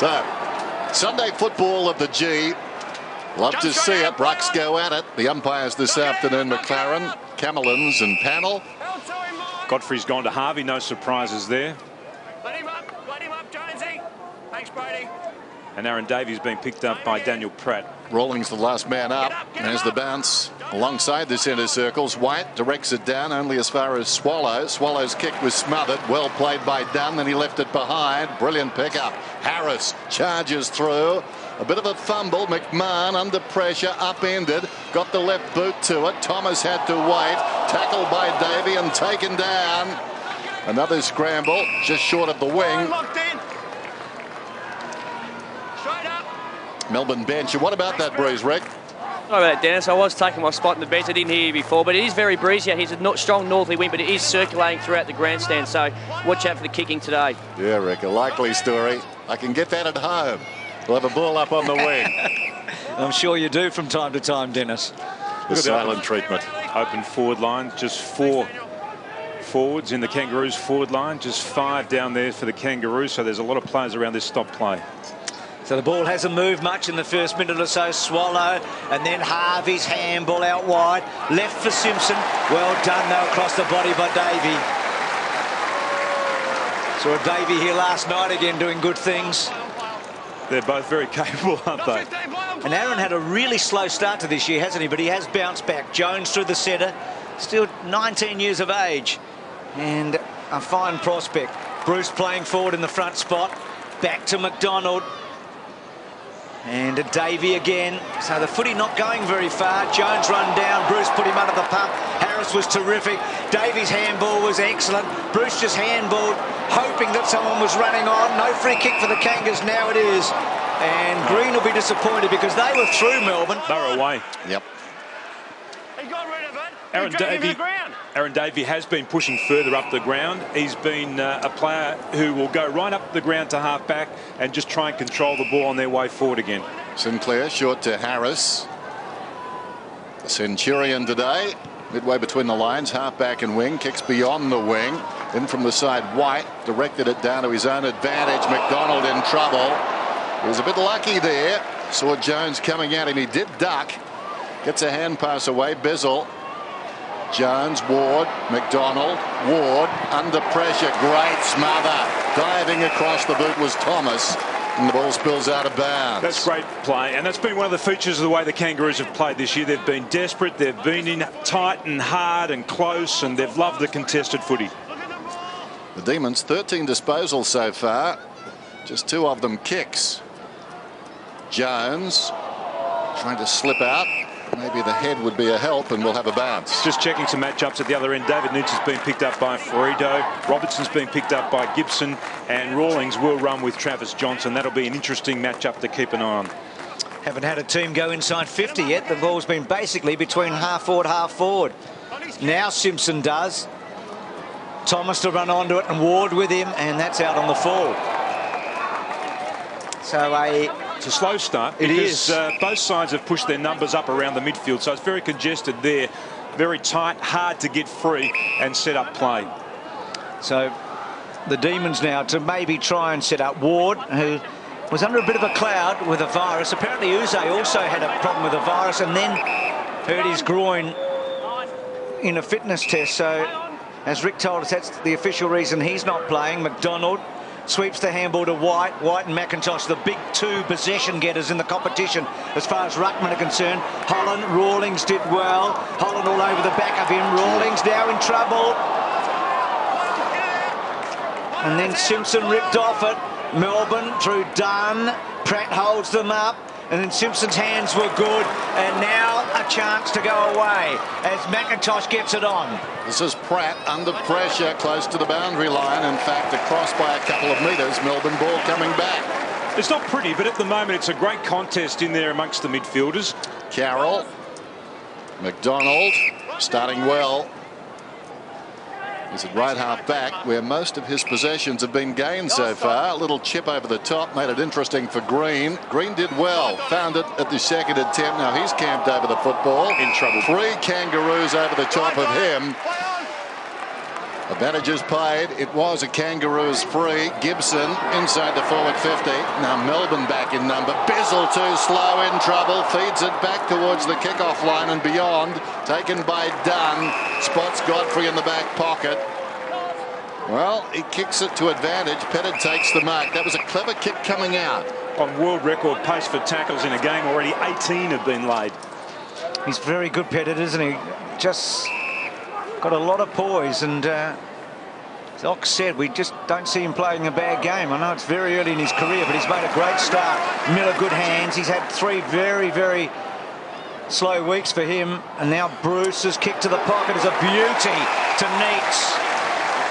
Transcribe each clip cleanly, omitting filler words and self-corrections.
So, Sunday football of the G. Love to see it. Brucks go at it. The umpires this afternoon, McLaren, Camelins and Panel. Godfrey's gone to Harvey. No surprises there. Let him up, Jonesy. Thanks, Brady. And Aaron Davies being picked up by Daniel Pratt. Rawlings the last man up. There's the bounce alongside the centre circles. White directs it down only as far as Swallow. Swallow's kick was smothered. Well played by Dunn. Then he left it behind. Brilliant pickup. Harris charges through. A bit of a fumble. McMahon under pressure, upended. Got the left boot to it. Thomas had to wait. Tackled by Davey and taken down. Another scramble just short of the wing. Melbourne bench. What about that breeze, Rick? Sorry about that, Dennis. I was taking my spot in the bench. I didn't hear you before, but it is very breezy. He's a strong northerly wind, but it is circulating throughout the grandstand, so watch out for the kicking today. Yeah, Rick, a likely story. I can get that at home. We'll have a ball up on the wing. I'm sure you do from time to time, Dennis. The silent treatment. Open forward line, just 4 forwards in the Kangaroos forward line, just 5 down there for the Kangaroos, so there's a lot of players around this stop play. So the ball hasn't moved much in the first minute or so. Swallow, and then Harvey's handball out wide. Left for Simpson. Well done, though, across the body by Davey. Saw Davey here last night again doing good things. They're both very capable, aren't they? And Aaron had a really slow start to this year, hasn't he? But he has bounced back. Jones through the centre. Still 19 years of age. And a fine prospect. Bruce playing forward in the front spot. Back to McDonald. And a Davey again. So the footy not going very far. Jones run down. Bruce put him under the pump. Harris was terrific. Davey's handball was excellent. Bruce just handballed, hoping that someone was running on. No free kick for the Kangas. Now it is. And Green will be disappointed because they were through Melbourne. They were away. Yep. He got rid of it. Aaron Davey has been pushing further up the ground. He's been a player who will go right up the ground to half back and just try and control the ball on their way forward again. Sinclair short to Harris. Centurion today, midway between the lines, half back and wing, kicks beyond the wing. In from the side, White directed it down to his own advantage. McDonald in trouble. He was a bit lucky there. Saw Jones coming at him. He did duck. Gets a hand pass away. Bizzle. Jones, Ward, McDonald, Ward under pressure. Great smother. Diving across the boot was Thomas. And the ball spills out of bounds. That's great play, and that's been one of the features of the way the Kangaroos have played this year. They've been desperate, they've been in tight and hard and close, and they've loved the contested footy. The Demons 13 disposals so far, just 2 of them kicks. Jones trying to slip out. Maybe the head would be a help, and we'll have a bounce. Just checking some matchups at the other end. David Noots has been picked up by Ferrito. Robertson's been picked up by Gibson, and Rawlings will run with Travis Johnson. That'll be an interesting matchup to keep an eye on. Haven't had a team go inside 50 yet. The ball's been basically between half forward, half forward. Now Simpson does. Thomas to run onto it, and Ward with him, and that's out on the full. So it's a slow start because both sides have pushed their numbers up around the midfield, so it's very congested there, very tight, hard to get free and set up play. So the Demons now to maybe try and set up Ward, who was under a bit of a cloud with a virus. Apparently Uze also had a problem with a virus and then hurt his groin in a fitness test. So as Rick told us, that's the official reason he's not playing. McDonald sweeps the handball to White. White and McIntosh, the big 2 possession getters in the competition as far as ruckman are concerned. Holland, Rawlings did well. Holland all over the back of him. Rawlings now in trouble. And then Simpson ripped off it. Melbourne through Dunn. Pratt holds them up. And then Simpson's hands were good. And now a chance to go away as McIntosh gets it on. This is Pratt under pressure close to the boundary line. In fact, across by a couple of metres. Melbourne ball coming back. It's not pretty, but at the moment it's a great contest in there amongst the midfielders. Carroll. McDonald starting well. He's at right half back where most of his possessions have been gained so far. A little chip over the top made it interesting for Green. Green did well, found it at the second attempt. Now he's camped over the football. In trouble. 3 Kangaroos over the top of him. Advantages played. It was a Kangaroos free. Gibson inside the forward 50. Now Melbourne back in number. Bizzle too slow, in trouble. Feeds it back towards the kickoff line and beyond. Taken by Dunn. Spots Godfrey in the back pocket. Well, he kicks it to advantage. Pettit takes the mark. That was a clever kick coming out. On world record pace for tackles in a game already, 18 have been laid. He's very good, Pettit, isn't he? Just got a lot of poise, and as Ox said, we just don't see him playing a bad game. I know it's very early in his career, but he's made a great start. Miller, good hands. He's had 3 very, very slow weeks for him, and now Bruce's kick to the pocket is a beauty to Neitz.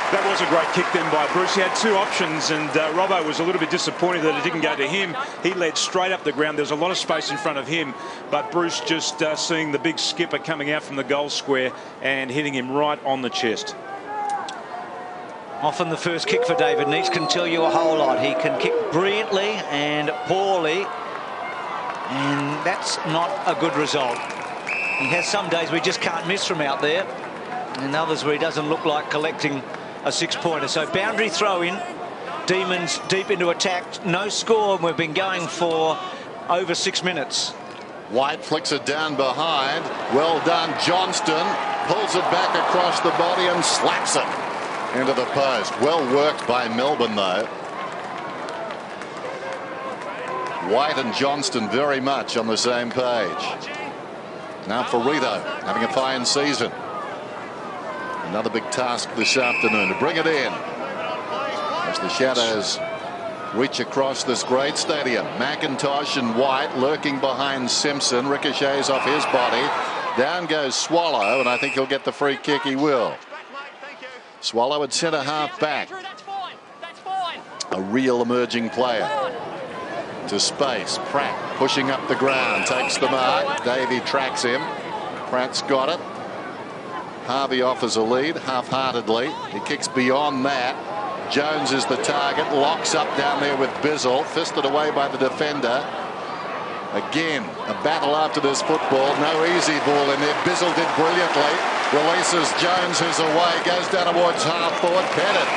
That was a great kick then by Bruce. He had 2 options, and Robbo was a little bit disappointed that it didn't go to him. He led straight up the ground. There's a lot of space in front of him, but Bruce just seeing the big skipper coming out from the goal square and hitting him right on the chest. Often the first kick for David Neitz can tell you a whole lot. He can kick brilliantly and poorly, and that's not a good result. He has some days we just can't miss from out there, and others where he doesn't look like collecting a 6-pointer. So boundary throw in. Demons deep into attack. No score, and we've been going for over 6 minutes. White flicks it down behind. Well done. Johnston pulls it back across the body and slaps it into the post. Well worked by Melbourne, though. White and Johnston very much on the same page. Now for Rito, having a fine season. Another big task this afternoon to bring it in as the shadows reach across this great stadium. McIntosh and White lurking behind Simpson. Ricochets off his body. Down goes Swallow, and I think he'll get the free kick. He will. Swallow at centre half back. A real emerging player. To space. Pratt pushing up the ground. Takes the mark. Davey tracks him. Pratt's got it. Harvey offers a lead half-heartedly. He kicks beyond that. Jones is the target. Locks up down there with Bizzle. Fisted away by the defender. Again, a battle after this football. No easy ball in there. Bizzle did brilliantly. Releases Jones, who's away. Goes down towards half-forward. Pettit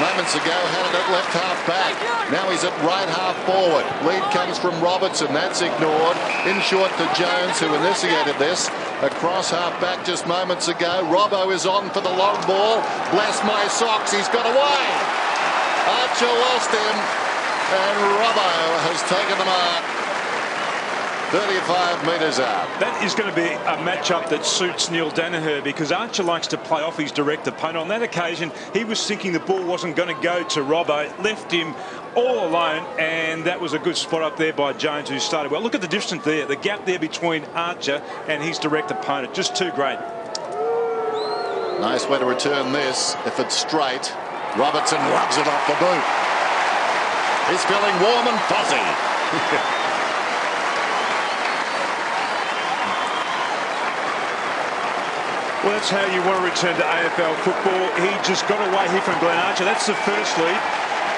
moments ago had it at left half-back. Now he's at right half-forward. Lead comes from Robertson. That's ignored. In short to Jones, who initiated this. Across half-back just moments ago. Robbo is on for the long ball. Bless my socks. He's got away. Archer lost him. And Robbo has taken the mark. 35 metres out. That is going to be a matchup that suits Neil Danaher, because Archer likes to play off his direct opponent. On that occasion, he was thinking the ball wasn't going to go to Robbo. Left him all alone, and that was a good spot up there by Jones, who started well. Look at the distance there, the gap there between Archer and his direct opponent. Just too great. Nice way to return this. If it's straight, Robertson rubs it off the boot. He's feeling warm and fuzzy. Well, that's how you want to return to AFL football. He just got away here from Glenn Archer. That's the first lead.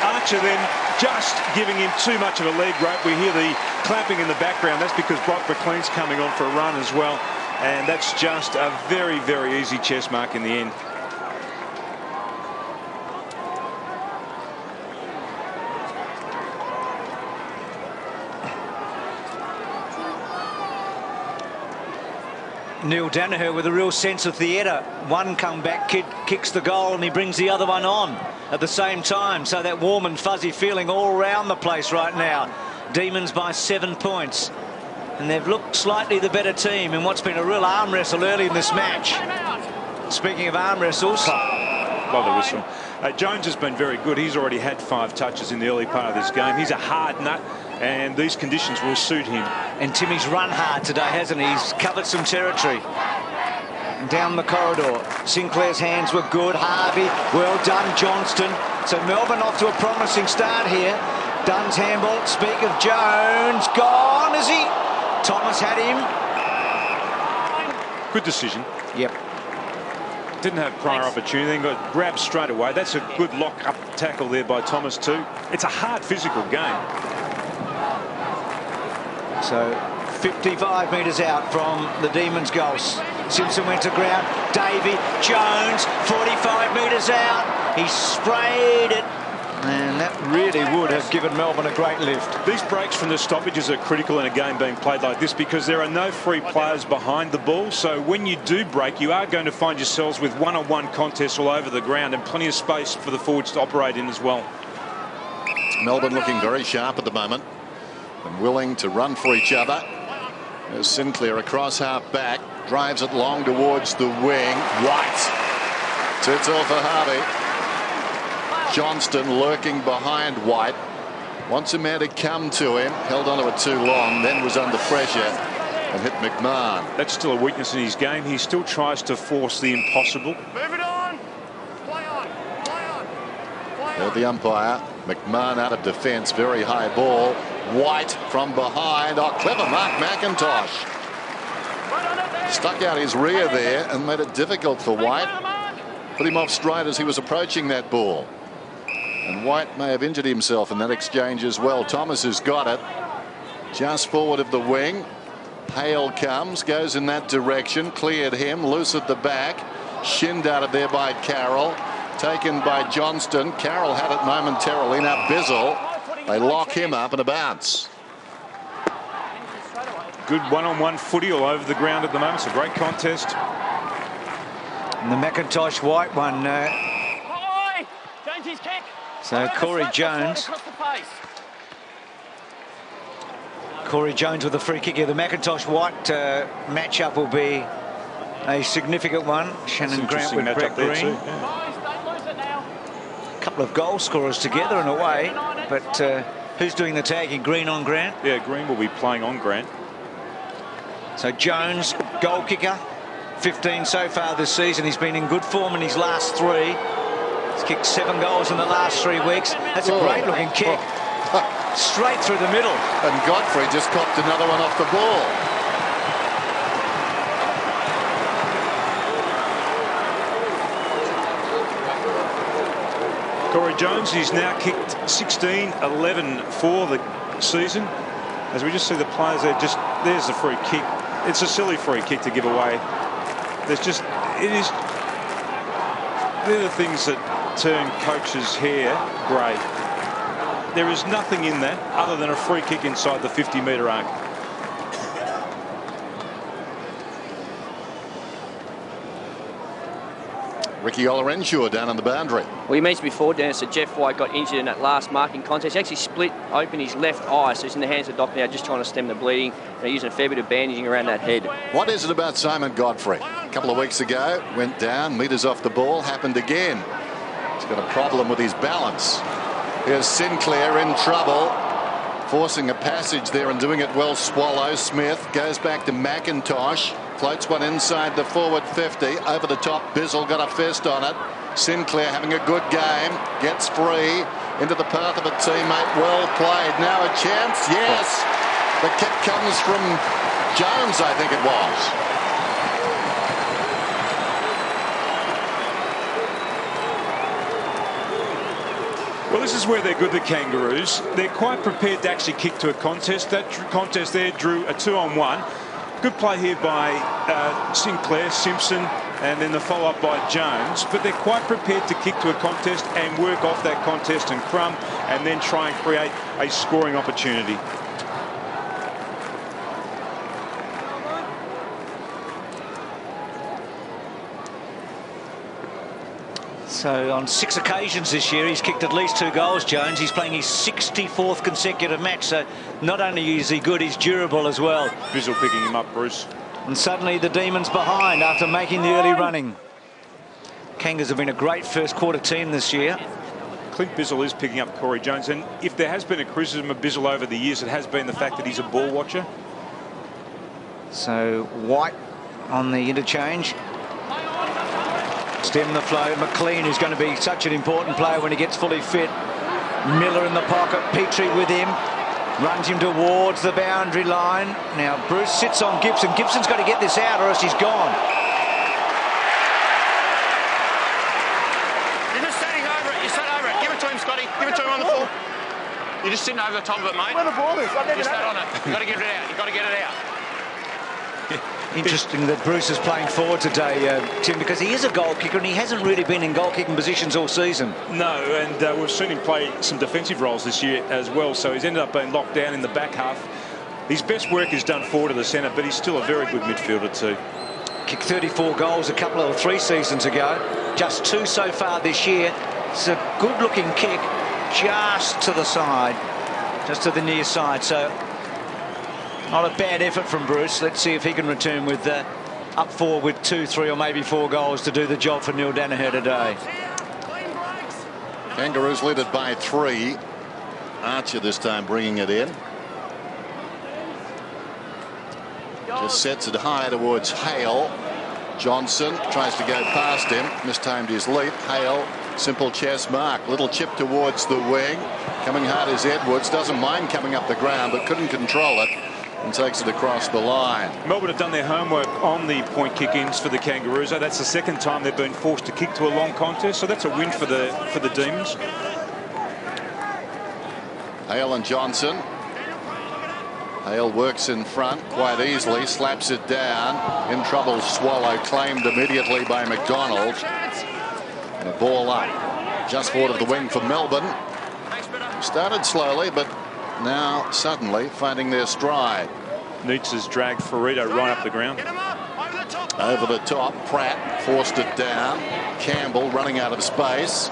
Archer then just giving him too much of a leg rope. We hear the clapping in the background. That's because Brock McLean's coming on for a run as well. And that's just a very, very easy chest mark in the end. Neil Danaher with a real sense of theatre. One comeback kid kicks the goal and he brings the other one on at the same time. So that warm and fuzzy feeling all around the place right now. Demons by 7 points. And they've looked slightly the better team in what's been a real arm wrestle early in this match. Speaking of arm wrestles. Well, the whistle. Jones has been very good. He's already had 5 touches in the early part of this game. He's a hard nut, and these conditions will suit him. And Timmy's run hard today, hasn't he? He's covered some territory. Down the corridor. Sinclair's hands were good. Harvey, well done, Johnston. So Melbourne off to a promising start here. Dunn's handball. Speak of Jones. Gone, is he? Thomas had him. Good decision. Yep. Didn't have prior opportunity, then got grabbed straight away. That's a good lock-up tackle there by Thomas too. It's a hard physical game. So 55 metres out from the Demons' goals. Simpson went to ground. Davey, Jones, 45 metres out. He sprayed it. And that really would have given Melbourne a great lift. These breaks from the stoppages are critical in a game being played like this because there are no free players behind the ball. So when you do break, you are going to find yourselves with one-on-one contests all over the ground and plenty of space for the forwards to operate in as well. Melbourne looking very sharp at the moment and willing to run for each other. There's Sinclair across half back, drives it long towards the wing. White. Tits off for Harvey. Johnston lurking behind White. Wants a man to come to him. Held onto it too long, then was under pressure and hit McMahon. That's still a weakness in his game. He still tries to force the impossible. Move it on. Play on. Play on. Play There's on. the umpire. McMahon out of defence. Very high ball. White from behind. Oh, clever mark, McIntosh. Stuck out his rear there and made it difficult for White. Put him off straight as he was approaching that ball. And White may have injured himself in that exchange as well. Thomas has got it. Just forward of the wing. Hale comes, goes in that direction. Cleared him, loose at the back. Shinned out of there by Carroll. Taken by Johnston. Carroll had it momentarily. Now Bizzle. They lock him up and a bounce. Good one-on-one footy all over the ground at the moment. It's a great contest. And the McIntosh-White one. So Corey Jones. Corey Jones with a free kick here. The McIntosh-White matchup will be a significant one. Shannon Grant with Brett Green. A couple of goal scorers together in a way, but who's doing the tagging? Green on Grant? Yeah, Green will be playing on Grant. So Jones, goal kicker, 15 so far this season. He's been in good form in his last 3. He's kicked 7 goals in the last 3 weeks. That's a great looking kick. Straight through the middle. And Godfrey just copped another one off the ball. Corey Jones, he's now kicked 16-11 for the season. As we just see the players there, there's the free kick. It's a silly free kick to give away. They're the things that turn coaches' hair grey. There is nothing in that other than a free kick inside the 50-metre arc. Ricky Olorenshaw down on the boundary. Well, you mentioned before, Dennis, that Jeff White got injured in that last marking contest. He actually split open his left eye, so he's in the hands of the doctor now, just trying to stem the bleeding. They're using a fair bit of bandaging around that head. What is it about Simon Godfrey? A couple of weeks ago, went down, metres off the ball, happened again. He's got a problem with his balance. Here's Sinclair in trouble, forcing a passage there and doing it well. Swallow. Smith goes back to McIntosh. Floats one inside the forward 50. Over the top, Bizzle got a fist on it. Sinclair having a good game. Gets free into the path of a teammate. Well played. Now a chance. Yes. The kick comes from Jones, I think it was. Well, this is where they're good, the Kangaroos. They're quite prepared to actually kick to a contest. That contest there drew a 2-on-1. Good play here by Sinclair, Simpson, and then the follow-up by Jones. But they're quite prepared to kick to a contest and work off that contest and crumb and then try and create a scoring opportunity. So on 6 occasions this year, he's kicked at least 2 goals, Jones. He's playing his 64th consecutive match. So not only is he good, he's durable as well. Bizzle picking him up, Bruce. And suddenly the Demons behind after making the early running. Kangas have been a great first quarter team this year. Clint Bizzle is picking up Corey Jones. And if there has been a criticism of Bizzle over the years, it has been the fact that he's a ball watcher. So White on the interchange. Stem the flow. McLean is going to be such an important player when he gets fully fit. Miller in the pocket. Petrie with him. Runs him towards the boundary line. Now Bruce sits on Gibson. Gibson's got to get this out or else he's gone. You're just standing over it. You sat over it. Give it to him, Scotty. Give it to him on the floor. You're just sitting over the top of it, mate. Where the ball is? I You sat on it. You've got to get it out. You've got to get it out. Interesting that Bruce is playing forward today, Tim, because he is a goal kicker and he hasn't really been in goal-kicking positions all season. No, and we've seen him play some defensive roles this year as well, so he's ended up being locked down in the back half. His best work is done forward of the centre, but he's still a very good midfielder too. Kicked 34 goals a couple of 3 seasons ago, just 2 so far this year. It's a good-looking kick, just to the side, just to the near side, so not a bad effort from Bruce. Let's see if he can return with up 4 with 2, 3 or maybe 4 goals to do the job for Neil Danaher today. Kangaroos lead it by 3. Archer this time bringing it in. Just sets it high towards Hale. Johnson tries to go past him, mistimed his leap. Hale, simple chest mark, little chip towards the wing. Coming hard is Edwards, doesn't mind coming up the ground but couldn't control it and takes it across the line. Melbourne have done their homework on the point kick-ins for the Kangaroos. That's the second time they've been forced to kick to a long contest, so that's a win for the Demons. Hale and Johnson. Hale works in front quite easily, slaps it down. In trouble, Swallow claimed immediately by McDonald. And a ball up just forward of the wing for Melbourne. Started slowly, but now suddenly finding their stride. Neitz has dragged Ferrito right up the ground. Over the top, Pratt forced it down. Campbell running out of space.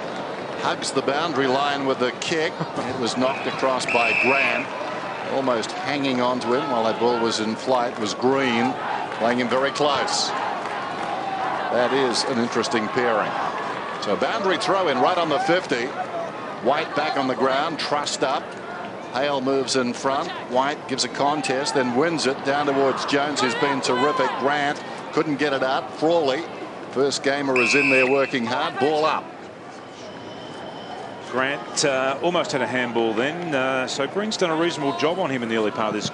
Hugs the boundary line with the kick. It was knocked across by Grant. Almost hanging on to him while that ball was in flight was Green, playing him very close. That is an interesting pairing. So boundary throw in right on the 50. White back on the ground, trussed up. Hale moves in front. White gives a contest, then wins it down towards Jones, who's been terrific. Grant couldn't get it out. Frawley, first gamer, is in there working hard. Ball up. Grant almost had a handball then, so Green's done a reasonable job on him in the early part of this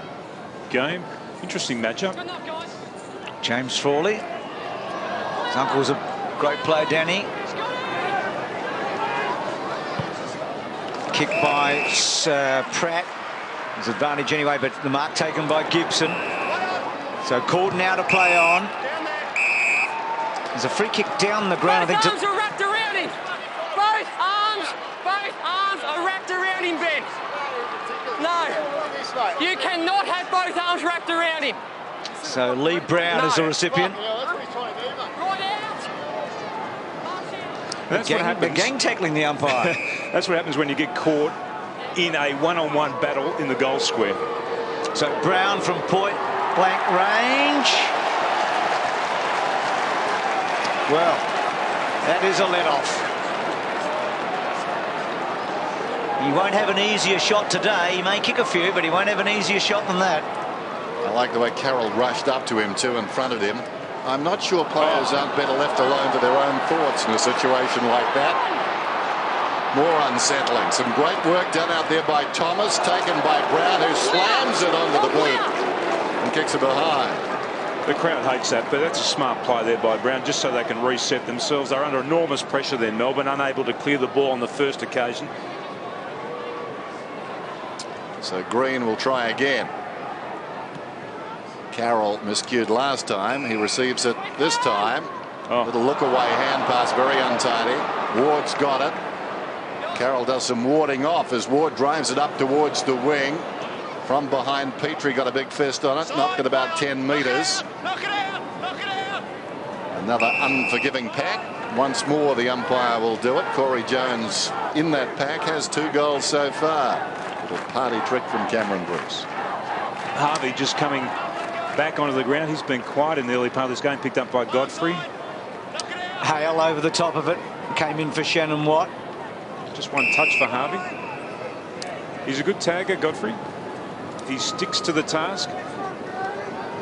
game. Interesting matchup. James Frawley. His uncle's a great player, Danny. Kick by Pratt. His advantage anyway, but the mark taken by Gibson. So called now to play on. There's a free kick down the ground. Both arms are wrapped around him. Both arms are wrapped around him, Ben. No, you cannot have both arms wrapped around him. So Lee Brown is the recipient. That's what happens. The gang tackling the umpire. That's what happens when you get caught in a one-on-one battle in the goal square. So Brown from point blank range. Well, that is a let-off. He won't have an easier shot today. He may kick a few, but he won't have an easier shot than that. I like the way Carroll rushed up to him too and fronted him. I'm not sure players aren't better left alone to their own thoughts in a situation like that. More unsettling. Some great work done out there by Thomas, taken by Brown, who slams it onto the boot and kicks it behind. The crowd hates that, but that's a smart play there by Brown, just so they can reset themselves. They're under enormous pressure there, Melbourne, unable to clear the ball on the first occasion. So Green will try again. Carroll miscued last time. He receives it this time. Little look away hand pass, very untidy. Ward's got it. Carroll does some warding off as Ward drives it up towards the wing. From behind, Petrie got a big fist on it, knocked it about 10 metres. Another unforgiving pack. Once more the umpire will do it. Corey Jones in that pack has 2 goals so far. Little party trick from Cameron Bruce. Harvey just coming back onto the ground. He's been quiet in the early part of this game, picked up by Godfrey. Hale over the top of it, came in for Shannon Watt. Just one touch for Harvey. He's a good tagger, Godfrey. He sticks to the task.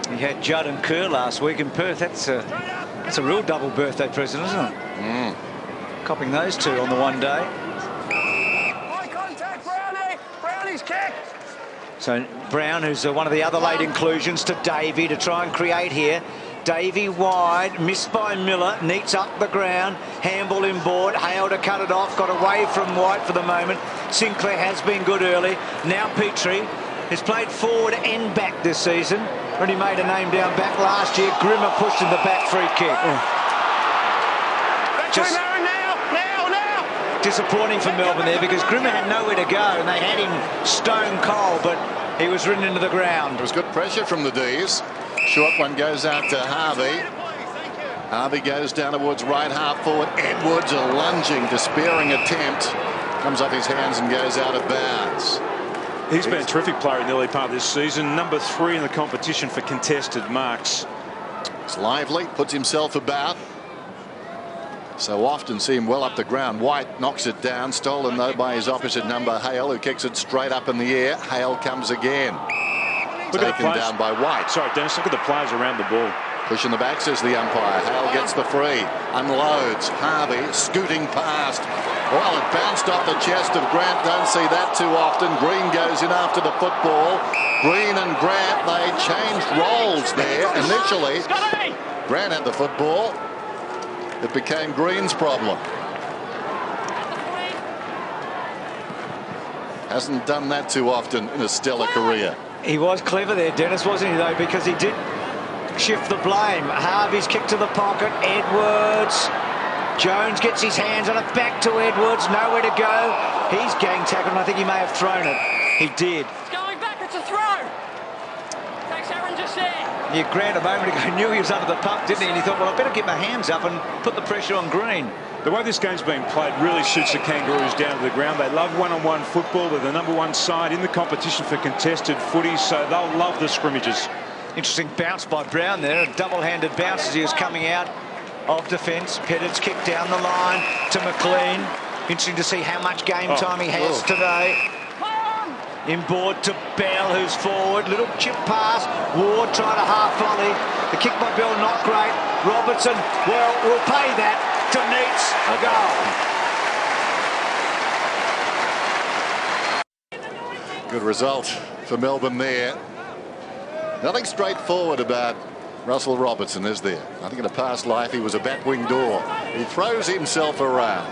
He had Judd and Kerr last week in Perth. That's a real double birthday present, isn't it? Copying those 2 on the one day. High contact, Brownie. Brownie's kick. So Brown, who's one of the other late inclusions, to Davey to try and create here. Davey wide, missed by Miller, Neat's up the ground, handball inboard, Hale to cut it off, got away from White for the moment. Sinclair has been good early. Now Petrie He's played forward and back this season. When he made a name down back last year, Grimmer pushed in the back free kick. Just now! Disappointing for Melbourne there, because Grimmer had nowhere to go and they had him stone cold, but he was ridden into the ground. There was good pressure from the D's. Short one goes out to Harvey. Harvey goes down towards right half forward. Edwards, a lunging, despairing attempt. Comes off his hands and goes out of bounds. He's been a terrific player in the early part of this season. Number 3 in the competition for contested marks. It's lively, puts himself about. So often see him well up the ground. White knocks it down. Stolen though by his opposite number, Hale, who kicks it straight up in the air. Hale comes again. Taken down by White. Sorry, Dennis, look at the players around the ball. Pushing the back, says the umpire. Hale gets the free. Unloads. Harvey scooting past. Well, it bounced off the chest of Grant. Don't see that too often. Green goes in after the football. Green and Grant, they changed roles there. Initially, Grant had the football. It became Green's problem. Hasn't done that too often in a stellar career. He was clever there, Dennis, wasn't he, though, because he did shift the blame. Harvey's kick to the pocket. Edwards. Jones gets his hands on it. Back to Edwards. Nowhere to go. He's gang tackled, and I think he may have thrown it. He did. It's going back. It's a throw. Thanks, Aaron just said. Yeah, Grant a moment ago knew he was under the puck, didn't he? And he thought, well, I better get my hands up and put the pressure on Green. The way this game's being played really suits the Kangaroos down to the ground. They love one-on-one football. They're the #1 side in the competition for contested footy, so they'll love the scrimmages. Interesting bounce by Brown there. A double-handed bounce as he was coming out of defence. Pettit's kick down the line to McLean. Interesting to see how much game time he has today. Inboard to Bell, who's forward. Little chip pass. Ward tried a half volley. The kick by Bell, not great. Robertson, well, we'll pay that. To Neats, a goal. Good result for Melbourne there. Nothing straightforward about Russell Robertson, is there? I think in a past life he was a batwing door. He throws himself around.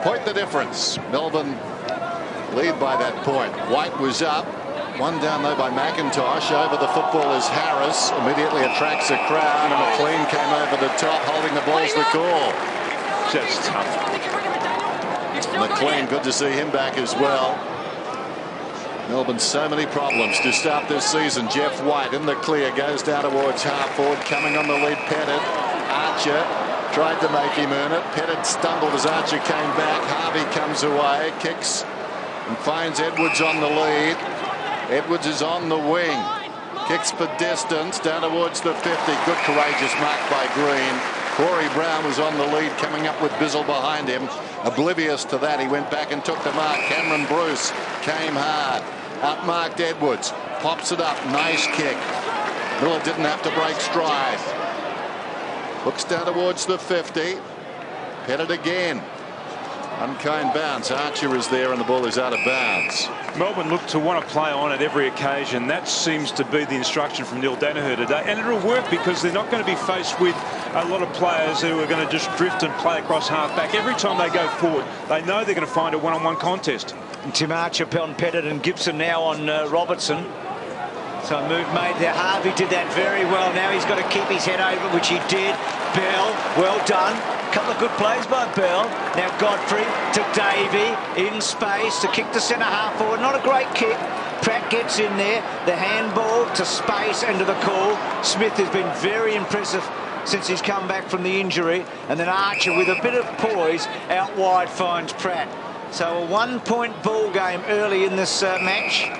Point the difference. Melbourne lead by that point. White was up. One down though by McIntosh. Over the football is Harris. Immediately attracts a crowd, and McLean came over the top holding the ball's the call. Just tough. McLean, good to see him back as well. Melbourne, so many problems to start this season. Jeff White in the clear, goes down towards half forward, coming on the lead. Pettit. Archer tried to make him earn it. Pettit stumbled as Archer came back. Harvey comes away, kicks and finds Edwards on the lead. Edwards is on the wing. Kicks for distance down towards the 50. Good courageous mark by Green. Corey Brown was on the lead, coming up with Bizzle behind him. Oblivious to that, he went back and took the mark. Cameron Bruce came hard. Outmarked Edwards. Pops it up. Nice kick. Miller didn't have to break stride. Looks down towards the 50. Pettit again. Unkind bounce. Archer is there and the ball is out of bounds. Melbourne look to want to play on at every occasion. That seems to be the instruction from Neil Danaher today, and it'll work because they're not going to be faced with a lot of players who are going to just drift and play across half-back. Every time they go forward, they know they're going to find a one-on-one contest. And Tim Archer on Pettit and Gibson now on Robertson. So a move made there. Harvey did that very well. Now he's got to keep his head over, which he did. Bell, well done. Couple of good plays by Bell. Now Godfrey to Davey in space to kick the centre half forward. Not a great kick. Pratt gets in there. The handball to space and to the call. Smith has been very impressive since he's come back from the injury. And then Archer with a bit of poise out wide finds Pratt. So a 1-point ball game early in this match.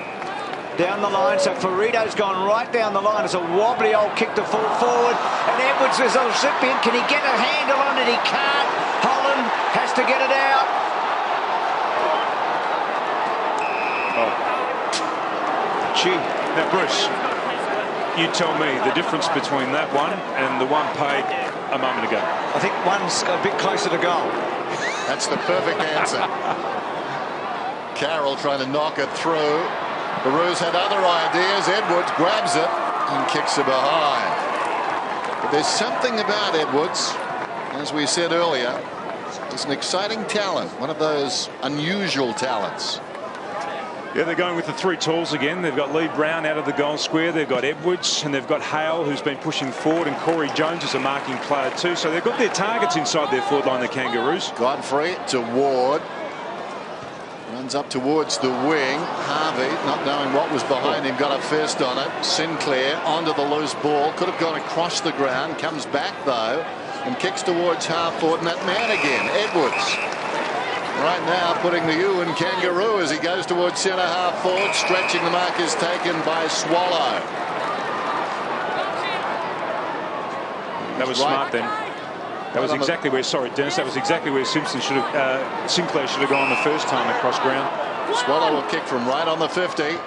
Down the line, so Farito's gone right down the line. It's a wobbly old kick to fall forward, and Edwards is a recipient. Can he get a handle on it? He can't. Holland has to get it out. Gee, now Bruce, you tell me the difference between that one and the one paid a moment ago. I think one's a bit closer to goal. That's the perfect answer. Carroll trying to knock it through. The Roos had other ideas. Edwards grabs it and kicks it behind. But there's something about Edwards, as we said earlier, he's an exciting talent, one of those unusual talents. Yeah, they're going with the three talls again. They've got Lee Brown out of the goal square. They've got Edwards, and they've got Hale, who's been pushing forward, and Corey Jones is a marking player too. So they've got their targets inside their forward line, the Kangaroos. Godfrey to Ward. Runs up towards the wing. Harvey, not knowing what was behind him, got a fist on it. Sinclair onto the loose ball. Could have gone across the ground. Comes back, though, and kicks towards half forward. And that man again, Edwards. Right now, putting the U in Kangaroo as he goes towards centre half forward. Stretching the mark is taken by Swallow. That was smart then. That was exactly where, sorry, Dennis, that was exactly where Sinclair should have gone the first time across ground. Swallow will kick from right on the 50.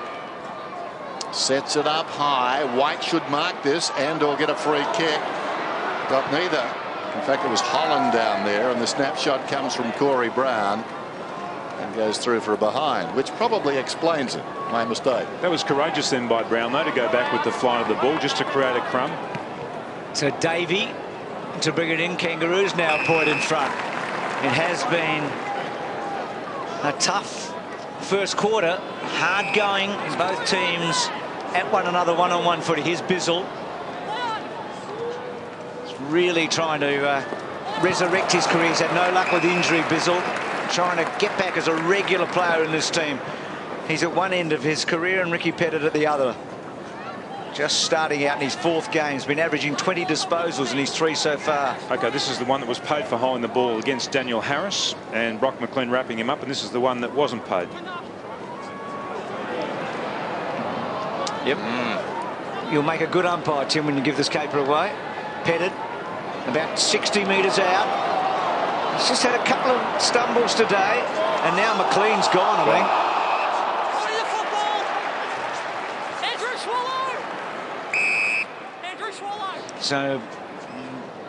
Sets it up high. White should mark this and/or get a free kick. Got neither. In fact, it was Holland down there, and the snapshot comes from Corey Brown and goes through for a behind, which probably explains it. My mistake. That was courageous then by Brown, though, to go back with the flight of the ball just to create a crumb. So Davey to bring it in. Kangaroos now point in front. It has been a tough first quarter, hard going. Both teams at one another one-on-one footy. Here's Bizzle. He's really trying to resurrect his career. He's had no luck with injury, Bizzle. Trying to get back as a regular player in this team. He's at one end of his career and Ricky Pettit at the other. Just starting out in his fourth game. He's been averaging 20 disposals in his 3 so far. OK, this is the one that was paid for holding the ball against Daniel Harris, and Brock McLean wrapping him up, and this is the one that wasn't paid. Yep. You'll make a good umpire, Tim, when you give this caper away. Pettit, about 60 metres out. He's just had a couple of stumbles today, and now McLean's gone, I think. So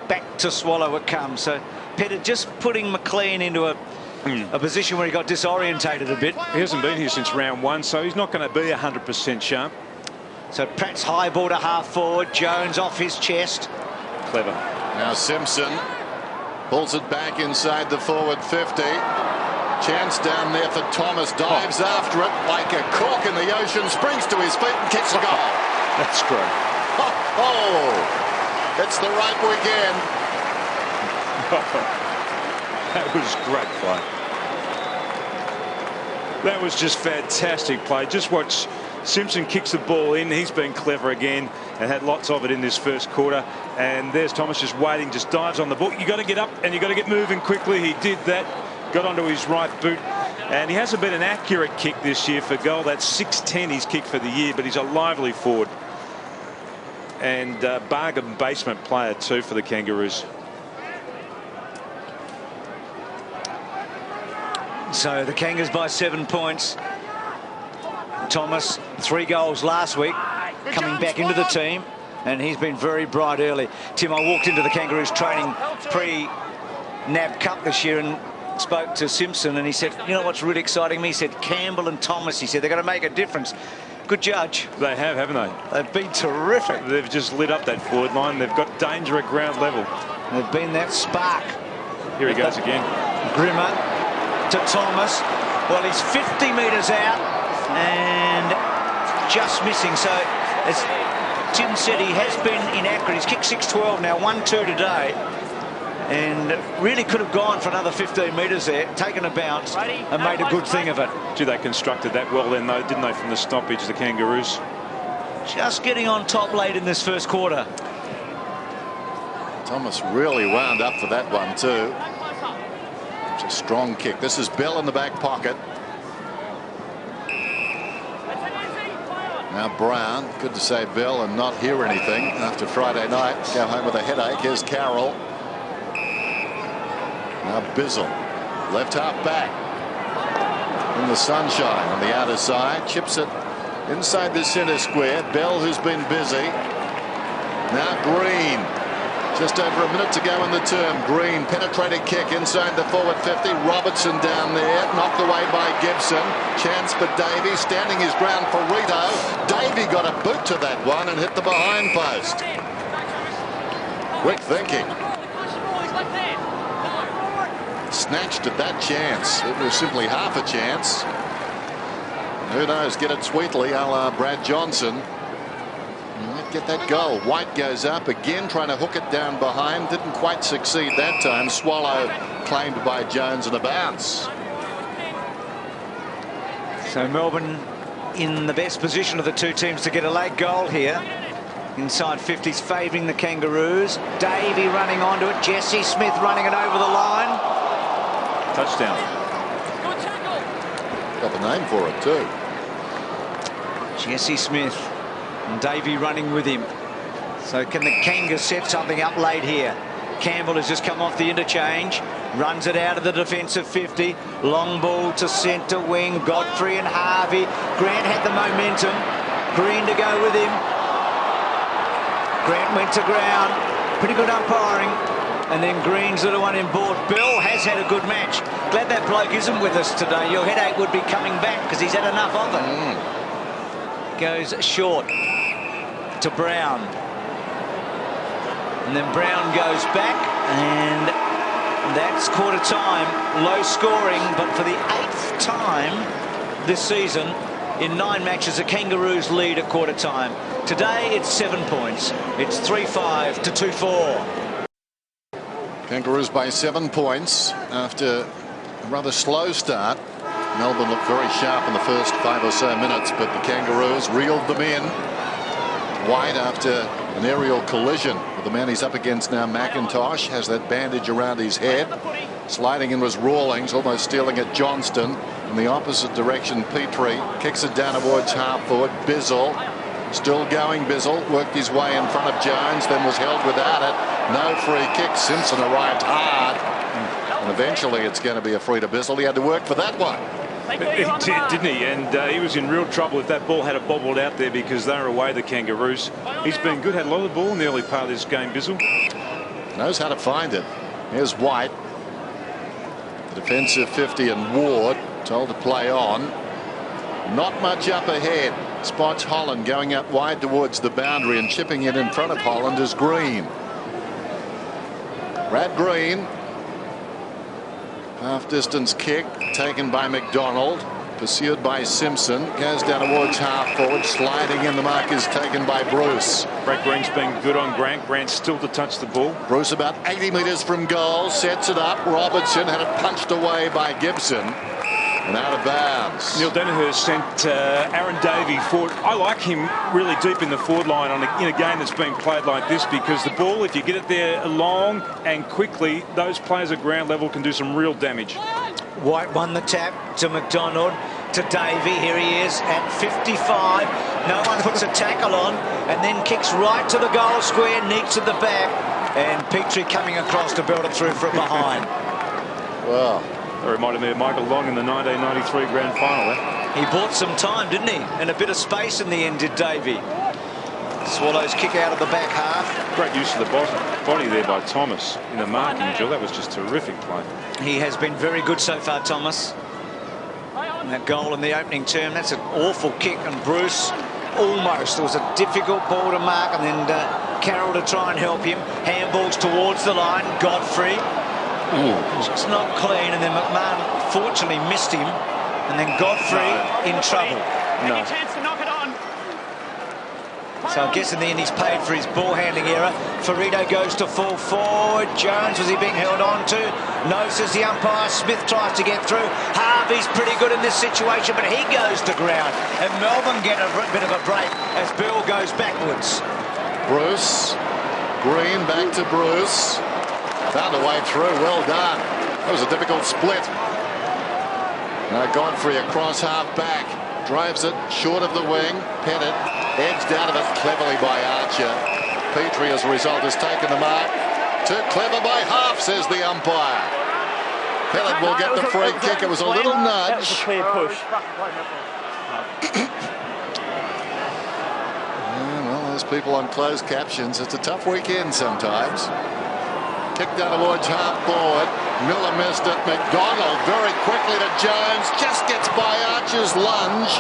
back to Swallow it comes. So Pettit just putting McLean into a position where he got disorientated a bit. He hasn't been here since round 1, so he's not going to be 100% sharp. So Pratt's high ball to half forward. Jones off his chest. Clever. Now Simpson pulls it back inside the forward 50. Chance down there for Thomas. Dives after it like a cork in the ocean. Springs to his feet and kicks a goal. That's great. Oh! It's the right weekend. That was great play. That was just fantastic play. Just watch Simpson kicks the ball in. He's been clever again and had lots of it in this first quarter. And there's Thomas just waiting, just dives on the ball. You got to get up and you got to get moving quickly. He did that. Got onto his right boot. And he hasn't been an accurate kick this year for goal. That's 6'10" he's kicked for the year, but he's a lively forward. And bargain basement player too for the Kangaroos. So the Kangas by 7 points. Thomas, 3 goals last week, coming back into the team, and he's been very bright early. Tim, I walked into the Kangaroos training pre-NAB Cup this year and spoke to Simpson, and he said, you know what's really exciting me? He said, Campbell and Thomas, he said, they're going to make a difference. Good judge. They have, haven't they? They've been terrific. They've just lit up that forward line. They've got danger at ground level. They've been that spark. Here he goes again. Grimmer to Thomas. Well, he's 50 metres out and just missing. So, as Tim said, he has been inaccurate. He's kicked 6-12 now, 1-2 today. And really could have gone for another 15 metres there, taken a bounce and made a good thing of it. Gee, they constructed that well then, though, didn't they, from the stoppage, the Kangaroos? Just getting on top late in this first quarter. Thomas really wound up for that one too. It's a strong kick. This is Bell in the back pocket. Now Brown, good to say Bell and not hear anything after Friday night. Go home with a headache. Here's Carroll. Now Bizzle, left half back in the sunshine on the outer side, chips it inside the centre square. Bell, who's been busy. Now Green, just over a minute to go in the term. Green, penetrating kick inside the forward 50. Robertson down there, knocked away by Gibson. Chance for Davey, standing his ground for Rito. Davey got a boot to that one and hit the behind post. Quick thinking. Snatched at that chance. It was simply half a chance. Who knows? Get it sweetly, a la Brad Johnson. Might get that goal. White goes up again, trying to hook it down behind. Didn't quite succeed that time. Swallow claimed by Jones and a bounce. So Melbourne in the best position of the two teams to get a late goal here. Inside 50s favouring the Kangaroos. Davey running onto it. Jesse Smith running it over the line. Touchdown. Got the name for it too. Jesse Smith and Davey running with him. So can the Kangas set something up late here? Campbell has just come off the interchange. Runs it out of the defensive 50. Long ball to centre wing. Godfrey and Harvey. Grant had the momentum. Green to go with him. Grant went to ground. Pretty good umpiring. And then Green's the one in board. Bill has had a good match. Glad that bloke isn't with us today. Your headache would be coming back because he's had enough of it. Goes short to Brown. And then Brown goes back. And that's quarter time. Low scoring, but for the 8th time this season, in 9 matches, the Kangaroos lead at quarter time. Today, it's 7 points. It's 3-5 to 2-4. Kangaroos by 7 points after a rather slow start. Melbourne looked very sharp in the first 5 or so minutes, but the Kangaroos reeled them in. White, after an aerial collision with the man he's up against now, McIntosh, has that bandage around his head. Sliding in was Rawlings, almost stealing at Johnston. In the opposite direction, Petrie kicks it down towards half forward. Bizzle, still going. Bizzle worked his way in front of Jones, then was held without it. No free kick. Simpson arrived hard. And eventually it's going to be a free to Bizzle. He had to work for that one. He did, didn't he? And he was in real trouble if that ball had bobbled out there because they were away, the Kangaroos. He's been good, had a lot of the ball in the early part of this game, Bizzle. Knows how to find it. Here's White. The defensive 50 and Ward told to play on. Not much up ahead. Spots Holland going up wide towards the boundary, and chipping it in front of Holland is Green. Brad Green. Half distance kick taken by McDonald, pursued by Simpson, goes down towards half forward, sliding in. The mark is taken by Bruce. Brad Green's been good on Grant. Grant still to touch the ball. Bruce about 80 metres from goal, sets it up. Robertson had it punched away by Gibson and out of bounds. Neil Danaher sent Aaron Davey forward. I like him really deep in the forward line in a game that's been played like this, because the ball, if you get it there long and quickly, those players at ground level can do some real damage. White won the tap to McDonald, to Davey. Here he is at 55. No one puts a tackle on, and then kicks right to the goal square, Neeks at the back, and Petrie coming across to build it through from behind. Well, that reminded me of Michael Long in the 1993 grand final. He bought some time, didn't he? And a bit of space in the end, did Davey. Swallows kick out of the back half. Great use of the body there by Thomas in the marking drill. That was just terrific play. He has been very good so far, Thomas. And that goal in the opening term, that's an awful kick. And Bruce almost, it was a difficult ball to mark, and then Carroll to try and help him. Handballs towards the line. Godfrey. It's not clean, and then McMahon fortunately missed him, and then Godfrey in trouble. No. Any chance to knock it on? So I guess in the end he's paid for his ball handling error. Ferrito goes to full forward. Jones, was he being held on to? No, says the umpire. Smith tries to get through. Harvey's pretty good in this situation, but he goes to ground, and Melbourne get a bit of a break as Bill goes backwards. Bruce, Green back to Bruce. Found a way through. Well done. That was a difficult split. Now Godfrey across half back. Drives it short of the wing. Pettit edged out of it cleverly by Archer. Petrie, as a result, has taken the mark. Too clever by half, says the umpire. Pettit will get the free kick. It was a little nudge. That was a clear push. Well, those people on closed captions, it's a tough weekend sometimes. Kick down towards half forward. Miller missed it. McDonald very quickly to Jones. Just gets by Archer's lunge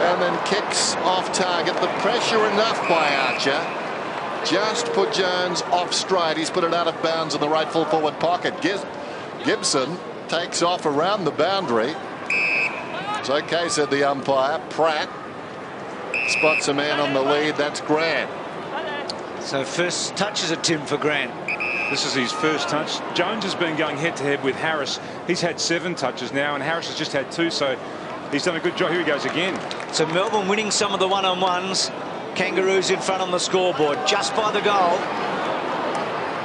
and then kicks off target. The pressure enough by Archer. Just put Jones off stride. He's put it out of bounds in the right full forward pocket. Gibson takes off around the boundary. It's okay, said the umpire. Pratt spots a man on the lead. That's Grant. So first touches a Tim for Grant. This is his first touch. Jones has been going head-to-head with Harris. He's had 7 touches now, and Harris has just had 2, so he's done a good job. Here he goes again. So Melbourne winning some of the one-on-ones. Kangaroos in front on the scoreboard, just by the goal.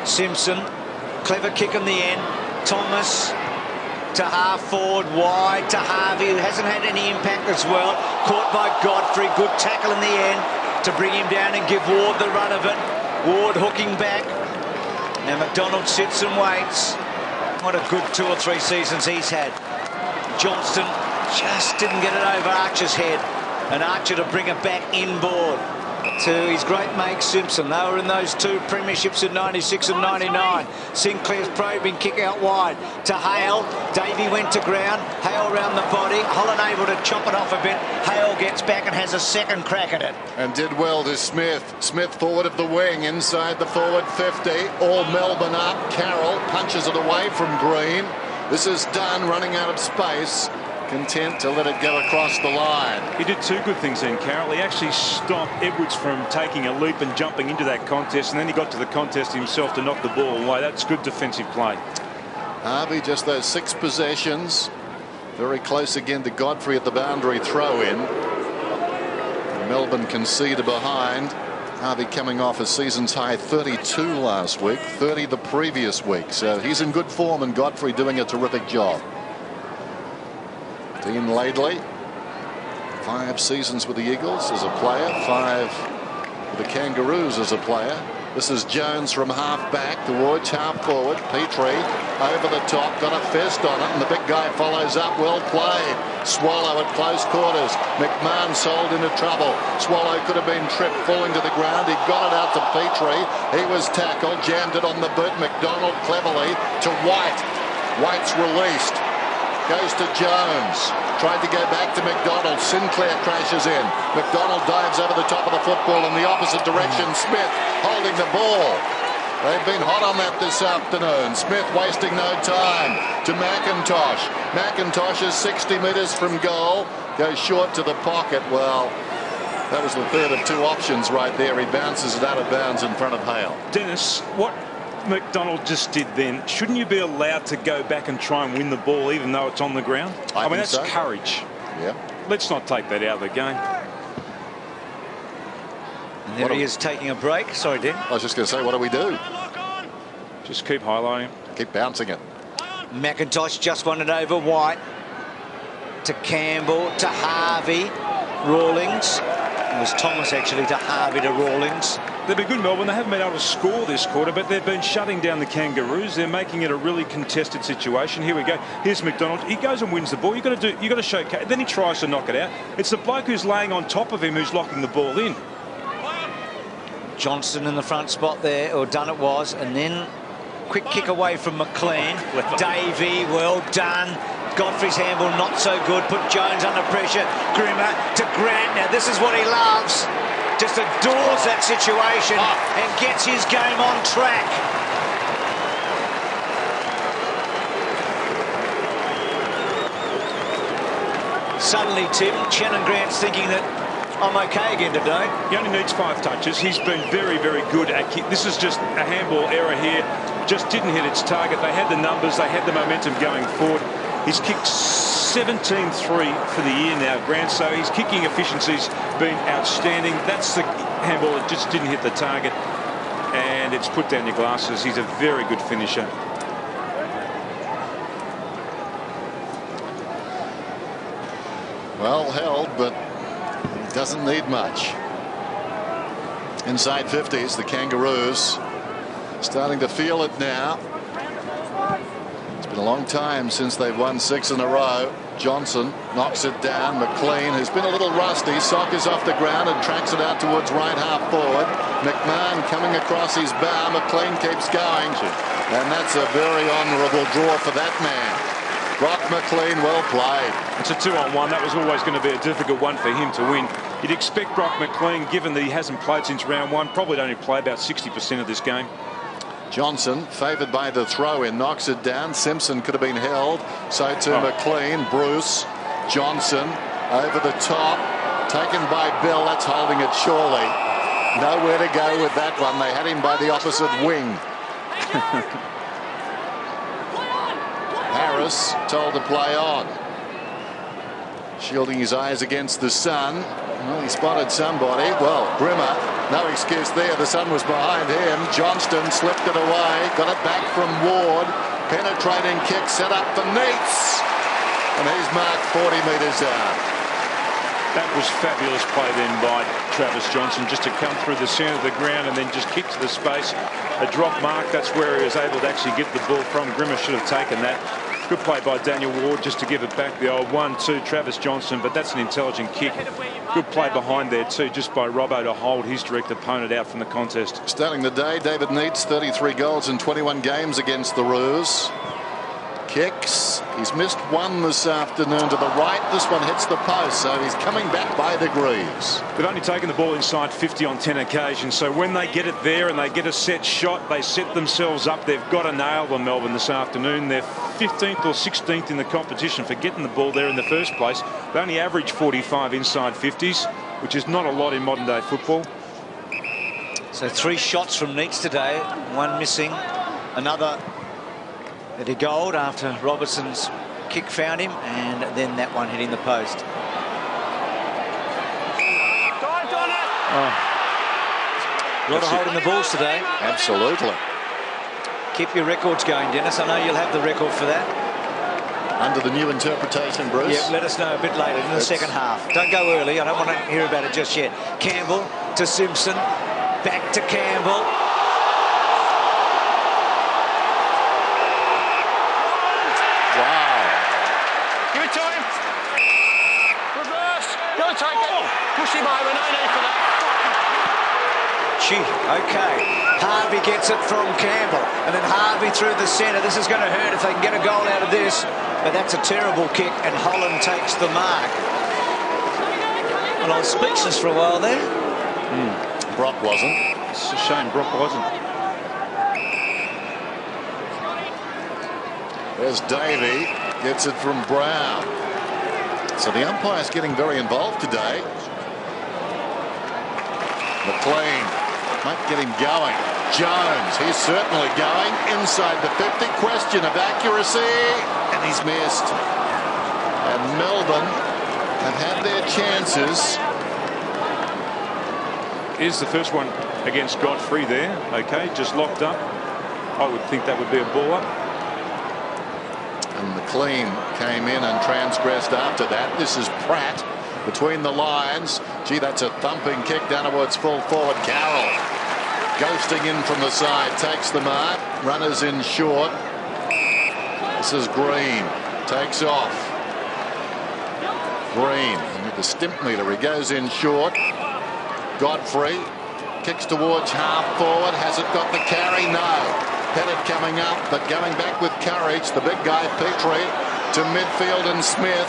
Simpson, clever kick in the end. Thomas to half forward, wide to Harvey, who hasn't had any impact as well. Caught by Godfrey, good tackle in the end to bring him down and give Ward the run of it. Ward hooking back. Now McDonald sits and waits. What a good 2 or 3 seasons he's had. Johnston just didn't get it over Archer's head, and Archer to bring it back inboard to his great mate Simpson. They were in those 2 premierships in 96 and 99. Sinclair's probing kick out wide to Hale. Davey went to ground. Hale round the body. Holland able to chop it off a bit. Hale gets back and has a second crack at it. And did well to Smith. Smith forward of the wing inside the forward 50. All Melbourne up. Carroll punches it away from Green. This is Dunn running out of space. Content to let it go across the line. He did 2 good things then, Carroll. He actually stopped Edwards from taking a leap and jumping into that contest, and then he got to the contest himself to knock the ball away. That's good defensive play. Harvey, just those 6 possessions. Very close again to Godfrey at the boundary throw-in. Melbourne conceded behind. Harvey coming off a season's high 32 last week, 30 the previous week. So he's in good form, and Godfrey doing a terrific job. Dean Laidley, 5 seasons with the Eagles as a player, 5 with the Kangaroos as a player. This is Jones from half back towards half forward. Petrie over the top, got a fist on it, and the big guy follows up. Well played. Swallow at close quarters. McMahon sold into trouble. Swallow could have been tripped, falling to the ground. He got it out to Petrie. He was tackled, jammed it on the boot. McDonald cleverly to White. White's released. Goes to Jones. Tried to go back to McDonald. Sinclair crashes in. McDonald dives over the top of the football in the opposite direction. Smith holding the ball. They've been hot on that this afternoon. Smith wasting no time to McIntosh. McIntosh is 60 metres from goal. Goes short to the pocket. Well, that was the third of 2 options right there. He bounces it out of bounds in front of Hale. Dennis, what McDonald just did then, shouldn't you be allowed to go back and try and win the ball even though it's on the ground? I mean, that's courage. Yeah. Let's not take that out of the game. And there he is taking a break. Sorry, Dan. I was just going to say, what do we do? Just keep highlighting. Keep bouncing it. McIntosh just won it over. White to Campbell to Harvey. Rawlings. It was Thomas actually to Harvey to Rawlings. They've been good, Melbourne. They haven't been able to score this quarter, but they've been shutting down the Kangaroos. They're making it a really contested situation. Here we go. Here's McDonald. He goes and wins the ball. You got to show. Then he tries to knock it out. It's the bloke who's laying on top of him who's locking the ball in. Johnston in the front spot there, or Dunn it was, and then quick kick away from McLean. Davey, well done. Godfrey's handball not so good. Put Jones under pressure. Grimmer to Grant. Now this is what he loves. Just adores that situation and gets his game on track. Suddenly, Tim, Shannon Grant's thinking that I'm okay again today. He only needs 5 touches. He's been very, very good at kick. This is just a handball error here. Just didn't hit its target. They had the numbers. They had the momentum going forward. He's kicked 17-3 for the year now, Grant, so his kicking efficiency's been outstanding. That's the handball that just didn't hit the target, and it's put down your glasses. He's a very good finisher. Well held, but doesn't need much. Inside 50s, the Kangaroos starting to feel it now. It's been a long time since they've won 6 in a row. Johnson knocks it down. McLean, who's been a little rusty, soccers off the ground and tracks it out towards right half forward. McMahon coming across his bow. McLean keeps going, and that's a very honourable draw for that man. Brock McLean, well played. It's a 2-on-1. That was always going to be a difficult one for him to win. You'd expect Brock McLean, given that he hasn't played since round 1, probably only play about 60% of this game. Johnson favoured by the throw in, knocks it down. Simpson could have been held, so to McLean. Bruce Johnson over the top. Taken by Bill. That's holding it surely. Nowhere to go with that one. They had him by the opposite wing. Harris told to play on. Shielding his eyes against the sun. Well, he spotted somebody. Well, Grimmer, no excuse there. The sun was behind him. Johnston slipped it away. Got it back from Ward. Penetrating kick set up for Neitz. And he's marked 40 metres out. That was fabulous play then by Travis Johnson, just to come through the centre of the ground and then just kick to the space. A drop mark, that's where he was able to actually get the ball from. Grimmer should have taken that. Good play by Daniel Ward just to give it back. The old 1-2 Travis Johnson, but that's an intelligent kick. Good play behind there too, just by Robbo to hold his direct opponent out from the contest. Starting the day, David Neitz, 33 goals in 21 games against the Roos. Kicks. He's missed one this afternoon to the right. This one hits the post, so he's coming back by degrees. They've only taken the ball inside 50 on 10 occasions, so when they get it there and they get a set shot, they set themselves up. They've got to nail them, Melbourne, this afternoon. They're 15th or 16th in the competition for getting the ball there in the first place. They only average 45 inside 50s, which is not a lot in modern day football. So 3 shots from Neitz today, 1 missing, another that he goaled after Robertson's kick found him, and then that one hitting the post. A lot of holding the balls today. Absolutely. Keep your records going, Dennis. I know you'll have the record for that. Under the new interpretation, Bruce. Yeah, let us know a bit later in the second half. Don't go early. I don't want to hear about it just yet. Campbell to Simpson. Back to Campbell. Push him over, no need for that. Gee, okay. Harvey gets it from Campbell, and then Harvey through the centre. This is going to hurt if they can get a goal out of this, but that's a terrible kick, and Holland takes the mark. Well, I was speechless for a while there. Brock wasn't. It's a shame Brock wasn't. There's Davey, gets it from Brown. So the umpire's getting very involved today. McLean might get him going. Jones, he's certainly going inside the 50. Question of accuracy, and he's missed. And Melbourne have had their chances. Here's the first one against Godfrey there. Okay, just locked up. I would think that would be a ball up. And McLean came in and transgressed after that. This is Pratt between the lines. Gee, that's a thumping kick down towards full forward. Carroll ghosting in from the side, takes the mark. Runners in short. This is Green. Takes off. Green with the stimp meter. He goes in short. Godfrey kicks towards half forward. Has it got the carry? No. Pettit coming up, but going back with courage. The big guy, Petrie, to midfield, and Smith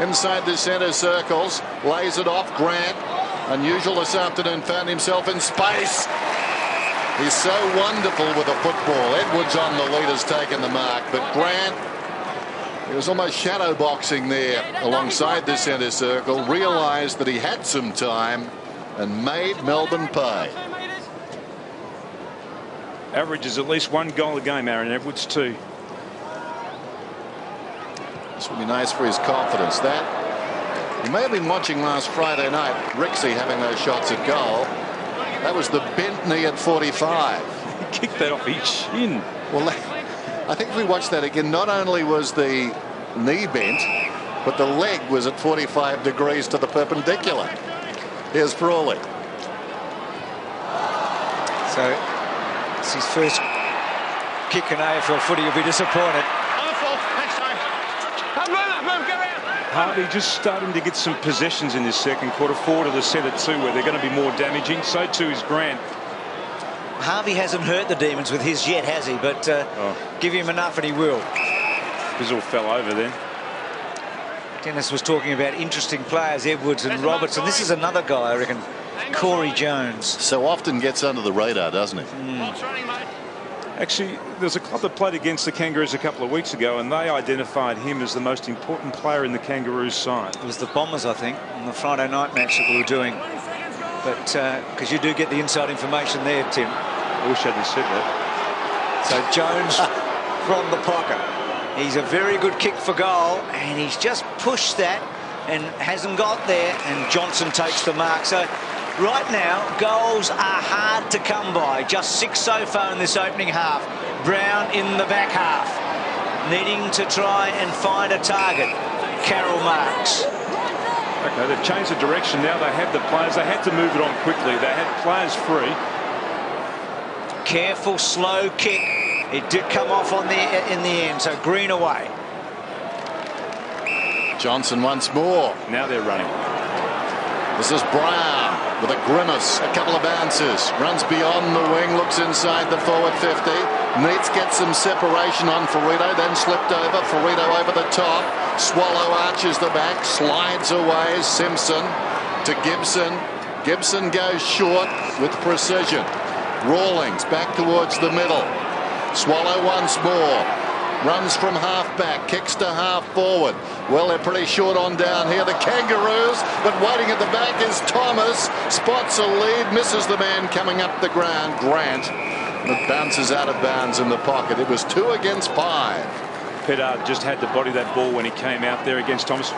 inside the centre circles. Lays it off. Grant, unusual this afternoon, found himself in space. He's so wonderful with a football. Edwards on the lead has taken the mark, but Grant, he was almost shadow boxing there alongside the centre circle. Realised that he had some time and made Melbourne pay. Averages at least 1 goal a game, Aaron Edwards, 2. This would be nice for his confidence. That you may have been watching last Friday night, Rixey having those shots at goal. That was the bent knee at 45. He kicked that off his shin. Well, I think if we watch that again, not only was the knee bent, but the leg was at 45 degrees to the perpendicular. Here's Frawley. So it's his first kick in AFL footy. He'll be disappointed. On the floor, next time. Move, go around. Harvey just starting to get some possessions in this second quarter. Forward to the centre too, where they're going to be more damaging. So too is Grant. Harvey hasn't hurt the Demons with his yet, has he? But give him enough and he will. Bizzle fell over then. Dennis was talking about interesting players, Edwards and Robertson. This is another guy, I reckon, Corey Jones. So often gets under the radar, doesn't he? Actually, there's a club that played against the Kangaroos a couple of weeks ago, and they identified him as the most important player in the Kangaroos side. It was the Bombers, I think, on the Friday night match that we were doing. But because you do get the inside information there, Tim. I wish I'd have said that. So Jones from the pocket. He's a very good kick for goal, and he's just pushed that and hasn't got there, and Johnson takes the mark. So right now, goals are hard to come by. Just 6 so far in this opening half. Brown in the back half, needing to try and find a target. Carroll marks. Okay, they've changed the direction now. They have the players. They had to move it on quickly. They had players free. Careful, slow kick. It did come off on in the end, so Green away. Johnson once more. Now they're running. This is Brown with a grimace, a couple of bounces, runs beyond the wing, looks inside the forward 50. Needs get some separation on Ferrito, then slipped over. Ferrito over the top. Swallow arches the back, slides away. Simpson to Gibson. Gibson goes short with precision. Rawlings back towards the middle. Swallow once more. Runs from half back, kicks to half forward. Well, they're pretty short on down here, the Kangaroos, but waiting at the back is Thomas. Spots a lead, misses the man coming up the ground, Grant. It bounces out of bounds in the pocket. It was 2 against 5. Pedard just had to body that ball when he came out there against Thomas.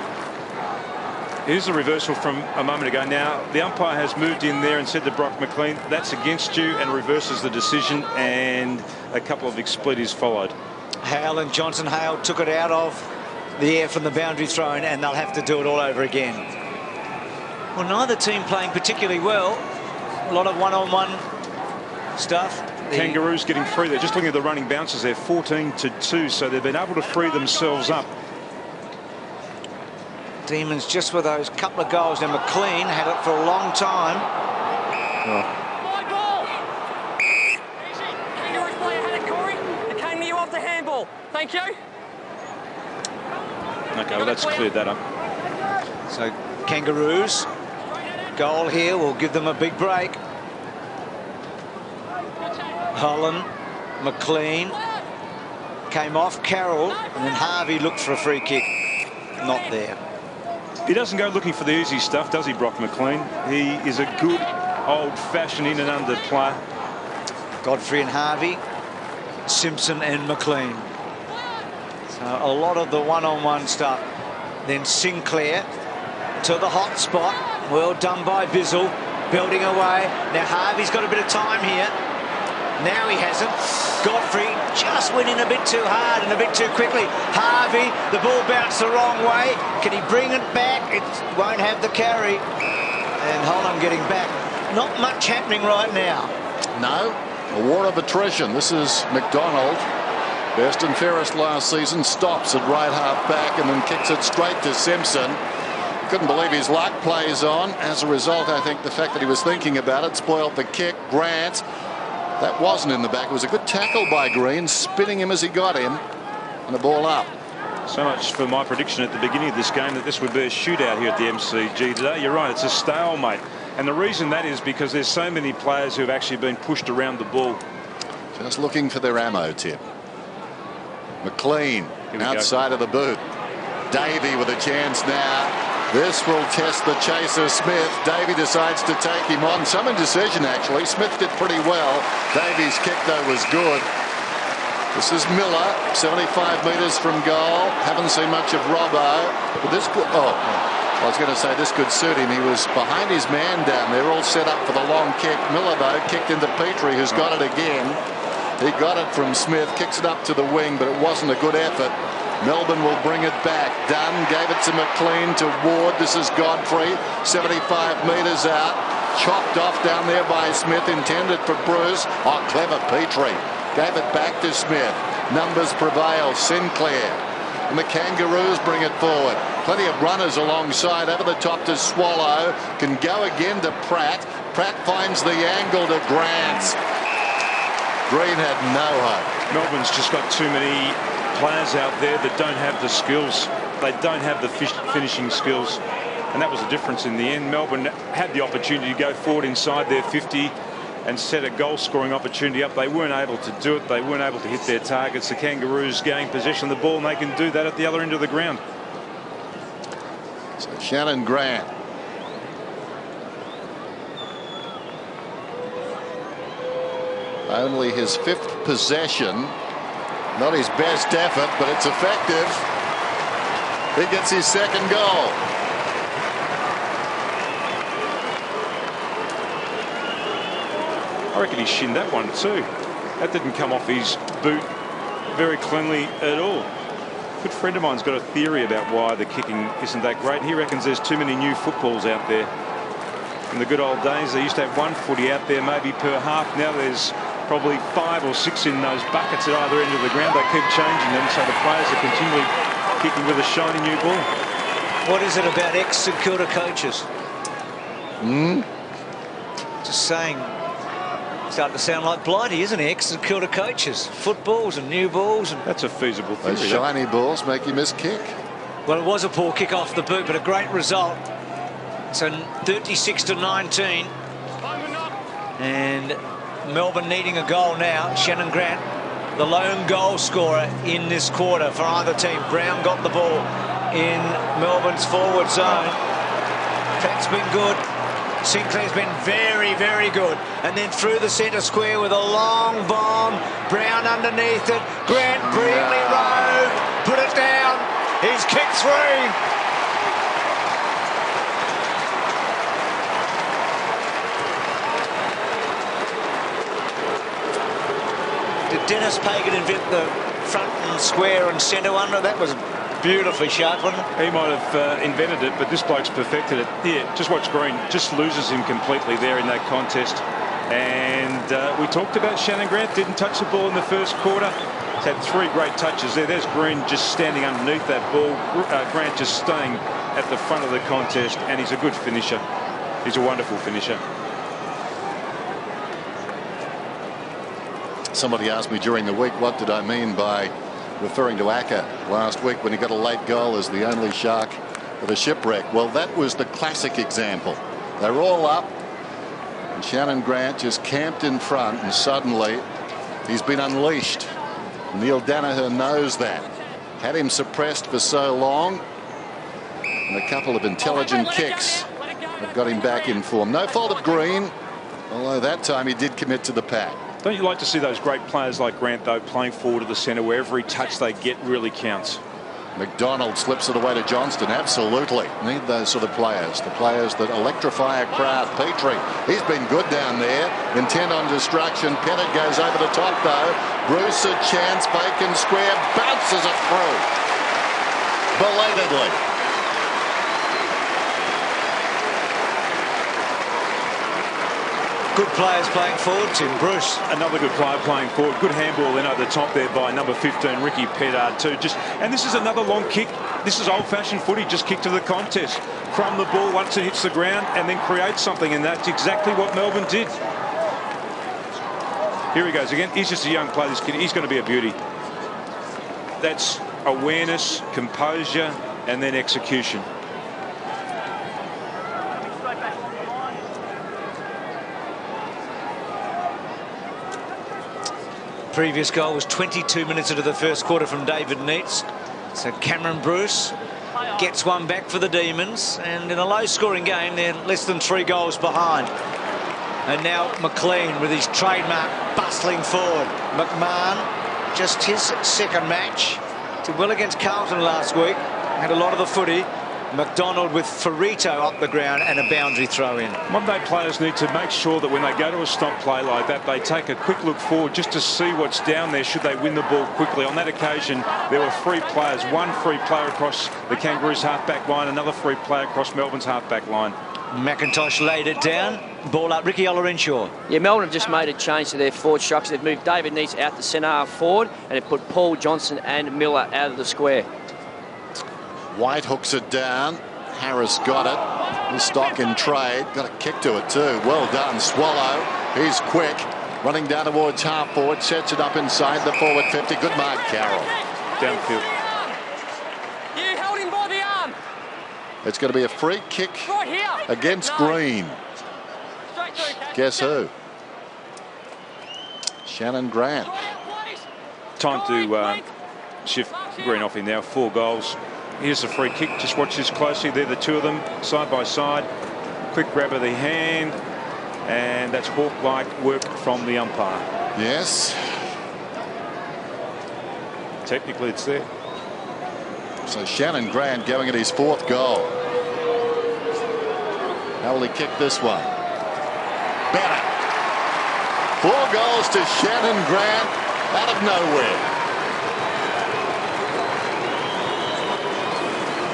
Here's a reversal from a moment ago. Now, the umpire has moved in there and said to Brock McLean, that's against you, and reverses the decision, and a couple of expletives followed. Hale and Johnson. Hale took it out of the air from the boundary thrown, and they'll have to do it all over again. Well, neither team playing particularly well. A lot of one-on-one stuff. Kangaroos getting free. They're just looking at the running bounces. They're 14-2, so they've been able to free themselves up. Demons just with those couple of goals. Now McLean had it for a long time. My ball. Kangaroos player had it, Corey. It came to you off the handball. Thank you. Okay, well, that's cleared that up. So Kangaroos goal here will give them a big break. Holland, McLean came off Carroll, and then Harvey looked for a free kick. Not there. He doesn't go looking for the easy stuff, does he, Brock McLean? He is a good, old-fashioned in and under player. Godfrey and Harvey, Simpson and McLean. So a lot of the one-on-one stuff. Then Sinclair to the hot spot. Well done by Bizzle, building away. Now Harvey's got a bit of time here. Now he hasn't. Godfrey just went in a bit too hard and a bit too quickly. Harvey, the ball bounced the wrong way. Can he bring it back? It won't have the carry. And Holland getting back. Not much happening right now. No, a war of attrition. This is McDonald. Best and fairest last season. Stops at right half back and then kicks it straight to Simpson. Couldn't believe his luck. Plays on. As a result, I think the fact that he was thinking about it spoiled the kick. Grant. That wasn't in the back. It was a good tackle by Green, spinning him as he got him, and the ball up. So much for my prediction at the beginning of this game that this would be a shootout here at the MCG today. You're right, it's a stalemate. And the reason that is because there's so many players who have actually been pushed around the ball. Just looking for their ammo, Tim. McLean outside of the boot. Davey with a chance now. This will test the chaser Smith. Davey decides to take him on. Some indecision, actually. Smith did pretty well. Davey's kick, though, was good. This is Miller, 75 metres from goal. Haven't seen much of Robbo. But this could, I was going to say this could suit him. He was behind his man down there, all set up for the long kick. Miller, though, kicked into Petrie, who's got it again. He got it from Smith, kicks it up to the wing, but it wasn't a good effort. Melbourne will bring it back. Dunn gave it to McLean, to Ward. This is Godfrey, 75 metres out. Chopped off down there by Smith, intended for Bruce. Oh, clever Petrie. Gave it back to Smith. Numbers prevail. Sinclair. And the Kangaroos bring it forward. Plenty of runners alongside. Over the top to Swallow. Can go again to Pratt. Pratt finds the angle to Grant. Green had no hope. Melbourne's just got too many players out there that don't have the skills. They don't have the finishing skills, and that was the difference in the end. Melbourne had the opportunity to go forward inside their 50 and set a goal-scoring opportunity up. They weren't able to do it. They weren't able to hit their targets. The Kangaroos gained possession of the ball, and they can do that at the other end of the ground. So Shannon Grant. Only his 5th possession. Not his best effort, but it's effective. He gets his 2nd goal. I reckon he shinned that one too. That didn't come off his boot very cleanly at all. A good friend of mine's got a theory about why the kicking isn't that great. He reckons there's too many new footballs out there. In the good old days, they used to have 1 footy out there maybe per half. Now there's probably 5 or 6 in those buckets at either end of the ground. They keep changing them, so the players are continually kicking with a shiny new ball. What is it about ex-St Kilda coaches? Just saying. Starting to sound like Blighty, isn't it? Ex-St Kilda coaches. Footballs and new balls. And that's a feasible theory. Those shiny balls make you miss kick. Well, it was a poor kick off the boot, but a great result. So 36-19. And Melbourne needing a goal now. Shannon Grant, the lone goal scorer in this quarter for either team. Brown got the ball in Melbourne's forward zone. Pratt's been good. Sinclair's been very, very good. And then through the centre square with a long bomb. Brown underneath it. Grant brilliantly rode. Put it down. He's kicked 3. Did Dennis Pagan invent the front and square and centre one? That was beautifully sharp, wasn't it? He might have invented it, but this bloke's perfected it. Yeah, just watch Green. Just loses him completely there in that contest. And we talked about Shannon Grant. Didn't touch the ball in the first quarter. He's had 3 great touches there. There's Green just standing underneath that ball. Grant just staying at the front of the contest, and he's a good finisher. He's a wonderful finisher. Somebody asked me during the week, what did I mean by referring to Acker last week when he got a late goal as the only Shark with a shipwreck? Well, that was the classic example. They were all up, and Shannon Grant just camped in front, and suddenly he's been unleashed. Neil Danaher knows that. Had him suppressed for so long, and a couple of intelligent kicks have got him back in form. No fault of Green, although that time he did commit to the pack. Don't you like to see those great players like Grant, though, playing forward to the centre where every touch they get really counts? McDonald slips it away to Johnston. Absolutely. Need those sort of players. The players that electrify a crowd. Petrie, he's been good down there. Intent on destruction. Pettit goes over the top, though. Bruce a chance. Bacon square. Bounces it through. Belatedly. Good players playing forward, Tim. Bruce. Another good player playing forward. Good handball then at the top there by number 15, Ricky Pettard too. And this is another long kick. This is old-fashioned footy. Just kick to the contest. Crumb the ball once it hits the ground and then create something. And that's exactly what Melbourne did. Here he goes again. He's just a young player, this kid. He's going to be a beauty. That's awareness, composure, and then execution. Previous goal was 22 minutes into the first quarter from David Neitz. So Cameron Bruce gets one back for the Demons, and in a low-scoring game, they're less than 3 goals behind. And now McLean with his trademark bustling forward. McMahon, just his 2nd match. Did well against Carlton last week. Had a lot of the footy. McDonald with Ferrito up the ground and a boundary throw in. Monday players need to make sure that when they go to a stop play like that, they take a quick look forward just to see what's down there should they win the ball quickly. On that occasion, there were 3 players. 1 free player across the Kangaroos half-back line, another free player across Melbourne's half-back line. McIntosh laid it down. Ball up, Ricky Olorenshaw. Yeah, Melbourne have just made a change to their forward structure. They've moved David Neitz out the centre half forward, and they've put Paul Johnson and Miller out of the square. White hooks it down. Harris got it. His stock in trade. Got a kick to it too. Well done, Swallow. He's quick. Running down towards half forward. Sets it up inside the forward 50. Good mark, Carroll. Downfield. You held him by the arm. It's going to be a free kick Right here. against No. Green. Straight through, Cat. Guess who? Shannon Grant. Time to shift Green off in now. 4 goals. Here's the free kick. Just watch this closely. They're the two of them side by side. Quick grab of the hand, and that's hawk-like work from the umpire. Yes. Technically, it's there. So Shannon Grant going at his 4th goal. How will he kick this one? Better. 4 goals to Shannon Grant out of nowhere.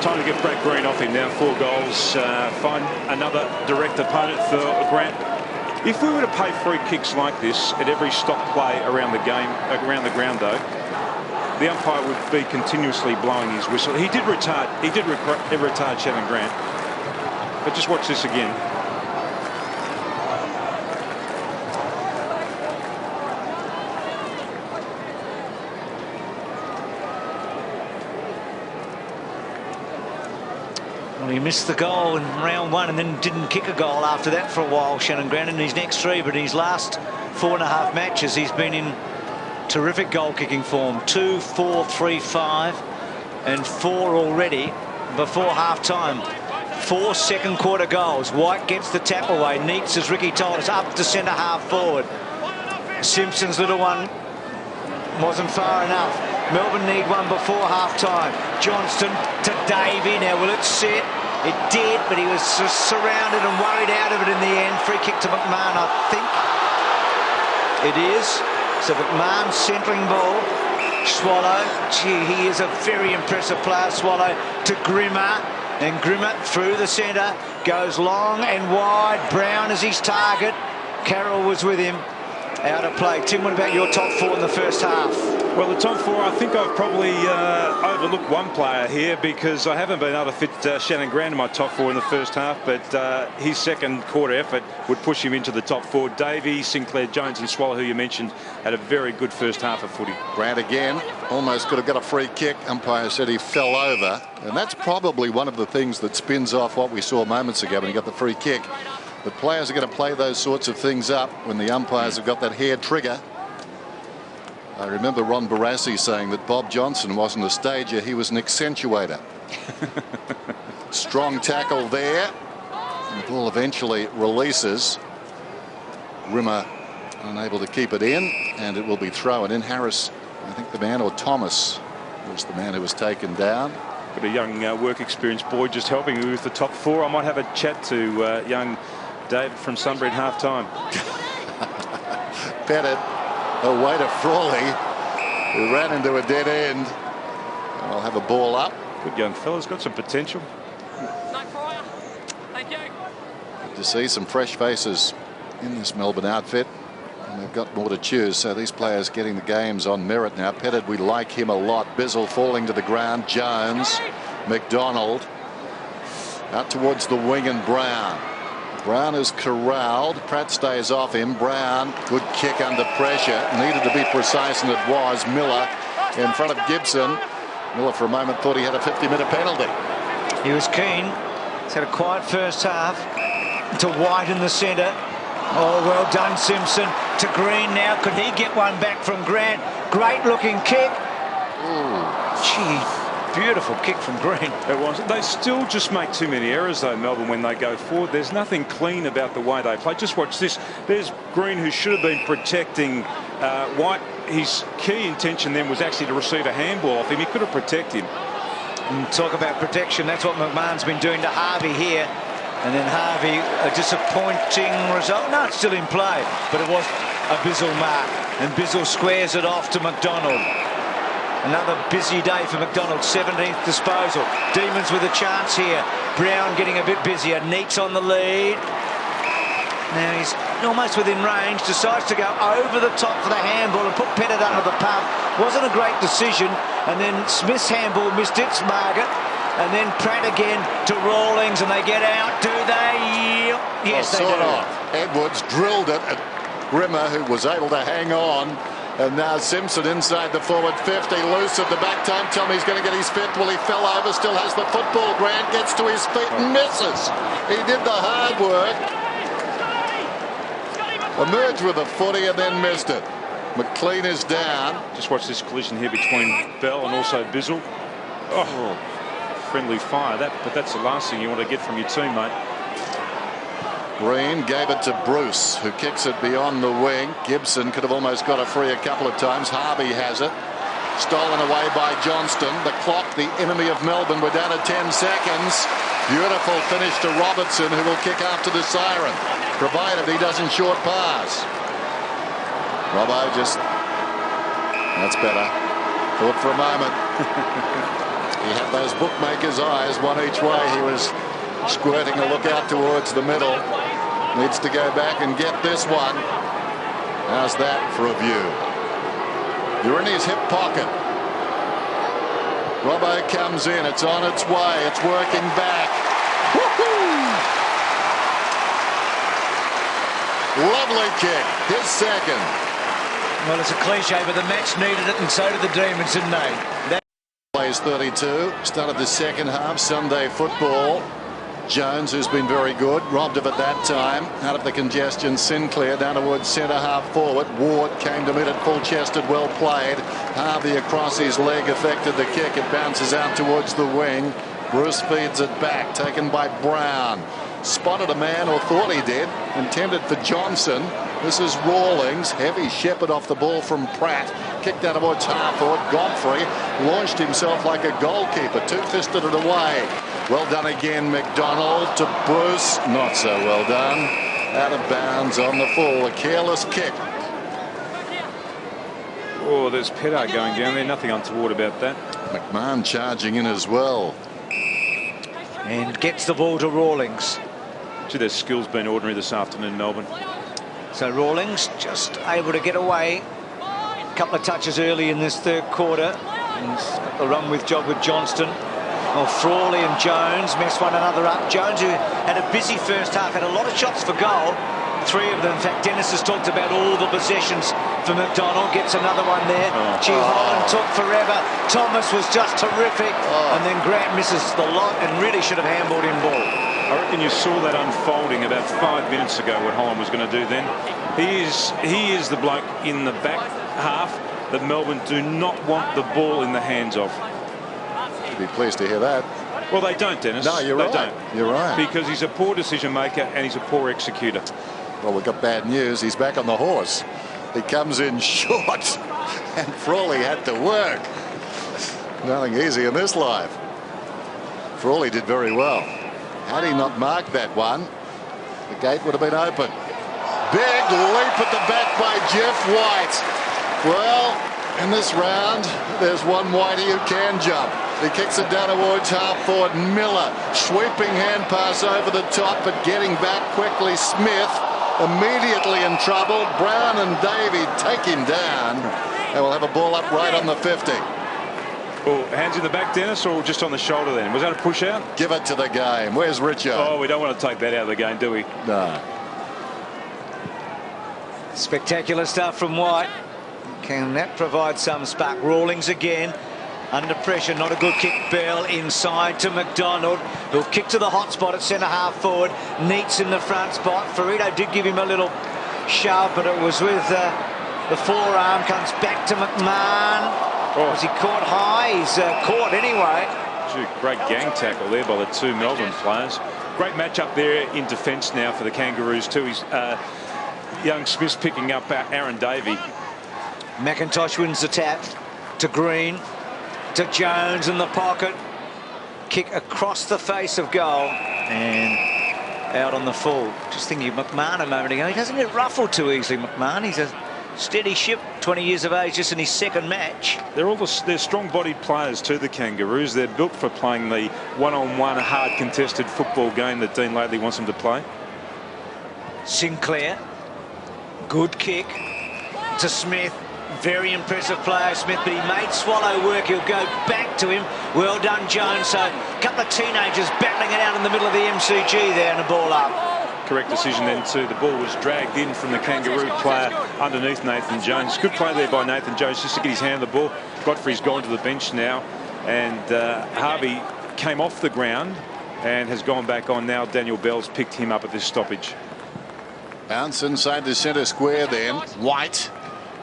Time to get Brad Green off him now. 4 goals. Find another direct opponent for Grant. If we were to pay free kicks like this at every stop play around the game, around the ground though, the umpire would be continuously blowing his whistle. He did retard Shannon Grant. But just watch this again. Well, he missed the goal in round 1 and then didn't kick a goal after that for a while, Shannon Grant, in his next 3, but in his last 4.5 matches he's been in terrific goal-kicking form. 2, 4, 3, 5 and 4 already before half-time. 4 second-quarter goals. White gets the tap away. Neats, as Ricky told us, up to centre-half forward. Simpson's little one wasn't far enough. Melbourne need one before half-time. Johnston to Davey. Now, will it sit? It did, but he was surrounded and worried out of it in the end. Free kick to McMahon, I think. It is. So McMahon centering ball. Swallow. Gee, he is a very impressive player. Swallow to Grimmer. And Grimmer through the centre. Goes long and wide. Brown is his target. Carroll was with him. Out of play. Tim, what about your top 4 in the first half? Well, the top 4, I think I've probably overlooked one player here because I haven't been able to fit Shannon Grant in my top 4 in the first half, but his second quarter effort would push him into the top 4. Davey, Sinclair, Jones and Swallow, who you mentioned, had a very good first half of footy. Grant again, almost could have got a free kick. Umpire said he fell over, and that's probably one of the things that spins off what we saw moments ago when he got the free kick. But players are going to play those sorts of things up when the umpires have got that hair trigger. I remember Ron Barassi saying that Bob Johnson wasn't a stager, he was an accentuator. Strong tackle there. And the ball eventually releases. Rimmer unable to keep it in, and it will be thrown in. Harris, I think the man, or Thomas, was the man who was taken down. Got a young work experienced boy just helping me with the top 4. I might have a chat to young David from Sunbury at half-time. Pettit away to Frawley, who ran into a dead end. And I'll have a ball up. Good young fella's got some potential. Thank you. Good to see some fresh faces in this Melbourne outfit. And they've got more to choose, so these players getting the games on merit now. Pettit, we like him a lot. Bizzle falling to the ground. Jones, McDonald out towards the wing, and Brown. Brown is corralled. Pratt stays off him. Brown, good kick under pressure. Needed to be precise, and it was. Miller in front of Gibson. Miller for a moment thought he had a 50-minute penalty. He was keen. He's had a quiet first half. To White in the centre. Oh, well done, Simpson. To Green now. Could he get one back from Grant? Great looking kick. Ooh. Gee. Beautiful kick from Green. It was. They still just make too many errors, though, Melbourne, when they go forward. There's nothing clean about the way they play. Just watch this. There's Green, who should have been protecting White. His key intention then was actually to receive a handball off him. He could have protected him. And talk about protection. That's what McMahon's been doing to Harvey here. And then Harvey, a disappointing result. No, it's still in play. But it was a Bizzle mark. And Bizzle squares it off to McDonald. Another busy day for McDonald. 17th disposal. Demons with a chance here. Brown getting a bit busier. Neats on the lead. Now he's almost within range. Decides to go over the top for the handball and put Pettit under the pump. Wasn't a great decision. And then Smith's handball missed its market. And then Pratt again to Rawlings, and they get out. Do they? Yes, they do. Edwards drilled it at Grimmer, who was able to hang on. And now Simpson inside the forward 50, loose at the back. Tommy's going to get his fifth. Well, he fell over, still has the football. Grant gets to his feet and misses. He did the hard work. Emerged with a footy and then missed it. McLean is down. Just watch this collision here between Bell and also Bizzle. Oh, friendly fire. But that's the last thing you want to get from your teammate. Green gave it to Bruce, who kicks it beyond the wing. Gibson could have almost got a free a couple of times. Harvey has it. Stolen away by Johnston. The clock, the enemy of Melbourne. We're down to 10 seconds. Beautiful finish to Robertson, who will kick after the siren, provided he doesn't short pass. Robbo just... That's better. Thought for a moment. He had those bookmakers' eyes, one each way. He was squirting a look out towards the middle. Needs to go back and get this one. How's that for a view? You're in his hip pocket. Robbo comes in. It's on its way. It's working back. Woohoo! Lovely kick. His second. Well, it's a cliche, but the match needed it, and so did the Demons, didn't they? Plays 32. Started the second half. Sunday football. Jones, who's been very good, robbed of it that time. Out of the congestion, Sinclair down towards centre half forward. Ward came to meet it full-chested, well played. Harvey across his leg affected the kick. It bounces out towards the wing. Bruce feeds it back, taken by Brown. Spotted a man, or thought he did, intended for Johnson. This is Rawlings. Heavy shepherd off the ball from Pratt. Kicked out towards half forward. Godfrey launched himself like a goalkeeper. Two-fisted it away. Well done again, McDonald to Bruce. Not so well done. Out of bounds on the full. A careless kick. Oh, there's Petar going down there. Nothing untoward about that. McMahon charging in as well. And gets the ball to Rawlings. Gee, their skill's been ordinary this afternoon, Melbourne. So Rawlings just able to get away. A couple of touches early in this third quarter. And a run with job with Johnston. Well, Frawley and Jones messed one another up. Jones, who had a busy first half, had a lot of shots for goal. Three of them. In fact, Dennis has talked about all the possessions for McDonald. Gets another one there. Gee, Holland took forever. Thomas was just terrific. And then Grant misses the lot and really should have handballed him ball. I reckon you saw that unfolding about 5 minutes ago, what Holland was going to do then. He is the bloke in the back half that Melbourne do not want the ball in the hands of. You'd be pleased to hear that. Well, they don't, Dennis. No, you're right. They don't. You're right. Because he's a poor decision maker and he's a poor executor. Well, we've got bad news. He's back on the horse. He comes in short, and Frawley had to work. Nothing easy in this life. Frawley did very well. Had he not marked that one, the gate would have been open. Big leap at the back by Jeff White. Well, in this round, there's one Whitey who can jump. He kicks it down towards half forward. Miller, sweeping hand pass over the top, but getting back quickly. Smith immediately in trouble. Brown and Davey take him down. And we'll have a ball up right on the 50. Oh, hands in the back, Dennis, or just on the shoulder then? Was that a push out? Give it to the game. Where's Richard? Oh, we don't want to take that out of the game, do we? No. Spectacular stuff from White. Can that provide some spark? Rawlings again. Under pressure, not a good kick. Bell inside to McDonald, who'll kick to the hot spot at centre half forward. Neats in the front spot. Ferrito did give him a little shove, but it was with the forearm. Comes back to McMahon. Was he caught high? He's caught anyway. Gee, great gang tackle there by the two Melbourne players. Great match up there in defence now for the Kangaroos too. He's young Smith's picking up Aaron Davey. McIntosh wins the tap to Green. To Jones in the pocket. Kick across the face of goal and out on the full. Just thinking of McMahon a moment ago. He doesn't get ruffled too easily, McMahon. He's a steady ship, 20 years of age, just in his second match. They're strong-bodied players too, the Kangaroos. They're built for playing the one-on-one, hard contested football game that Dean Lately wants them to play. Sinclair. Good kick to Smith. Very impressive player, Smith, but he made Swallow work. He'll go back to him. Well done, Jones. So a couple of teenagers battling it out in the middle of the MCG there and the ball up. Correct decision then too. The ball was dragged in from the Kangaroo player underneath Nathan Jones. Good play there by Nathan Jones just to get his hand on the ball. Godfrey's gone to the bench now, and Harvey came off the ground and has gone back on now. Daniel Bell's picked him up at this stoppage. Bounce inside the centre square then. White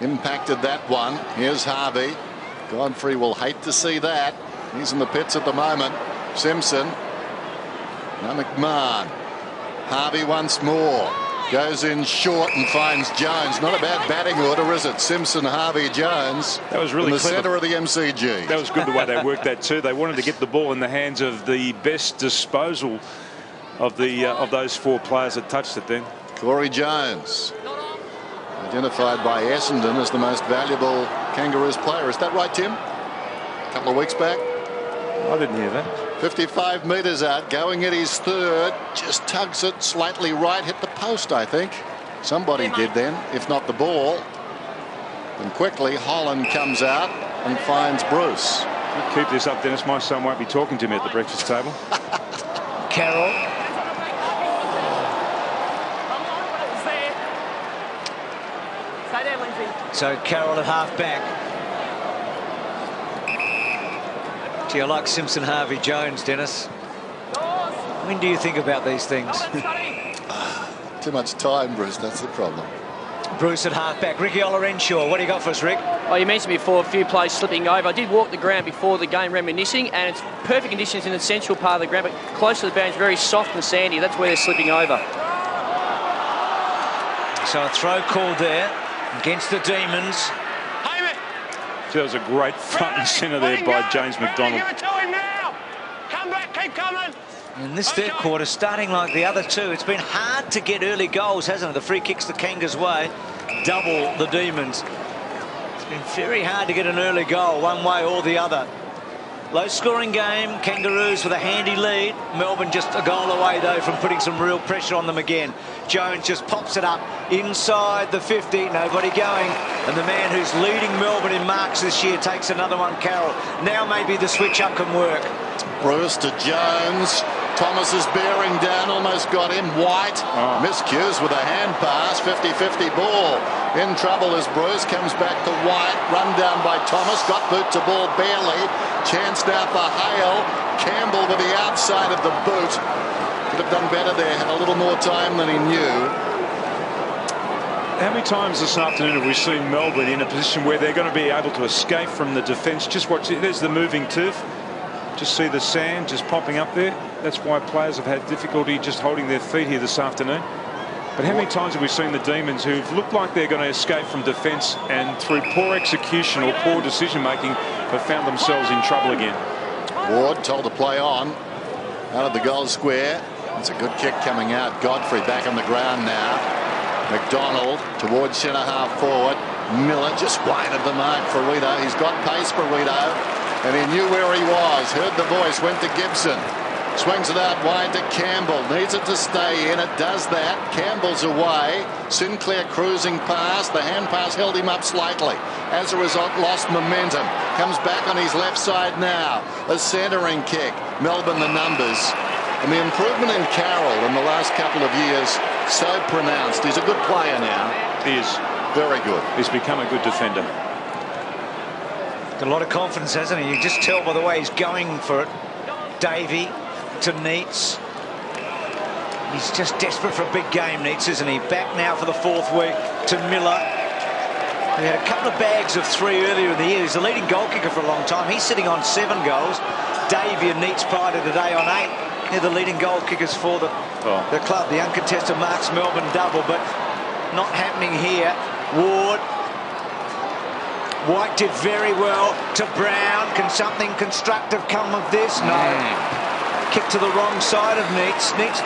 impacted that one. Here's Harvey. Godfrey will hate to see that. He's in the pits at the moment. Simpson. Now McMahon. Harvey once more. Goes in short and finds Jones. Not a bad batting order, is it? Simpson, Harvey, Jones. That was really in the clever. centre of the MCG. That was good the way they worked that too. They wanted to get the ball in the hands of the best disposal of those 4 players that touched it then. Corey Jones, identified by Essendon as the most valuable Kangaroos player. Is that right, Tim? A couple of weeks back. I didn't hear that. 55 metres out, going at his third. Just tugs it slightly right, hit the post, I think. Somebody did then, if not the ball. And quickly, Holland comes out and finds Bruce. You keep this up, Dennis. My son won't be talking to me at the breakfast table. Carroll. So Carroll at half back. Gee, I like Simpson, Harvey, Jones, Dennis. When do you think about these things? Too much time, Bruce. That's the problem. Bruce at half back. Ricky Olorenshaw. What do you got for us, Rick? Oh, you mentioned before a few plays slipping over. I did walk the ground before the game reminiscing, and it's perfect conditions in the central part of the ground, but close to the bounds, very soft and sandy. That's where they're slipping over. So a throw called there against the Demons. That was a great front and centre there by James McDonald. Give it to him now. Come back, keep coming. In this third quarter, starting like the other two, it's been hard to get early goals, hasn't it? The free kicks the Kangas way, double the Demons. It's been very hard to get an early goal, one way or the other. Low-scoring game, Kangaroos with a handy lead. Melbourne just a goal away, though, from putting some real pressure on them again. Jones just pops it up inside the 50, nobody going. And the man who's leading Melbourne in marks this year takes another one, Carroll. Now maybe the switch-up can work. Bruce to Jones. Thomas is bearing down, almost got him. White miscues with a hand pass, 50-50 ball. In trouble as Bruce comes back to White, run down by Thomas, got boot to ball barely. Chance now for Hale. Campbell with the outside of the boot. Could have done better there, had a little more time than he knew. How many times this afternoon have we seen Melbourne in a position where they're going to be able to escape from the defence? Just watch it. There's the moving turf. Just see the sand just popping up there. That's why players have had difficulty just holding their feet here this afternoon. But how many times have we seen the Demons who've looked like they're going to escape from defence and through poor execution or poor decision making have found themselves in trouble again? Ward told to play on out of the goal square. It's a good kick coming out. Godfrey back on the ground now. McDonald towards centre half forward. Miller just wide of the mark for Rito. He's got pace for Rito. And he knew where he was. Heard the voice. Went to Gibson. Swings it out wide to Campbell. Needs it to stay in. It does that. Campbell's away. Sinclair cruising past. The hand pass held him up slightly. As a result, lost momentum. Comes back on his left side now. A centering kick. Melbourne the numbers. And the improvement in Carroll in the last couple of years so pronounced. He's a good player now. He is. Very good. He's become a good defender. Got a lot of confidence, hasn't he? You just tell by the way he's going for it. Davey to Neitz. He's just desperate for a big game, Neitz, isn't he? Back now for the 4th week to Miller. He had a couple of bags of 3 earlier in the year. He's the leading goal kicker for a long time. He's sitting on 7 goals. Davey and Neitz prior to today on 8. They're the leading goal kickers for the club. The uncontested marks Melbourne double, but not happening here. Ward. White did very well to Brown. Can something constructive come of this? No. Kick to the wrong side of Neitz. Neitz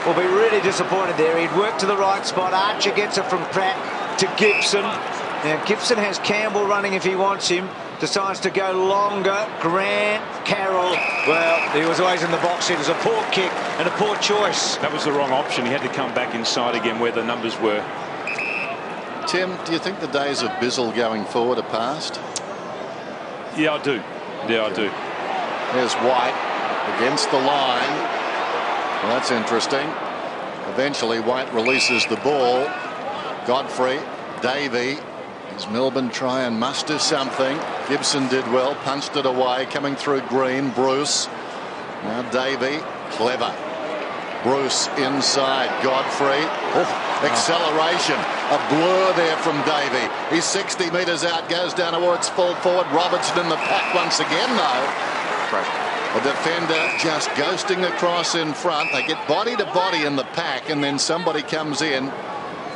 will be really disappointed there. He'd worked to the right spot. Archer gets it from Pratt to Gibson. Now Gibson has Campbell running if he wants him. Decides to go longer. Grant, Carroll. Well, he was always in the box. It was a poor kick and a poor choice. That was the wrong option. He had to come back inside again where the numbers were. Tim, do you think the days of Bizzle going forward are past? Yeah, I do. Yeah, I do. There's White against the line. Well, that's interesting. Eventually, White releases the ball. Godfrey, Davey. Does Melbourne try and muster something? Gibson did well, punched it away, coming through Green. Bruce. Now Davey, clever. Bruce inside. Godfrey. Acceleration. A blur there from Davey. He's 60 metres out, goes down towards full forward. Robertson in the pack once again, though. A defender just ghosting across in front. They get body to body in the pack, and then somebody comes in,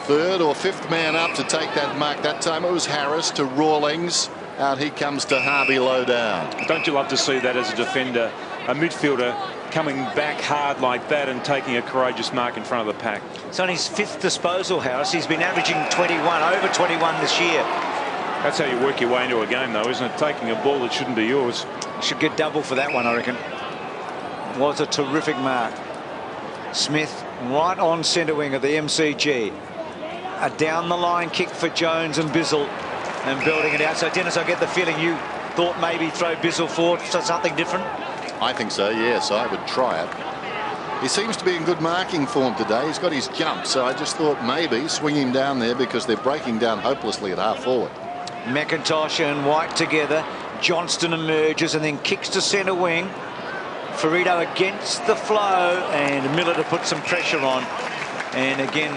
third or fifth man up to take that mark. That time it was Harris to Rawlings. Out he comes to Harvey low down. Don't you love to see that as a defender, a midfielder coming back hard like that and taking a courageous mark in front of the pack? It's on his 5th disposal, Harris. He's been averaging 21, over 21 this year. That's how you work your way into a game, though, isn't it? Taking a ball that shouldn't be yours. Should get double for that one, I reckon. Was a terrific mark. Smith right on centre wing of the MCG. A down the line kick for Jones and Bizzle, and building it out. So Dennis, I get the feeling you thought maybe throw Bizzle forward for something different. I think so, yes. I would try it. He seems to be in good marking form today. He's got his jump, so I just thought maybe swing him down there because they're breaking down hopelessly at half forward. McIntosh and White together. Johnston emerges and then kicks to centre wing. Ferrito against the flow, and Miller to put some pressure on. And again,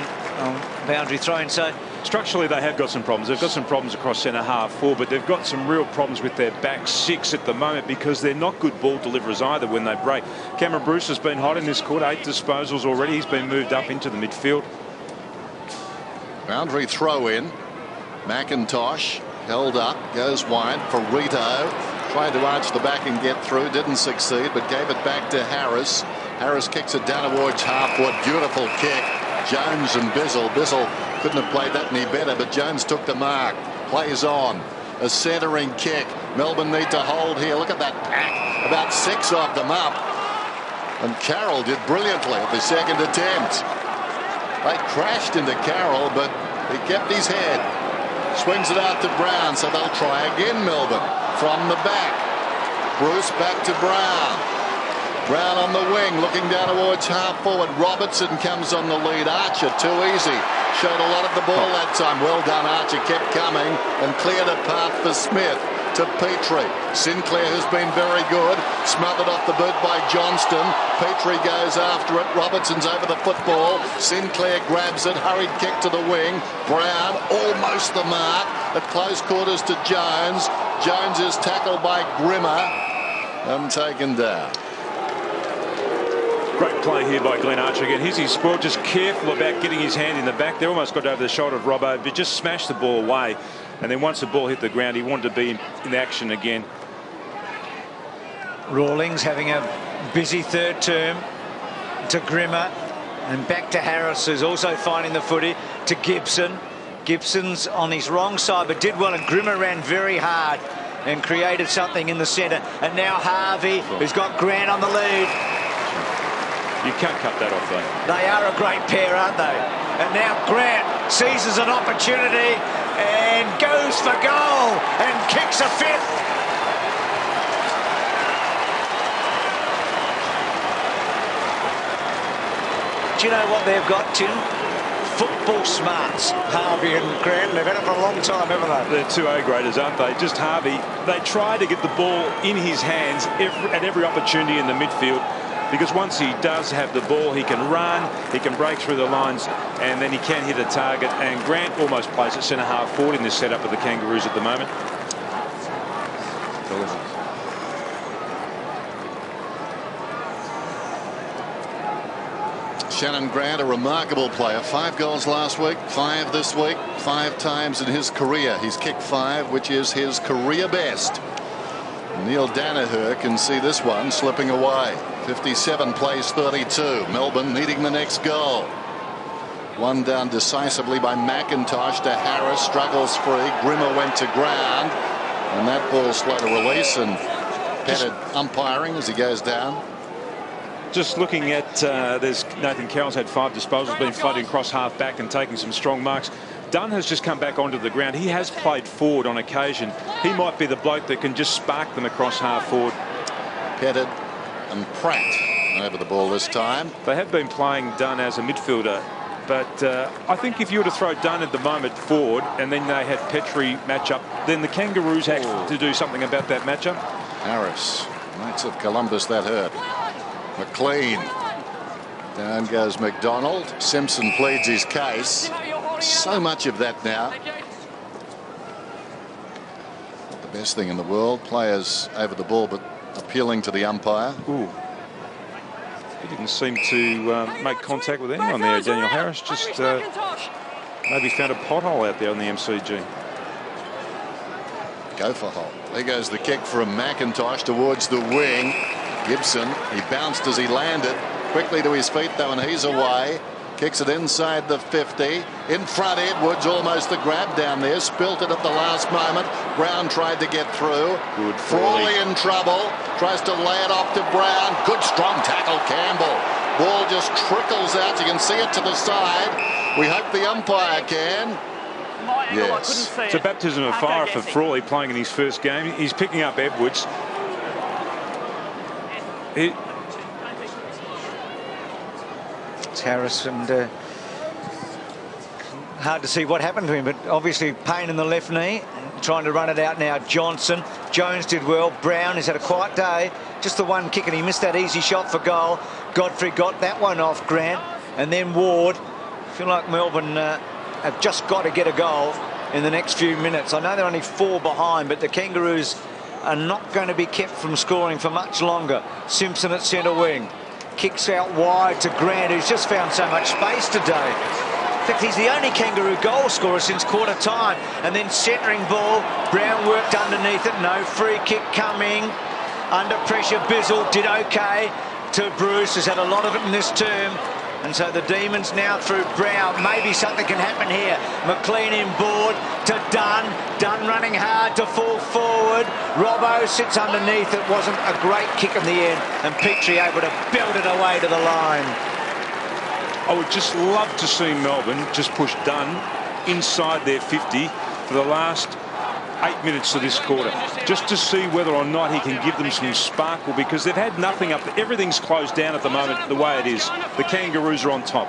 boundary thrown. So structurally, they have got some problems. They've got some problems across centre half forward, but they've got some real problems with their back six at the moment because they're not good ball deliverers either when they break. Cameron Bruce has been hot in this quarter, 8 disposals already. He's been moved up into the midfield. Boundary throw in. McIntosh held up, goes wide. Ferrito tried to arch the back and get through, didn't succeed, but gave it back to Harris. Harris kicks it down towards half forward. Beautiful kick. Jones and Bizzle. Bizzle couldn't have played that any better, but Jones took the mark. Plays on. A centering kick. Melbourne need to hold here. Look at that pack. About 6 of them up. And Carroll did brilliantly at the second attempt. They crashed into Carroll, but he kept his head. Swings it out to Brown, so they'll try again, Melbourne. From the back. Bruce back to Brown. Brown on the wing, looking down towards half forward. Robertson comes on the lead. Archer, too easy. Showed a lot of the ball that time. Well done, Archer. Kept coming and cleared a path for Smith to Petrie. Sinclair, who's been very good. Smothered off the boot by Johnston. Petrie goes after it. Robertson's over the football. Sinclair grabs it. Hurried kick to the wing. Brown almost the mark. At close quarters to Jones. Jones is tackled by Grimmer and taken down. Great play here by Glenn Archer again. Here's his squad, just careful about getting his hand in the back. They almost got over the shoulder of Robbo, but just smashed the ball away. And then once the ball hit the ground, he wanted to be in action again. Rawlings having a busy third term to Grimmer, and back to Harris, who's also finding the footy, to Gibson. Gibson's on his wrong side, but did well, and Grimmer ran very hard and created something in the centre. And now Harvey, who's got Grant on the lead. You can't cut that off, though. They are a great pair, aren't they? And now Grant seizes an opportunity and goes for goal and kicks a 5th. Do you know what they've got, Tim? Football smarts, Harvey and Grant. They've had it for a long time, haven't they? They're 2 A-graders, aren't they? Just Harvey, they try to get the ball in his hands at every opportunity in the midfield. Because once he does have the ball, he can run, he can break through the lines, and then he can hit a target. And Grant almost plays at centre half forward in this setup of the Kangaroos at the moment. Shannon Grant, a remarkable player. 5 goals last week, 5 this week, 5 times in his career. He's kicked 5, which is his career best. Neil Danaher can see this one slipping away. 57 plays 32. Melbourne needing the next goal. One down decisively by McIntosh to Harris. Struggles free. Grimmer went to ground. And that ball slow to release. And Pettit umpiring as he goes down. Just looking at, there's Nathan Carroll's had 5 disposals, been floating across half back and taking some strong marks. Dunn has just come back onto the ground. He has played forward on occasion. He might be the bloke that can just spark them across half forward. Pettit and Pratt over the ball this time. They have been playing Dunn as a midfielder, but I think if you were to throw Dunn at the moment forward and then they had Petrie match up, then the Kangaroos had to do something about that matchup. Harris, Knights of Columbus, that hurt. McLean. Down goes McDonald. Simpson pleads his case. So much of that now. Not the best thing in the world. Players over the ball, but appealing to the umpire. Ooh. He didn't seem to make contact with anyone there, Daniel Harris. Just maybe found a pothole out there on the MCG. Go for hole. There goes the kick from McIntosh towards the wing. Gibson, he bounced as he landed. Quickly to his feet though, and he's away. Kicks it inside the 50. In front, Edwards, almost the grab down there. Spilt it at the last moment. Brown tried to get through. Good. Frawley in trouble. Tries to lay it off to Brown. Good strong tackle, Campbell. Ball just trickles out. You can see it to the side. We hope the umpire can. Yes. It's a baptism of fire for Frawley playing in his first game. He's picking up Edwards. It's Harris, and hard to see what happened to him, but obviously pain in the left knee. Trying to run it out now. Johnson. Jones did well. Brown has had a quiet day. Just the one kick, and he missed that easy shot for goal. Godfrey got that one off, Grant. And then Ward. I feel like Melbourne have just got to get a goal in the next few minutes. I know they're only 4 behind, but the Kangaroos are not going to be kept from scoring for much longer. Simpson at centre wing. Kicks out wide to Grant, who's just found so much space today. In fact, he's the only Kangaroo goal scorer since quarter time. And then centering ball. Brown worked underneath it. No free kick coming. Under pressure, Bizzle did okay to Bruce. Has had a lot of it in this term. And so the Demons now through Brown. Maybe something can happen here. McLean inboard to Dunn. Dunn running hard to fall forward. Robbo sits underneath. It wasn't a great kick in the end. And Petrie able to build it away to the line. I would just love to see Melbourne just push Dunn inside their 50 for the last 8 minutes of this quarter, just to see whether or not he can give them some sparkle, because they've had nothing up. Everything's closed down at the moment the way it is. The Kangaroos are on top.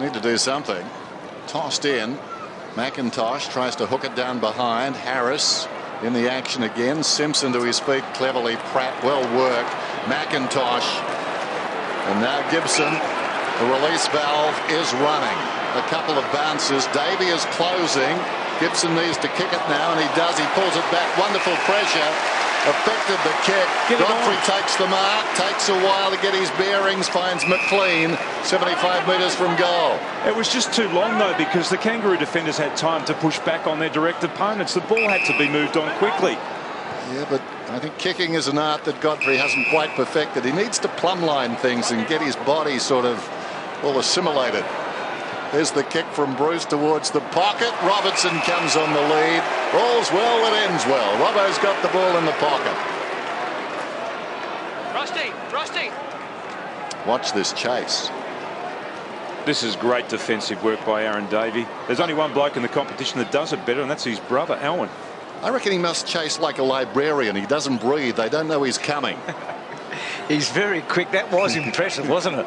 Need to do something. Tossed in. McIntosh tries to hook it down behind. Harris in the action again. Simpson to his feet cleverly. Pratt well worked. McIntosh. And now Gibson. The release valve is running. A couple of bounces. Davey is closing. Gibson needs to kick it now, and he does. He pulls it back. Wonderful pressure. Affected the kick. Godfrey takes the mark. Takes a while to get his bearings. Finds McLean 75 metres from goal. It was just too long, though, because the Kangaroo defenders had time to push back on their direct opponents. The ball had to be moved on quickly. Yeah, but I think kicking is an art that Godfrey hasn't quite perfected. He needs to plumb line things and get his body sort of all assimilated. There's the kick from Bruce towards the pocket. Robertson comes on the lead. All's well that ends well. Robbo's got the ball in the pocket. Rusty. Watch this chase. This is great defensive work by Aaron Davey. There's only one bloke in the competition that does it better, and that's his brother, Alwyn. I reckon he must chase like a librarian. He doesn't breathe. They don't know he's coming. He's very quick. That was impressive, wasn't it?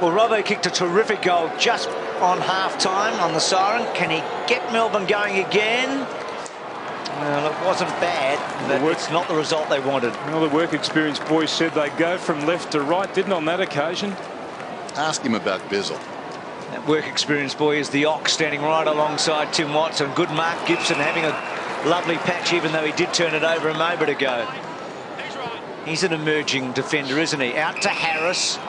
Well, Robbo kicked a terrific goal just on half-time on the siren. Can he get Melbourne going again? Well, it wasn't bad, but it's not the result they wanted. Well, the work experience boys said they go from left to right, didn't on that occasion. Ask him about Bizzle. That work experience boy is the Ox, standing right alongside Tim Watson. Good Mark Gibson having a lovely patch, even though he did turn it over a moment ago. He's an emerging defender, isn't he? Out to Harris.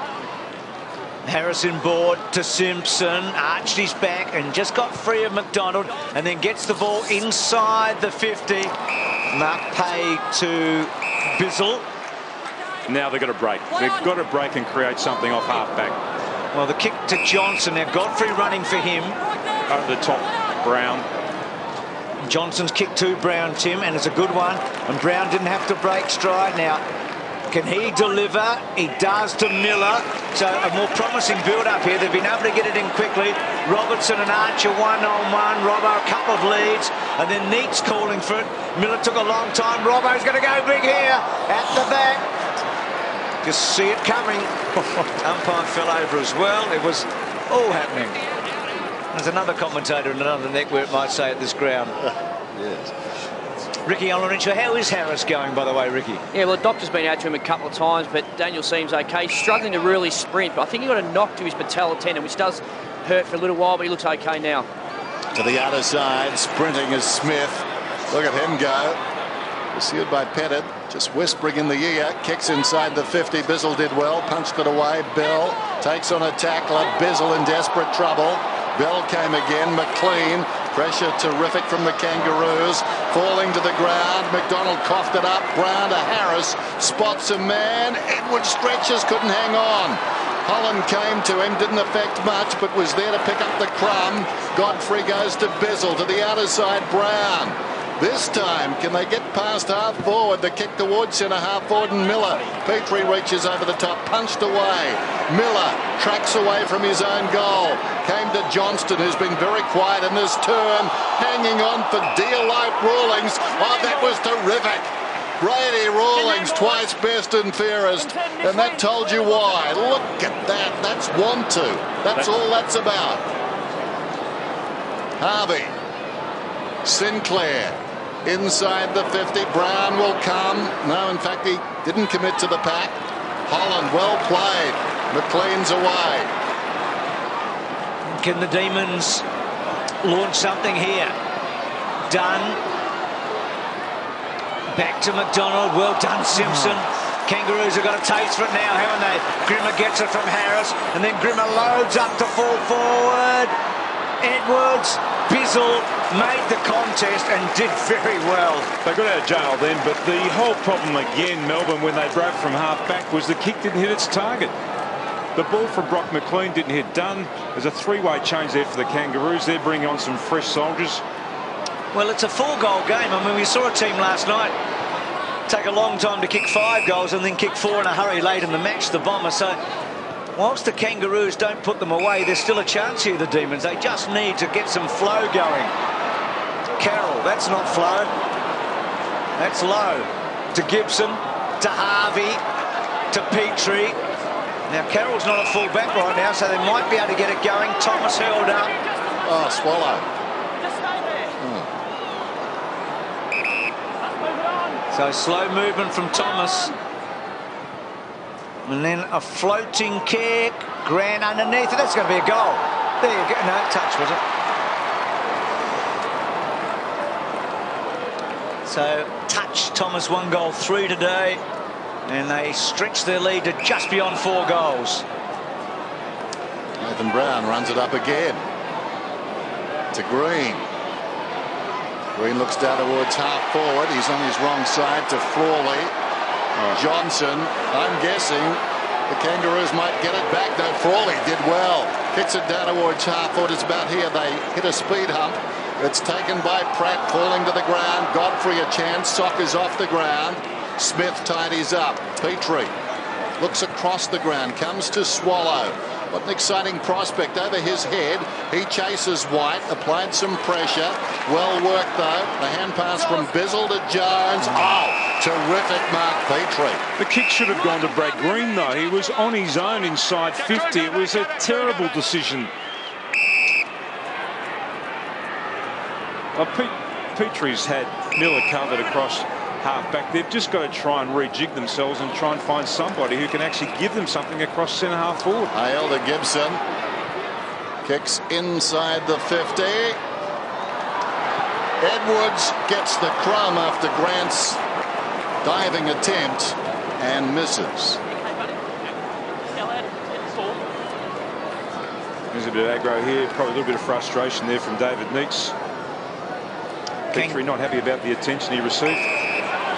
Harrison board to Simpson. Arched his back and just got free of McDonald, and then gets the ball inside the 50. Mark Pay to Bizzle. Now they've got to break. They've got to break and create something off half-back. Well, the kick to Johnson. Now Godfrey running for him. Over the top, Brown. Johnson's kick to Brown, Tim, and it's a good one. And Brown didn't have to break stride. Now, can he deliver? He does to Miller. So a more promising build-up here. They've been able to get it in quickly. Robertson and Archer one-on-one. Robbo a couple of leads. And then Neat's calling for it. Miller took a long time. Robbo's going to go big here. At the back. Just see it coming. Umpire fell over as well. It was all happening. There's another commentator in another network might say at this ground. Yes. Ricky Olorenshaw, how is Harris going, by the way, Ricky? Yeah, well, the doctor's been out to him a couple of times, but Daniel seems okay. Struggling to really sprint, but I think he got a knock to his patellar tendon, which does hurt for a little while, but he looks okay now. To the other side, sprinting is Smith. Look at him go. Pursued by Pettit, just whispering in the ear. Kicks inside the 50. Bizzle did well, punched it away. Bell takes on a tackler. Bizzle in desperate trouble. Bell came again. McLean, pressure terrific from the Kangaroos. Falling to the ground. McDonald coughed it up. Brown to Harris. Spots a man. Edwards stretches, couldn't hang on. Holland came to him, didn't affect much, but was there to pick up the crumb. Godfrey goes to Bizzle, to the outer side, Brown. This time, can they get past half forward? The kick towards centre half forward, and Miller. Petrie reaches over the top, punched away. Miller tracks away from his own goal. Came to Johnston, who's been very quiet in this term, hanging on for dear life. Rawlings. Oh, that was terrific. Brady Rawlings, twice best and fairest, and that told you why. Look at that. That's want to. That's all that's about. Harvey. Sinclair. Inside the 50, Brown will come. No, in fact, he didn't commit to the pack. Holland, well played. McLean's away. Can the Demons launch something here? Dunn. Back to McDonald. Well done, Simpson. Kangaroos have got a taste for it now, haven't they? Grimmer gets it from Harris, and then Grimmer loads up to fall forward. Edwards, Bizzle made the contest and did very well. They got out of jail then, but the whole problem again, Melbourne, when they broke from half back, was the kick didn't hit its target. The ball from Brock McLean didn't hit Dunn. There's a three-way change there for the Kangaroos. They're bringing on some fresh soldiers. Well, it's a 4-goal game. I mean, we saw a team last night take a long time to kick 5 goals and then kick 4 in a hurry late in the match, the Bombers. So whilst the Kangaroos don't put them away, there's still a chance here, the Demons. They just need to get some flow going. Carroll, that's not flow. That's low. To Gibson, to Harvey, to Petrie. Now, Carroll's not a full back right now, so they might be able to get it going. Thomas held up. Oh, Swallow. So slow movement from Thomas. And then a floating kick. Grant underneath it. That's going to be a goal. There you go. No, touch, was it? So touch. Thomas 1 goal 3 today. And they stretch their lead to just beyond 4 goals. Nathan Brown runs it up again. To Green. Green looks down towards half forward. He's on his wrong side to Frawley. Johnson, I'm guessing the Kangaroos might get it back. No, Frawley did well. Kicks it down towards half forward. It's about here. They hit a speed hump. It's taken by Pratt, falling to the ground. Godfrey a chance. Soccer's off the ground. Smith tidies up. Petrie looks across the ground. Comes to Swallow. What an exciting prospect over his head. He chases White, applied some pressure. Well worked, though. The hand pass from Bizzle to Jones. Oh, terrific mark, Petrie. The kick should have gone to Brad Green, though. He was on his own inside 50. It was a terrible decision. Well, Petrie's had Miller covered across half back. They've just got to try and rejig themselves and try and find somebody who can actually give them something across centre half forward. Hale to Gibson. Kicks inside the 50. Edwards gets the crumb after Grant's diving attempt and misses. There's a bit of aggro here. Probably a little bit of frustration there from David Neitz. Petrie not happy about the attention he received.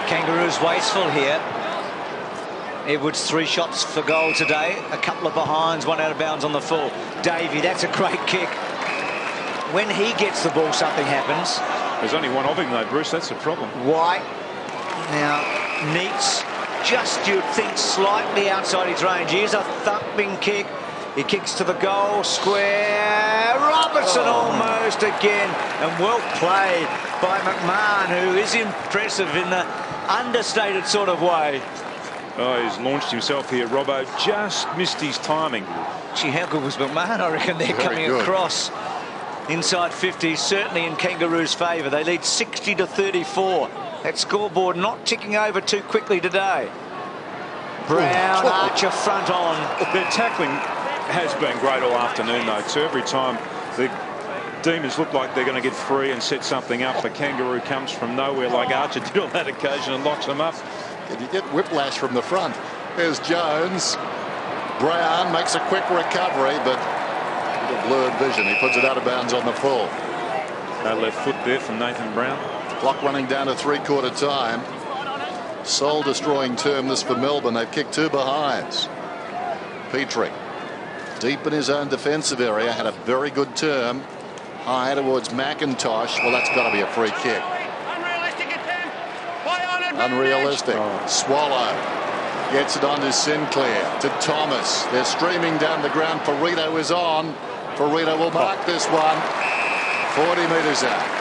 Kangaroos wasteful here. Edwards 3 shots for goal today. A couple of behinds, 1 out of bounds on the full. Davey, that's a great kick. When he gets the ball, something happens. There's only one of him, though, Bruce. That's the problem. White. Now, Neitz, just you'd think slightly outside his range. Here's a thumping kick. He kicks to the goal square. Robertson almost again. And well played by McMahon, who is impressive in the understated sort of way. Oh, he's launched himself here. Robbo just missed his timing. Gee, how good was McMahon? I reckon they're coming across inside 50, certainly in Kangaroos' favour. They lead 60-34. That scoreboard not ticking over too quickly today. Brown, Archer front on. They're tackling has been great all afternoon, though, too. Every time the Demons look like they're going to get free and set something up, a Kangaroo comes from nowhere like Archer did on that occasion and locks them up. And you get whiplash from the front. There's Jones. Brown makes a quick recovery, but with a blurred vision, he puts it out of bounds on the full. No left foot there from Nathan Brown. Clock running down to three-quarter time. Soul-destroying term this for Melbourne. They've kicked two behinds. Petrie, deep in his own defensive area, had a very good term. High towards McIntosh. Well, that's got to be a free kick. Unrealistic attempt. Play on it. Unrealistic. Swallow gets it on to Sinclair, to Thomas. They're streaming down the ground. Ferrito is on. Ferrito will mark this one. 40 metres out.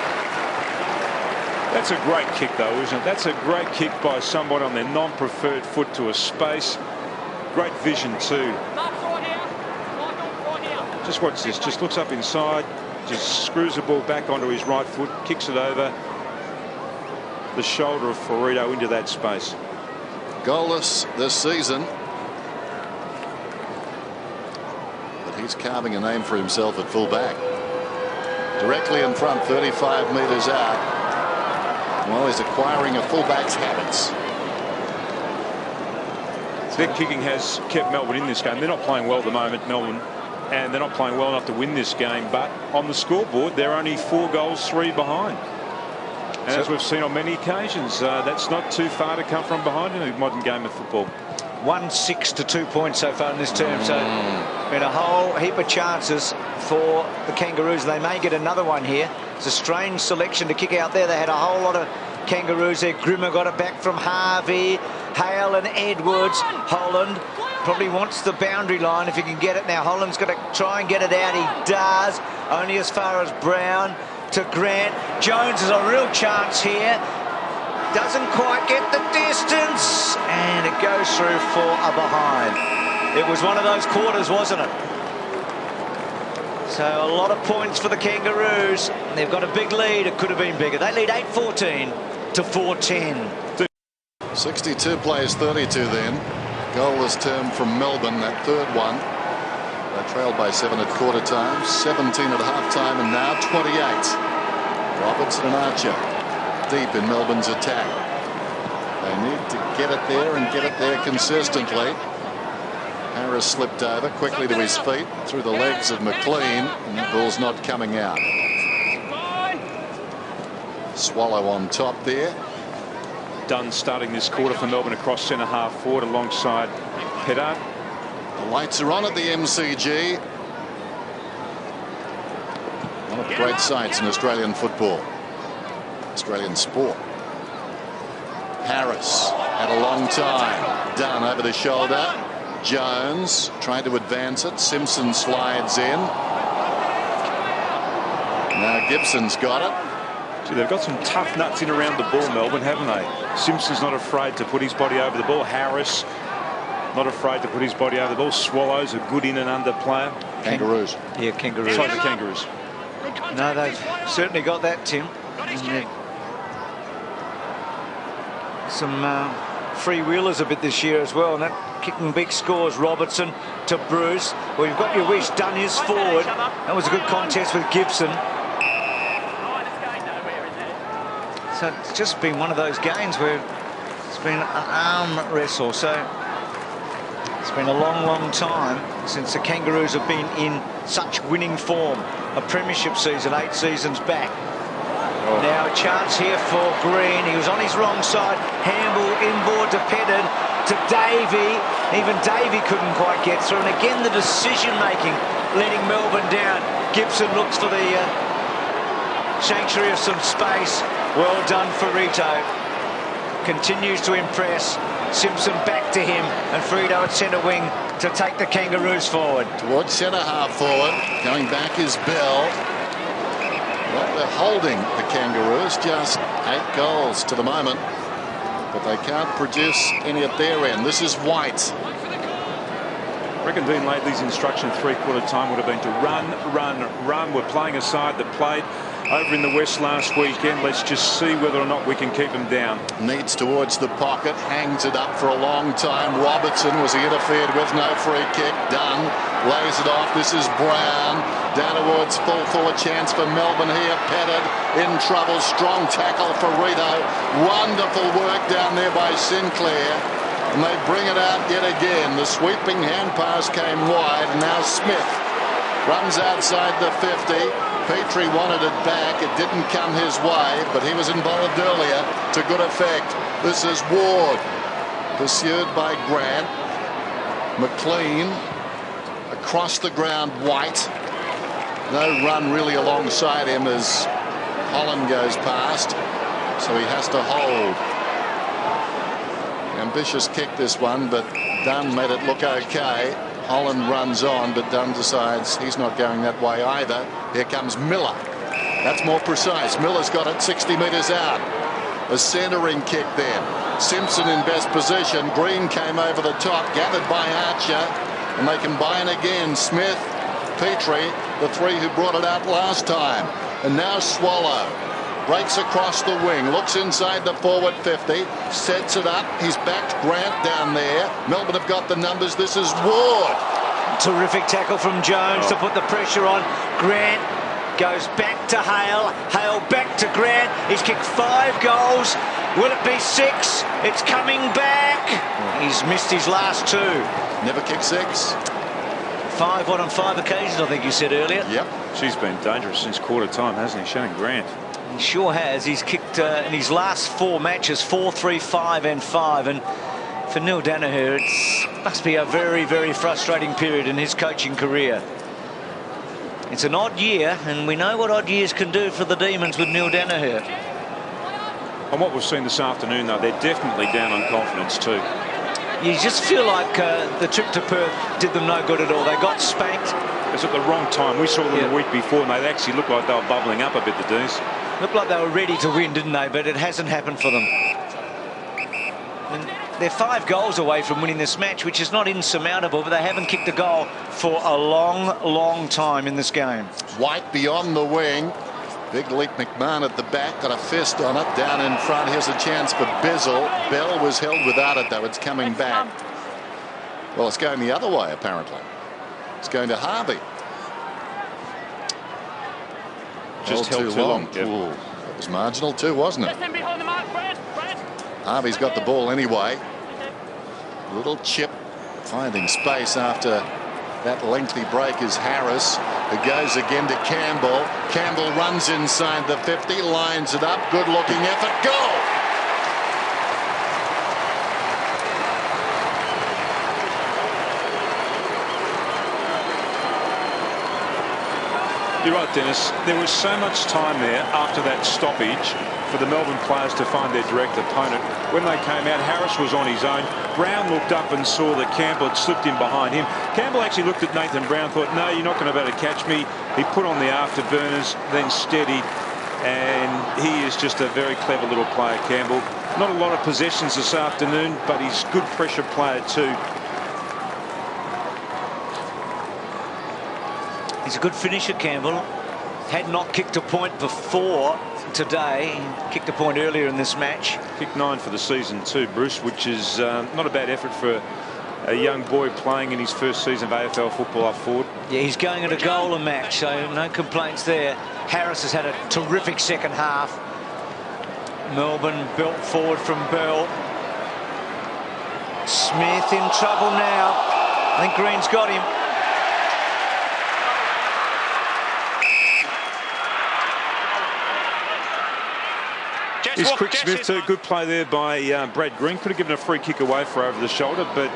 That's a great kick, though, isn't it? That's a great kick by someone on their non-preferred foot to a space. Great vision, too. Just watch this. Just looks up inside. Just screws the ball back onto his right foot, kicks it over the shoulder of Ferrito into that space. Goalless this season, but he's carving a name for himself at full-back. Directly in front, 35 metres out. Well, he's acquiring a full-back's habits. Their kicking has kept Melbourne in this game. They're not playing well at the moment, Melbourne, and they're not playing well enough to win this game, but on the scoreboard they're only 4 goals, 3 behind. And as we've seen on many occasions, that's not too far to come from behind in a modern game of football. 1-6 to 2 points so far in this term, so been a whole heap of chances for the Kangaroos. They may get another one here. It's a strange selection to kick out there. They had a whole lot of Kangaroos there. Grimmer got it back from Harvey, Hale and Edwards. Holland probably wants the boundary line if he can get it now. Holland's got to try and get it out. He does, only as far as Brown to Grant. Jones has a real chance here. Doesn't quite get the distance, and it goes through for a behind. It was one of those quarters, wasn't it? So a lot of points for the Kangaroos. They've got a big lead. It could have been bigger. They lead 8-14 to 4-10. 62 plays 32 then. Goalless term from Melbourne, that third one. They trailed by 7 at quarter time, 17 at half time, and now 28. Robertson and Archer deep in Melbourne's attack. They need to get it there and get it there consistently. Harris slipped over quickly to his feet through the legs of McLean, and that ball's not coming out. Swallow on top there. Dunn starting this quarter for Melbourne across centre half forward alongside Pettard. The lights are on at the MCG. One of the great sights in Australian football, Australian sport. Harris had a long time. Dunn over the shoulder. Jones trying to advance it. Simpson slides in. Now Gibson's got it. Gee, they've got some tough nuts in around the ball, Melbourne, haven't they? Simpson's not afraid to put his body over the ball. Harris not afraid to put his body over the ball. Swallows a good in and under player. Kangaroos. Yeah, Kangaroos. Sorry, the Kangaroos. No, they've certainly got that, Tim. Some freewheelers a bit this year as well, and that kicking big scores. Robertson to Bruce. Well, you've got your wish. Dunn is forward. That was a good contest with Gibson. So it's just been one of those games where it's been an arm wrestle. So it's been a long, long time since the Kangaroos have been in such winning form. A premiership season, 8 seasons back. Now a chance here for Green. He was on his wrong side. Hamble inboard to Pettard to Davey. Even Davey couldn't quite get through. And again, the decision-making letting Melbourne down. Gibson looks for the sanctuary of some space. Well done, Ferrito. Continues to impress. Simpson back to him, and Frito at centre wing to take the Kangaroos forward. Towards centre half forward. Going back is Bell. Well, they're holding the Kangaroos. Just 8 goals to the moment, but they can't produce any at their end. This is White. I reckon Dean Laidley's instruction three-quarter time would have been to run, run, run. We're playing a side that played over in the West last weekend. Let's just see whether or not we can keep them down. Needs towards the pocket, hangs it up for a long time. Robertson, was he interfered with? No free kick. Dunn lays it off. This is Brown. Down towards full forward chance for Melbourne here. Pettit in trouble. Strong tackle for Rito. Wonderful work down there by Sinclair. And they bring it out yet again. The sweeping hand pass came wide. And now Smith runs outside the 50. Petrie wanted it back. It didn't come his way, but he was involved earlier to good effect. This is Ward, pursued by Grant. McLean across the ground. White. No run really alongside him as Holland goes past, so he has to hold. Ambitious kick this one, but Dunn made it look okay. Holland runs on, but Dunn decides he's not going that way either. Here comes Miller. That's more precise. Miller's got it 60 metres out. A centering kick then. Simpson in best position. Green came over the top, gathered by Archer, and they combine again. Smith, Petrie, the three who brought it out last time. And now Swallow breaks across the wing, looks inside the forward 50, sets it up. He's backed Grant down there. Melbourne have got the numbers. This is Ward. Terrific tackle from Jones to put the pressure on. Grant goes back to Hale. Hale back to Grant. He's kicked 5 goals. Will it be 6? It's coming back. He's missed his last 2. Never kicked 6. 5 on 5 occasions, I think you said earlier. Yep. She's been dangerous since quarter time, hasn't he? Shane Grant. He sure has. He's kicked in his last 4 matches 4, 3, 5 and 5. And for Neil Danaher, it must be a very, very frustrating period in his coaching career. It's an odd year, and we know what odd years can do for the Demons with Neil Danaher. And what we've seen this afternoon, though, they're definitely down on confidence too. You just feel like the trip to Perth did them no good at all. They got spanked. It's at the wrong time. We saw them the week before, and they actually looked like they were bubbling up a bit, the D's. Looked like they were ready to win, didn't they? But it hasn't happened for them. And they're 5 goals away from winning this match, which is not insurmountable, but they haven't kicked a goal for a long, long time in this game. White beyond the wing. Big Leap McMahon at the back, got a fist on it. Down in front, here's a chance for Bizzle. Bell was held without it, though. It's coming back. Well, it's going the other way, apparently. It's going to Harvey. Just held too long. Yep. It was marginal too, wasn't it? Harvey's got the ball anyway. Little chip finding space after that lengthy break is Harris. It goes again to Campbell. Campbell runs inside the 50, lines it up. Good looking effort. Goal! You're right, Dennis. There was so much time there after that stoppage for the Melbourne players to find their direct opponent. When they came out, Harris was on his own. Brown looked up and saw that Campbell had slipped in behind him. Campbell actually looked at Nathan Brown, thought, no, you're not going to be able to catch me. He put on the afterburners, then steadied, and he is just a very clever little player, Campbell. Not a lot of possessions this afternoon, but he's a good pressure player too. He's a good finisher, Campbell. Had not kicked a point before today. He kicked a point earlier in this match. Kicked 9 for the season too, Bruce, which is not a bad effort for a young boy playing in his first season of AFL football up forward. Yeah, he's going at a goal a match, so no complaints there. Harris has had a terrific second half. Melbourne built forward from Bell. Smith in trouble now. I think Green's got him. He's quick, Smith too. Good play there by Brad Green. Could have given a free kick away for over the shoulder, but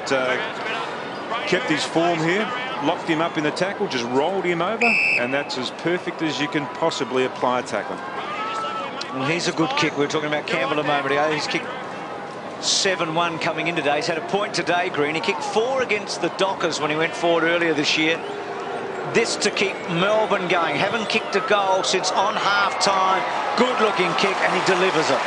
kept his form here. Locked him up in the tackle, just rolled him over, and that's as perfect as you can possibly apply a tackle. Well, here's a good kick. We were talking about Campbell a moment ago. He's kicked 7-1 coming in today. He's had a point today, Green. He kicked 4 against the Dockers when he went forward earlier this year. This to keep Melbourne going. Haven't kicked a goal since on half-time. Good-looking kick, and he delivers it.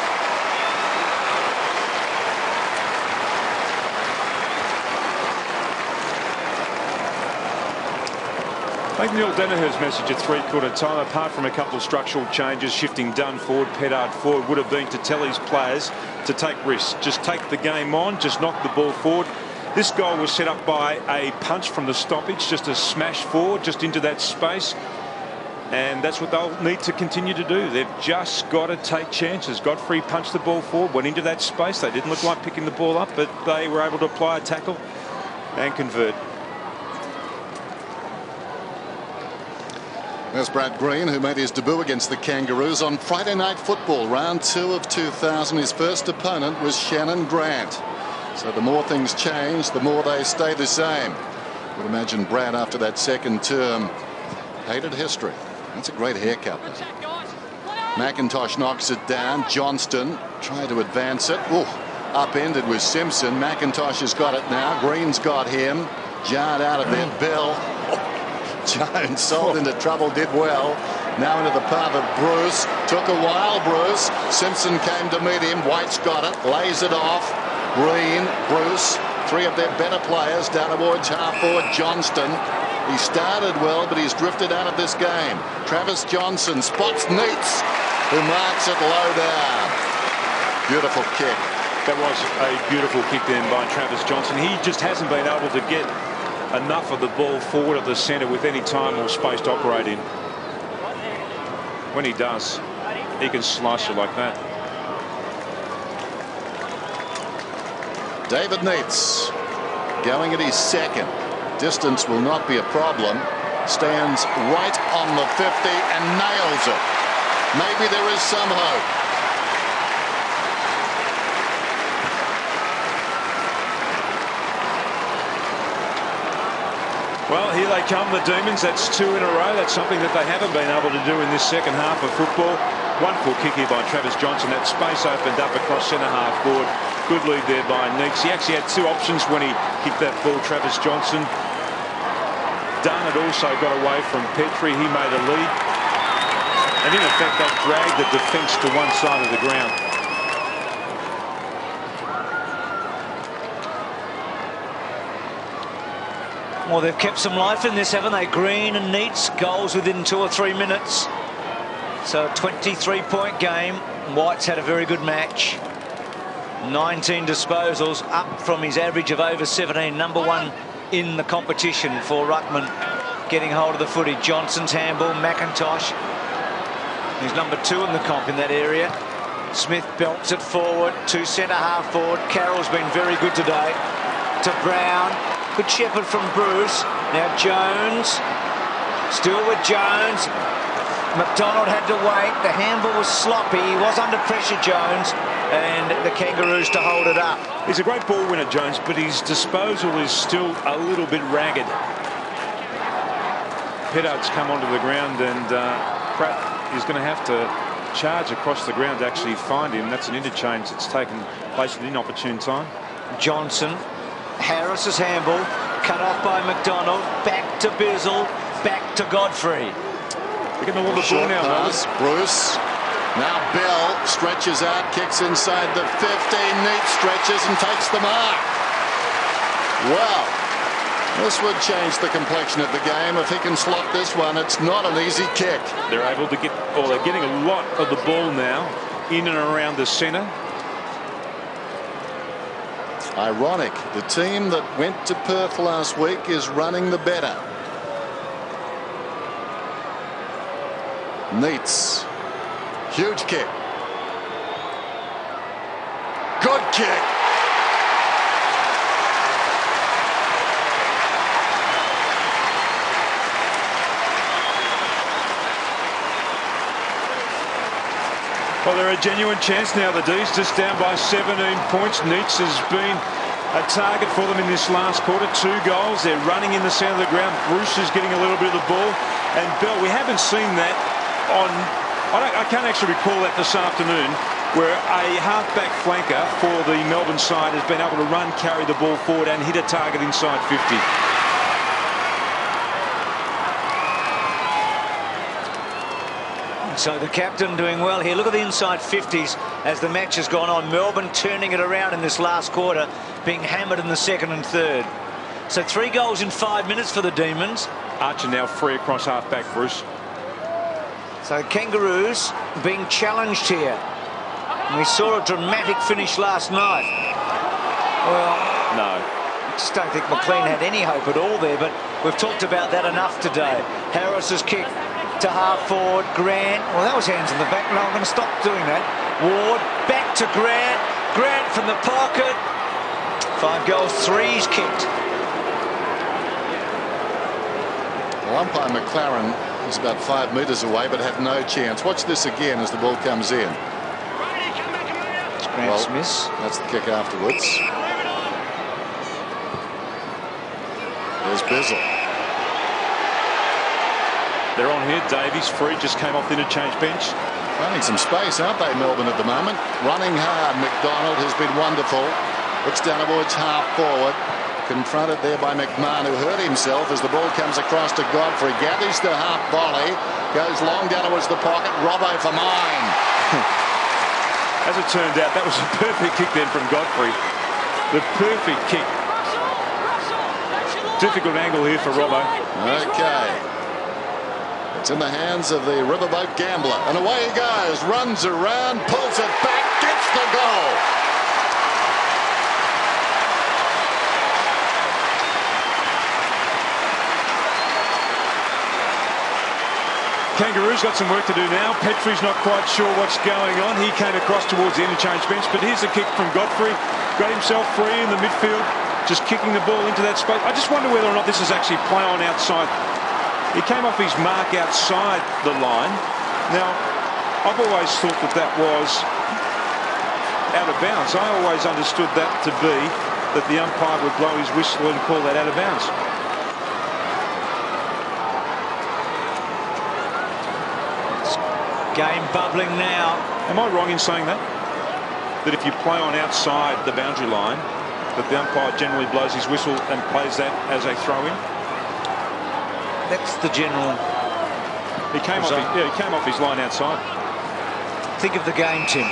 I think Neil Danaher's message at three-quarter time, apart from a couple of structural changes, shifting Dunn forward, Pettard forward, would have been to tell his players to take risks. Just take the game on, just knock the ball forward. This goal was set up by a punch from the stoppage, just a smash forward, just into that space. And that's what they'll need to continue to do. They've just got to take chances. Godfrey punched the ball forward, went into that space. They didn't look like picking the ball up, but they were able to apply a tackle and convert. There's Brad Green, who made his debut against the Kangaroos on Friday Night Football, round 2 of 2000. His first opponent was Shannon Grant. So the more things change, the more they stay the same. I would imagine Brad, after that second term, hated history. That's a great haircut. McIntosh knocks it down. Johnston tried to advance it. Ooh, upended with Simpson. McIntosh has got it now. Green's got him. Jarred out of there. Bill. Jones sold into trouble, did well. Now into the path of Bruce. Took a while, Bruce. Simpson came to meet him. White's got it. Lays it off. Green, Bruce, 3 of their better players down towards half forward. Johnston. He started well, but he's drifted out of this game. Travis Johnson spots Neitz, who marks it low down. Beautiful kick. That was a beautiful kick then by Travis Johnson. He just hasn't been able to get enough of the ball forward of the centre with any time or space to operate in. When he does, he can slice you like that. David Neitz going at his second. Distance will not be a problem. Stands right on the 50 and nails it. Maybe there is some hope. Well, here they come, the Demons. That's 2 in a row. That's something that they haven't been able to do in this second half of football. Wonderful kick here by Travis Johnson. That space opened up across centre half forward. Good lead there by Neitz. He actually had 2 options when he kicked that ball, Travis Johnson. Dunn had also got away from Petrie. He made a lead. And in effect, that dragged the defence to one side of the ground. Well, they've kept some life in this, haven't they? Green and Neitz, goals within 2 or 3 minutes. So a 23-point game. White's had a very good match. 19 disposals, up from his average of over 17. Number 1 in the competition for ruckman. Getting hold of the footy. Johnson's handball. McIntosh, who's number 2 in the comp in that area. Smith belts it forward to centre half forward. Carroll's been very good today. To Brown. Good shepherd from Bruce. Now Jones. Still with Jones. McDonald had to wait. The handball was sloppy. He was under pressure, Jones, and the Kangaroos to hold it up. He's a great ball winner, Jones, but his disposal is still a little bit ragged. Pettard's come onto the ground, and Pratt is going to have to charge across the ground to actually find him. That's an interchange that's taken place at an inopportune time. Johnson. Harris's handball. Cut off by McDonald. Back to Bizzle. Back to Godfrey. They're getting a lot of ball now, pass. Bruce. Now Bell stretches out, kicks inside the 50. Neitz stretches and takes the mark. Well, this would change the complexion of the game. If he can slot this one, it's not an easy kick. They're able to get, or they're getting a lot of the ball now in and around the centre. Ironic, the team that went to Perth last week is running the better. Neitz. Huge kick. Good kick. Well, they're a genuine chance now, the D's, just down by 17 points. Neitz has been a target for them in this last quarter. 2 goals. They're running in the centre of the ground. Bruce is getting a little bit of the ball. And Bell, we haven't seen that on... I can't actually recall that this afternoon, where a half-back flanker for the Melbourne side has been able to run, carry the ball forward and hit a target inside 50. So the captain doing well here. Look at the inside 50s as the match has gone on. Melbourne turning it around in this last quarter, being hammered in the second and third. So 3 goals in 5 minutes for the Demons. Archer now free across half-back, Bruce. So Kangaroos being challenged here. And we saw a dramatic finish last night. Well, no. just don't think McLean had any hope at all there, but we've talked about that enough today. Harris's kick to half forward. Grant, well, that was hands in the back. No, I'm going to stop doing that. Ward, back to Grant. Grant from the pocket. 5 goals, 3's kicked. Well, umpire McLaren was about 5 metres away, but had no chance. Watch this again as the ball comes in. It's Grant's miss. That's the kick afterwards. There's Bizzle. They're on here. Davies free, just came off the interchange bench. Finding some space, aren't they, Melbourne, at the moment? Running hard. McDonald has been wonderful. Looks down towards half forward. Confronted there by McMahon, who hurt himself as the ball comes across to Godfrey. Gathers the half volley. Goes long down towards the pocket. Robbo for mine. As it turned out, that was a perfect kick then from Godfrey. The perfect kick. Difficult angle here for Robbo. Okay. It's in the hands of the Riverboat Gambler. And away he goes. Runs around, pulls it back, gets the goal. Kangaroos got some work to do now. Petrie's not quite sure what's going on. He came across towards the interchange bench, but here's a kick from Godfrey. Got himself free in the midfield, just kicking the ball into that space. I just wonder whether or not this is actually play on outside. He came off his mark outside the line. Now, I've always thought that that was out of bounds. I always understood that to be that the umpire would blow his whistle and call that out of bounds. Game bubbling now. Am I wrong in saying that? That if you play on outside the boundary line, that the umpire generally blows his whistle and plays that as a throw-in? That's the general. He came off his line outside. Think of the game, Tim.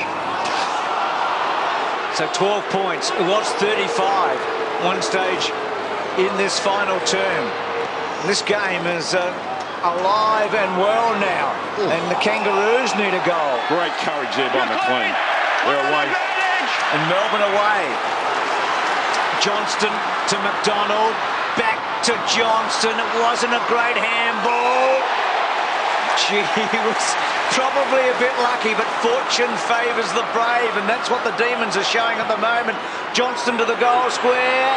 So 12 points. It was 35 one stage in this final term. This game is alive and well now. And the Kangaroos need a goal. Great courage there by McLean. They're away. And Melbourne away. Johnston to McDonald. Back to Johnston. It wasn't a great handball. Gee, he was probably a bit lucky, but fortune favours the brave, and that's what the Demons are showing at the moment. Johnston to the goal square.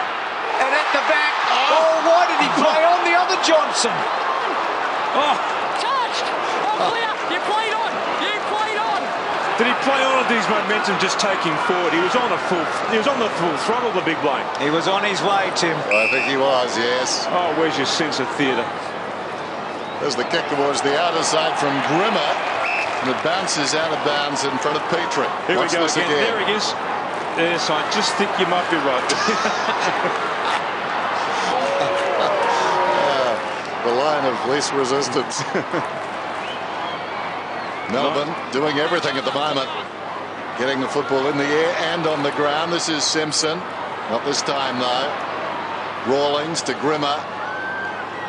And at the back. Oh, why did he play on the other Johnson? Oh. Touched! Oh, clear! You played on! You played on! Did he play on, or did his momentum just take him forward? He was on the full throttle, the big bloke. He was on his way, Tim. I think he was, yes. Oh, where's your sense of theatre? There's the kick towards the outer side from Grimmer. And it bounces out of bounds in front of Petrie. Here Watch we go this again. There he is. Yes, I just think you might be right. The line of least resistance. Melbourne doing everything at the moment. Getting the football in the air and on the ground. This is Simpson. Not this time, though. Rawlings to Grimmer.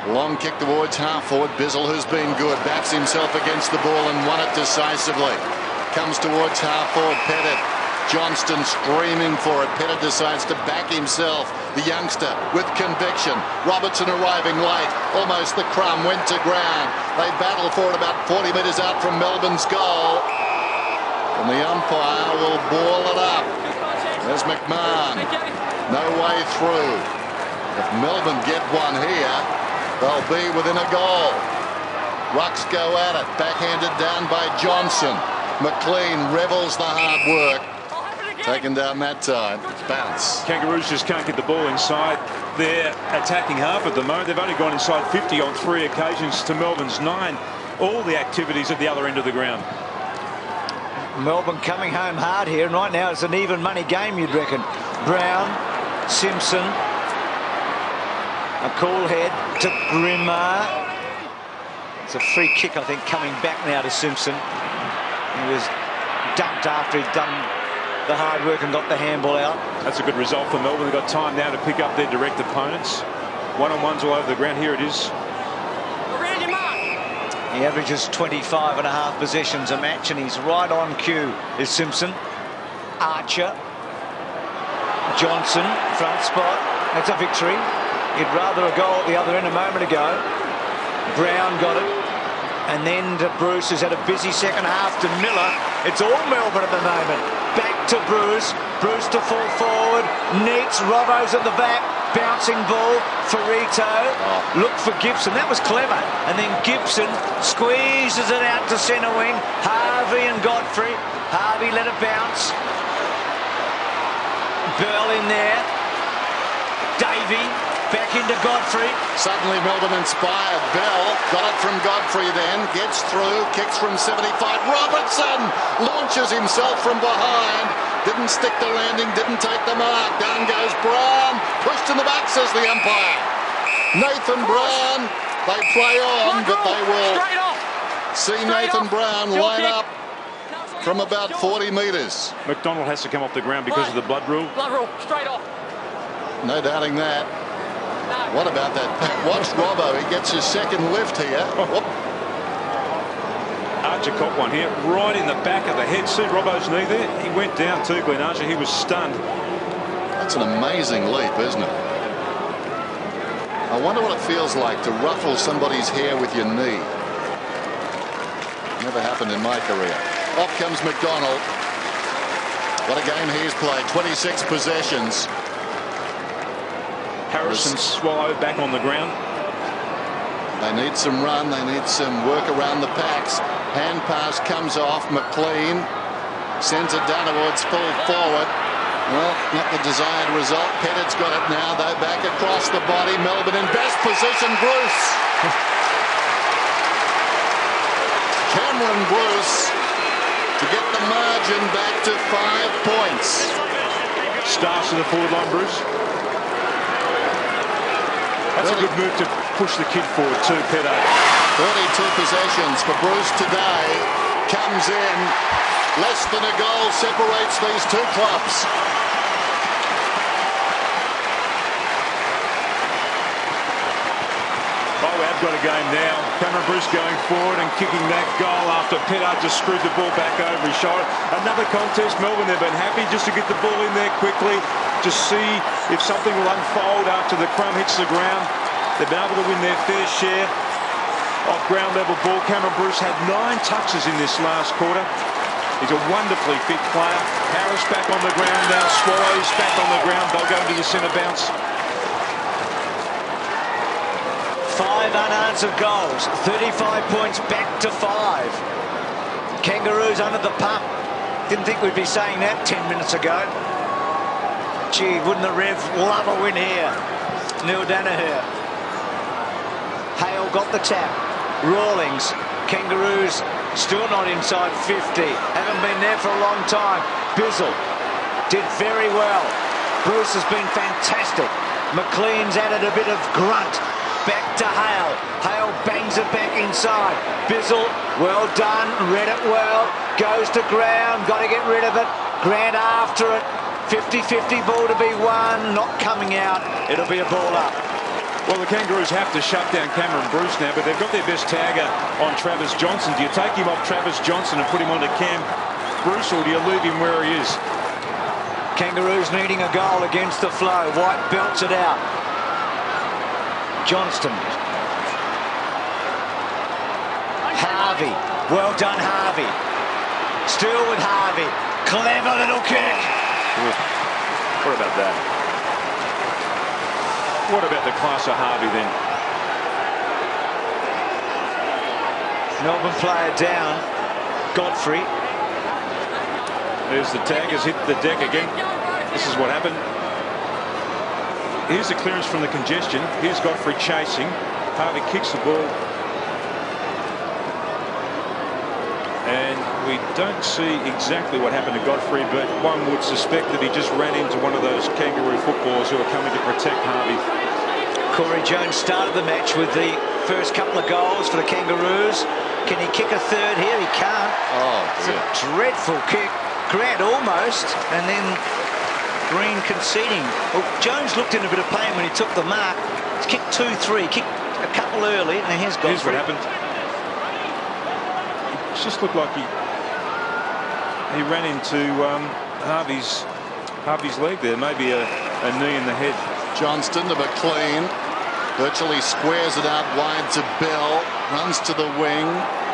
Long kick towards half forward. Bizzle, who's been good, backs himself against the ball and won it decisively. Comes towards half forward. Pettit. Johnston screaming for it. Pettit decides to back himself. The youngster with conviction. Robertson arriving late. Almost the crumb went to ground. They battle for it about 40 metres out from Melbourne's goal. And the umpire will ball it up. There's McMahon. No way through. If Melbourne get one here, they'll be within a goal. Rucks go at it. Backhanded down by Johnson. McLean revels the hard work. Taken down that time. Bounce. Kangaroos just can't get the ball inside. They're attacking half at the moment. They've only gone inside 50 on 3 occasions to Melbourne's 9. All the activities at the other end of the ground. Melbourne coming home hard here, and right now it's an even money game, you'd reckon. Brown, Simpson, a cool head to Grimmer. It's a free kick, I think, coming back now to Simpson. He was dumped after he'd done the hard work and got the handball out. That's a good result for Melbourne. They've got time now to pick up their direct opponents. One-on-ones all over the ground. Here it is. Around your mark. He averages 25.5 possessions a match, and he's right on cue is Simpson. Archer. Johnson, front spot. That's a victory. You'd rather a goal at the other end a moment ago. Brown got it. And then to Bruce, who's had a busy second half, to Miller. It's all Melbourne at the moment. Back to Bruce. Bruce to fall forward. Neats. Robbo's at the back. Bouncing ball. Farito. Look for Gibson. That was clever. And then Gibson squeezes it out to centre wing. Harvey and Godfrey. Harvey let it bounce. Burl in there. Davey. Back into Godfrey. Suddenly Melbourne inspired. Bell got it from Godfrey then. Gets through. Kicks from 75. Robertson launches himself from behind. Didn't stick the landing. Didn't take the mark. Down goes Brown. Pushed in the back, says the umpire. Nathan Brown. They play on, but they will see Nathan Brown line up from about 40 metres. McDonald has to come off the ground because of the blood rule. Blood rule, straight off. No doubting that. What about that? Watch Robbo. He gets his second lift here. Archer caught one here, right in the back of the head. See Robbo's knee there? He went down too, Glenn Archer. He was stunned. That's an amazing leap, isn't it? I wonder what it feels like to ruffle somebody's hair with your knee. Never happened in my career. Off comes McDonald. What a game he's played. 26 possessions. Harrison Swallow back on the ground. They need some run. They need some work around the packs. Hand pass comes off. McLean sends it down towards full forward. Well, not the desired result. Pettit's got it now, though. Back across the body. Melbourne in best position. Bruce. Cameron Bruce to get the margin back to 5 points. Starts to the forward line, Bruce. That's a good move to push the kid forward too, Petto. 32 possessions for Bruce today. Comes in. Less than a goal separates these two clubs. Oh, we have got a game now. Cameron Bruce going forward and kicking that goal after Petto just screwed the ball back over his shoulder. Another contest. Melbourne, they've been happy just to get the ball in there quickly. Just see if something will unfold after the crumb hits the ground. They've been able to win their fair share of ground level ball. Cameron Bruce had 9 touches in this last quarter. He's a wonderfully fit player. Harris back on the ground now. Swallows back on the ground. They'll go into the centre bounce. 5 unanswered goals. 35 points back to 5. Kangaroos under the pump. Didn't think we'd be saying that 10 minutes ago. Gee, wouldn't the Rev love a win here? Neil Danaher. Hale got the tap. Rawlings. Kangaroos still not inside 50. Haven't been there for a long time. Bizzle did very well. Bruce has been fantastic. McLean's added a bit of grunt. Back to Hale. Hale bangs it back inside. Bizzle, well done. Read it well. Goes to ground. Got to get rid of it. Grant after it. 50-50 ball to be won. Not coming out. It'll be a ball up. Well, the Kangaroos have to shut down Cameron Bruce now, but they've got their best tagger on Travis Johnson. Do you take him off Travis Johnson and put him onto Cam Bruce, or do you leave him where he is? Kangaroos needing a goal against the flow. White belts it out. Johnston. Harvey. Well done, Harvey. Still with Harvey. Clever little kick. What about that? What about the class of Harvey then? Melbourne player down. Godfrey. There's the tag, has hit the deck again. This is what happened. Here's the clearance from the congestion. Here's Godfrey chasing. Harvey kicks the ball. And we don't see exactly what happened to Godfrey, but one would suspect that he just ran into one of those Kangaroo footballers who are coming to protect Harvey. Corey Jones started the match with the first couple of goals for the Kangaroos. Can he kick a third here? He can't. Oh, it's a dreadful kick. Grant almost, and then Green conceding. Well, Jones looked in a bit of pain when he took the mark. He's kicked 2-3, kicked a couple early, and here's Godfrey. Here's what happened. It just looked like he ran into Harvey's leg there. Maybe a knee in the head. Johnston to McLean. Virtually squares it out wide to Bell. Runs to the wing.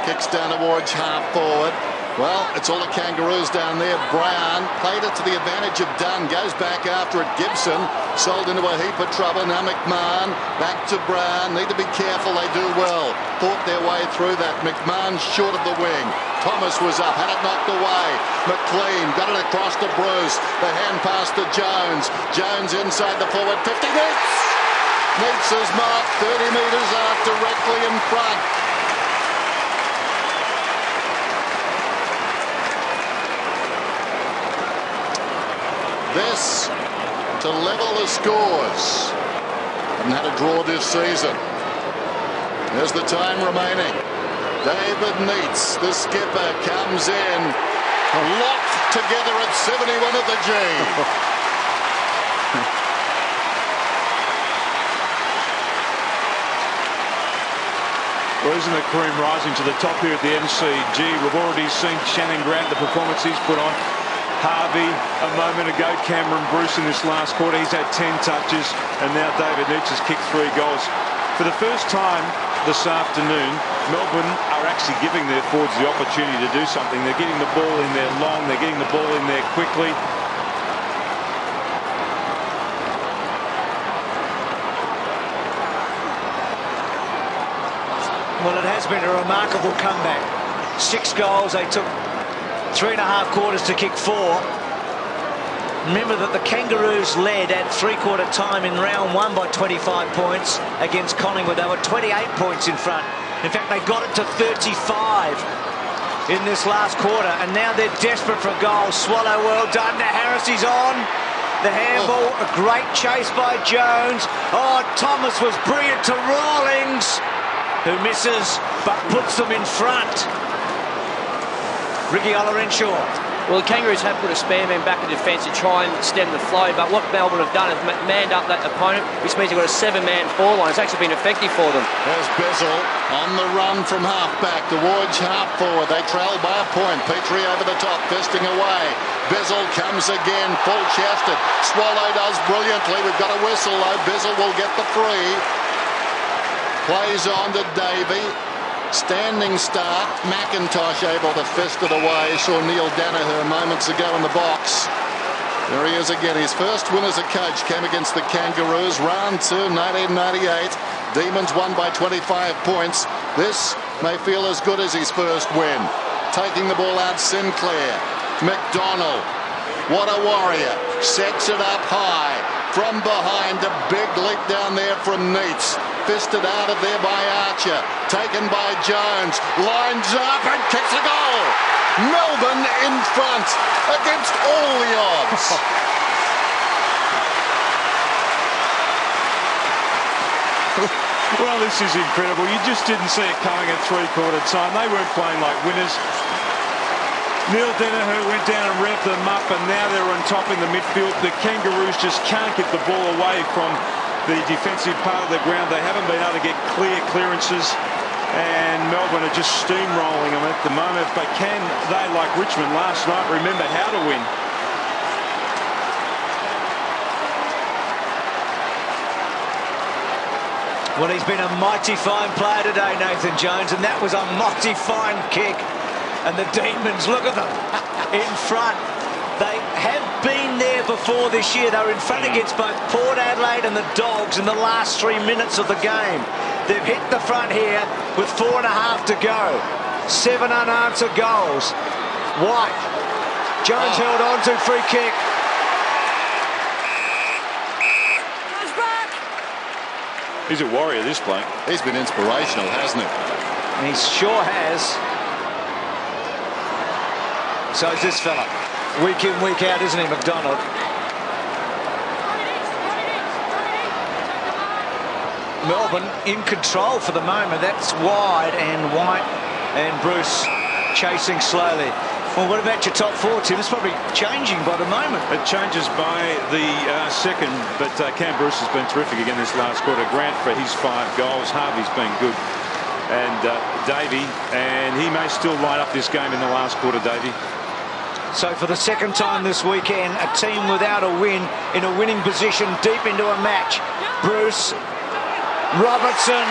Kicks down towards half forward. Well, it's all the Kangaroos down there. Brown played it to the advantage of Dunn. Goes back after it. Gibson sold into a heap of trouble. Now McMahon back to Brown. Need to be careful. They do well. Fought their way through that. McMahon short of the wing. Thomas was up. Had it knocked away. McLean got it across to Bruce. The hand pass to Jones. Jones inside the forward 50 metres. Meets his mark 30 metres out directly in front. This to level the scores. Haven't had a draw this season. There's the time remaining. David Neitz, the skipper, comes in. Locked together at 71 at the G. Well, isn't the cream rising to the top here at the MCG? We've already seen Shannon Grant, the performance he's put on. Harvey a moment ago, Cameron Bruce in this last quarter, he's had 10 touches, and now David Neitz has kicked 3 goals. For the first time this afternoon, Melbourne are actually giving their forwards the opportunity to do something. They're getting the ball in there long, they're getting the ball in there quickly. Well, it has been a remarkable comeback. 6 goals, they took 3.5 quarters to kick 4. Remember that the Kangaroos led at 3/4 time in round 1 by 25 points against Collingwood. They were 28 points in front. In fact, they got it to 35 in this last quarter, and now they're desperate for a goal. Swallow, well done to Harris. He's on. The handball, a great chase by Jones. Oh, Thomas was brilliant to Rawlings, who misses but puts them in front. Ricky Olorenshaw. Well, the Kangaroos have put a spare man back in defence to try and stem the flow, but what Melbourne have done is manned up that opponent, which means they've got a 7-man forward line. It's actually been effective for them. There's Bizzle on the run from half-back towards half-forward. They trail by a point. Petrie over the top, fisting away. Bizzle comes again, full-chested. Swallow does brilliantly. We've got a whistle, though. Bizzle will get the free. Plays on to Davey. Standing start. McIntosh able to fist it away. Saw Neil Danaher moments ago in the box. There he is again. His first win as a coach came against the Kangaroos. Round 2, 1998. Demons won by 25 points. This may feel as good as his first win. Taking the ball out, Sinclair. McDonald. What a warrior. Sets it up high. From behind, a big leap down there from Neitz. Fisted out of there by Archer. Taken by Jones. Lines up and kicks a goal. Melbourne in front against all the odds. Well, this is incredible. You just didn't see it coming at 3/4 time. They weren't playing like winners. Neil Danaher went down and revved them up, and now they're on top in the midfield. The Kangaroos just can't get the ball away from the defensive part of the ground. They haven't been able to get clear clearances, and Melbourne are just steamrolling them at the moment. But can they, like Richmond last night, remember how to win? Well, he's been a mighty fine player today, Nathan Jones, and that was a mighty fine kick. And the Demons, look at them, in front. They have been there before this year. They were in front against both Port Adelaide and the Dogs in the last 3 minutes of the game. They've hit the front here with 4.5 to go. 7 unanswered goals. White. Jones held on to, free kick. He's a warrior, this bloke. He's been inspirational, hasn't he? He sure has. So is this fella. Week in, week out, isn't he, McDonald? Melbourne in control for the moment. That's wide, and White and Bruce chasing slowly. Well, what about your top 4, Tim? It's probably changing by the moment. It changes by the second, but Cam Bruce has been terrific again this last quarter. Grant for his 5 goals. Harvey's been good. And Davey, and he may still light up this game in the last quarter, Davey. So for the second time this weekend, a team without a win in a winning position deep into a match. Bruce, Robertson,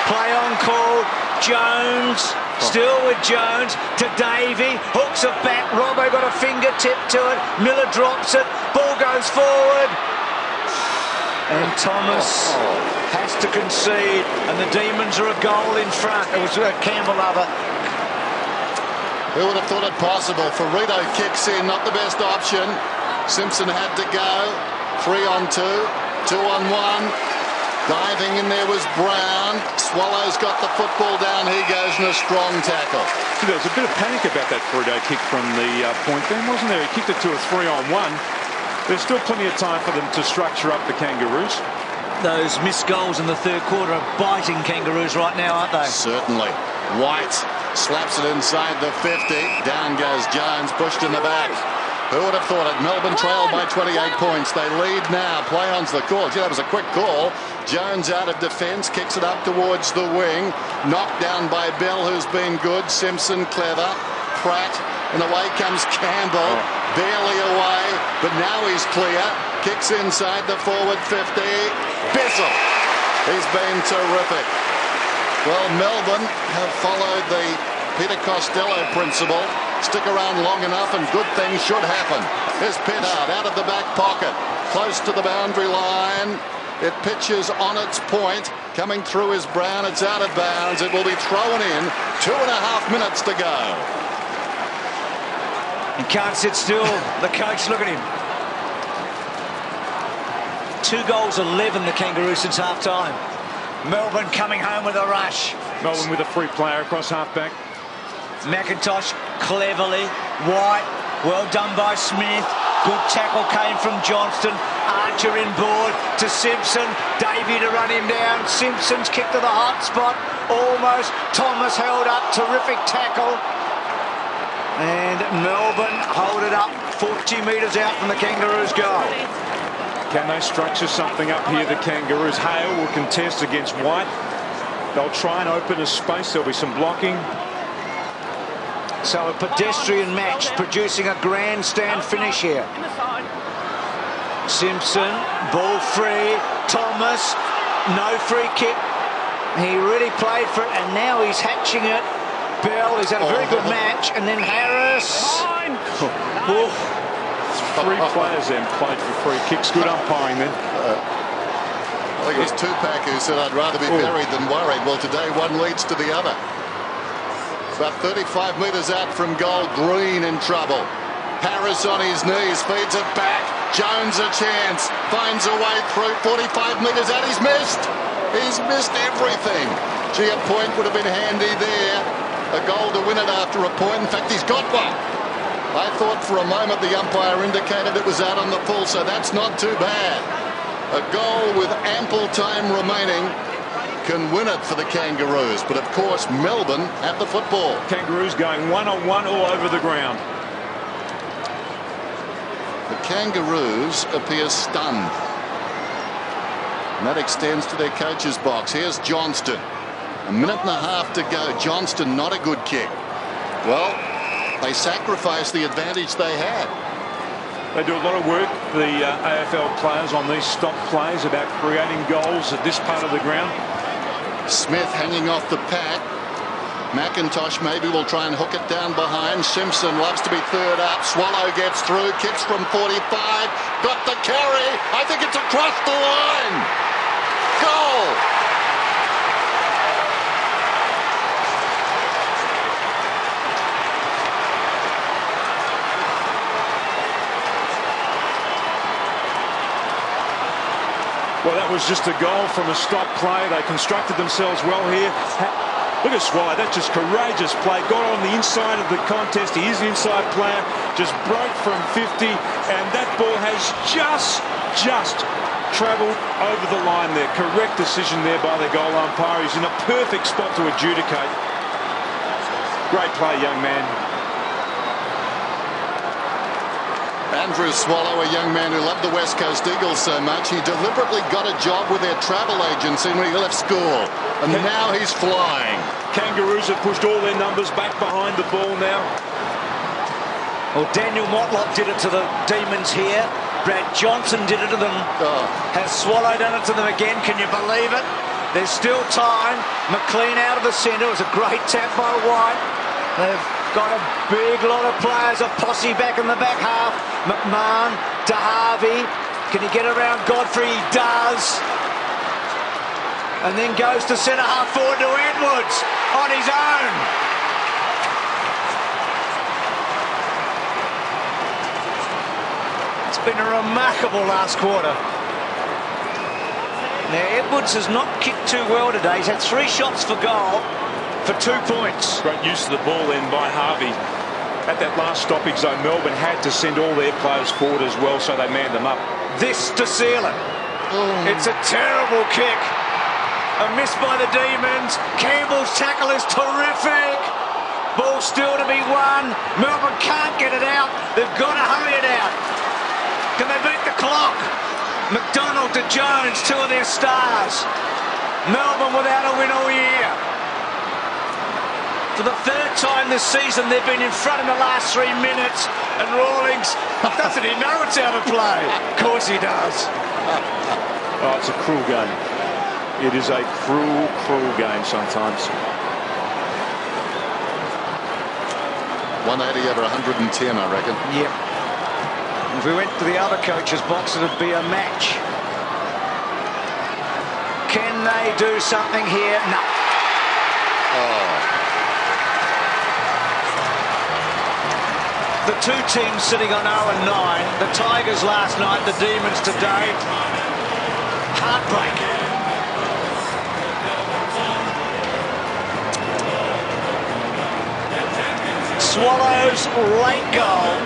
play on call, Jones, still with Jones, to Davey, hooks it back, Robbo got a fingertip to it, Miller drops it, ball goes forward. And Thomas has to concede, and the Demons are a goal in front. It was Campbell Lover. Who would have thought it possible? Ferrito kicks in, not the best option. Simpson had to go. 3 on 2, 2 on 1. Diving in there was Brown. Swallows got the football down. He goes in a strong tackle. So there was a bit of panic about that Ferrito kick from the point then, wasn't there? He kicked it to a 3 on 1. There's still plenty of time for them to structure up the Kangaroos. Those missed goals in the third quarter are biting Kangaroos right now, aren't they? Certainly. White slaps it inside the 50. Down goes Jones, pushed in the back. Who would have thought it? Melbourne trail by 28 points. They lead now. Play on's the call. Gee, that was a quick call. Jones out of defence, kicks it up towards the wing. Knocked down by Bell, who's been good. Simpson, clever. Pratt, and away comes Campbell. Barely away, but now he's clear. Kicks inside the forward 50. Bissell. He's been terrific. Well, Melbourne have followed the Peter Costello principle. Stick around long enough and good things should happen. Here's Pittard out of the back pocket. Close to the boundary line. It pitches on its point. Coming through is Brown. It's out of bounds. It will be thrown in. 2.5 minutes to go. He can't sit still. The coach, look at him. 2 goals, 11 the Kangaroos since half-time. Melbourne coming home with a rush. Melbourne with a free player across half-back. McIntosh cleverly. White, well done by Smith. Good tackle came from Johnston. Archer inboard to Simpson. Davey to run him down. Simpson's kick to the hot spot. Almost. Thomas held up. Terrific tackle. And Melbourne hold it up 40 metres out from the Kangaroos' goal. Can they structure something up here, the Kangaroos? Hale will contest against White. They'll try and open a space. There'll be some blocking. So a pedestrian match producing a grandstand finish here. Simpson, ball free. Thomas, no free kick. He really played for it, and now he's hatching it. Bell is had a very good match, and then Harris. 3 players then played for free kicks. Good umpiring then. I think it was Tupac who said, I'd rather be buried than worried. Well, today one leads to the other. About 35 metres out from goal. Green in trouble. Harris on his knees, feeds it back. Jones a chance, finds a way through. 45 metres out, he's missed. He's missed everything. Gee, a point would have been handy there. A goal to win it after a point. In fact, he's got one. I thought for a moment the umpire indicated it was out on the full, so that's not too bad. A goal with ample time remaining can win it for the Kangaroos. But of course, Melbourne have the football. Kangaroos going 1-on-1 all over the ground. The Kangaroos appear stunned. And that extends to their coach's box. Here's Johnston. 1.5 minutes to go. Johnston, not a good kick. Well, they sacrificed the advantage they had. They do a lot of work, the AFL players, on these stop plays about creating goals at this part of the ground. Smith hanging off the pack. McIntosh maybe will try and hook it down behind. Simpson loves to be third up. Swallow gets through, kicks from 45. Got the carry. I think it's across the line. Goal. Well, that was just a goal from a stop play. They constructed themselves well here. Look at Swallow, that's just courageous play. Got on the inside of the contest. He is an inside player. Just broke from 50, and that ball has just travelled over the line there. Correct decision there by the goal umpire. He's in a perfect spot to adjudicate. Great play, young man. Andrew Swallow, a young man who loved the West Coast Eagles so much, he deliberately got a job with their travel agency when he left school. And now he's flying. Kangaroos have pushed all their numbers back behind the ball now. Well, Daniel Motlop did it to the Demons here. Brad Johnson did it to them. Has Swallow done it to them again? Can you believe it? There's still time. McLean out of the centre. It was a great tap by White. They've got a big lot of players. A posse back in the back half. McMahon to Harvey. Can he get around Godfrey? He does. And then goes to centre half forward to Edwards on his own. Been a remarkable last quarter. Now Edwards has not kicked too well today. He's had 3 shots for goal for 2 points. Great use of the ball then by Harvey. At that last stopping zone, Melbourne had to send all their players forward as well, so they manned them up. This to seal it. It's a terrible kick. A miss by the Demons. Campbell's tackle is terrific. Ball still to be won. Melbourne can't get it out. They've got to hurry it out. Can they beat the clock? McDonald to Jones, 2 of their stars. Melbourne without a win all year. For the 3rd time this season, they've been in front in the last 3 minutes, and Rawlings, doesn't he know it's out of play? Of course he does. Oh, it's a cruel game. It is a cruel, cruel game sometimes. 180 over 110, I reckon. Yep. If we went to the other coach's box, it would be a match. Can they do something here? No. The 2 teams sitting on 0-9. The Tigers last night, the Demons today. Heartbreak. Swallows late goal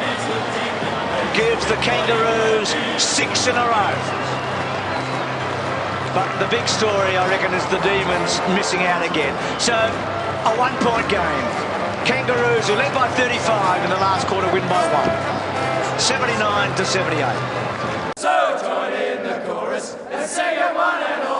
gives the Kangaroos 6 in a row. But the big story, I reckon, is the Demons missing out again. So, a 1-point game. Kangaroos, who led by 35 in the last quarter, win by 1. 79 to 78. So join in the chorus and sing it one and all.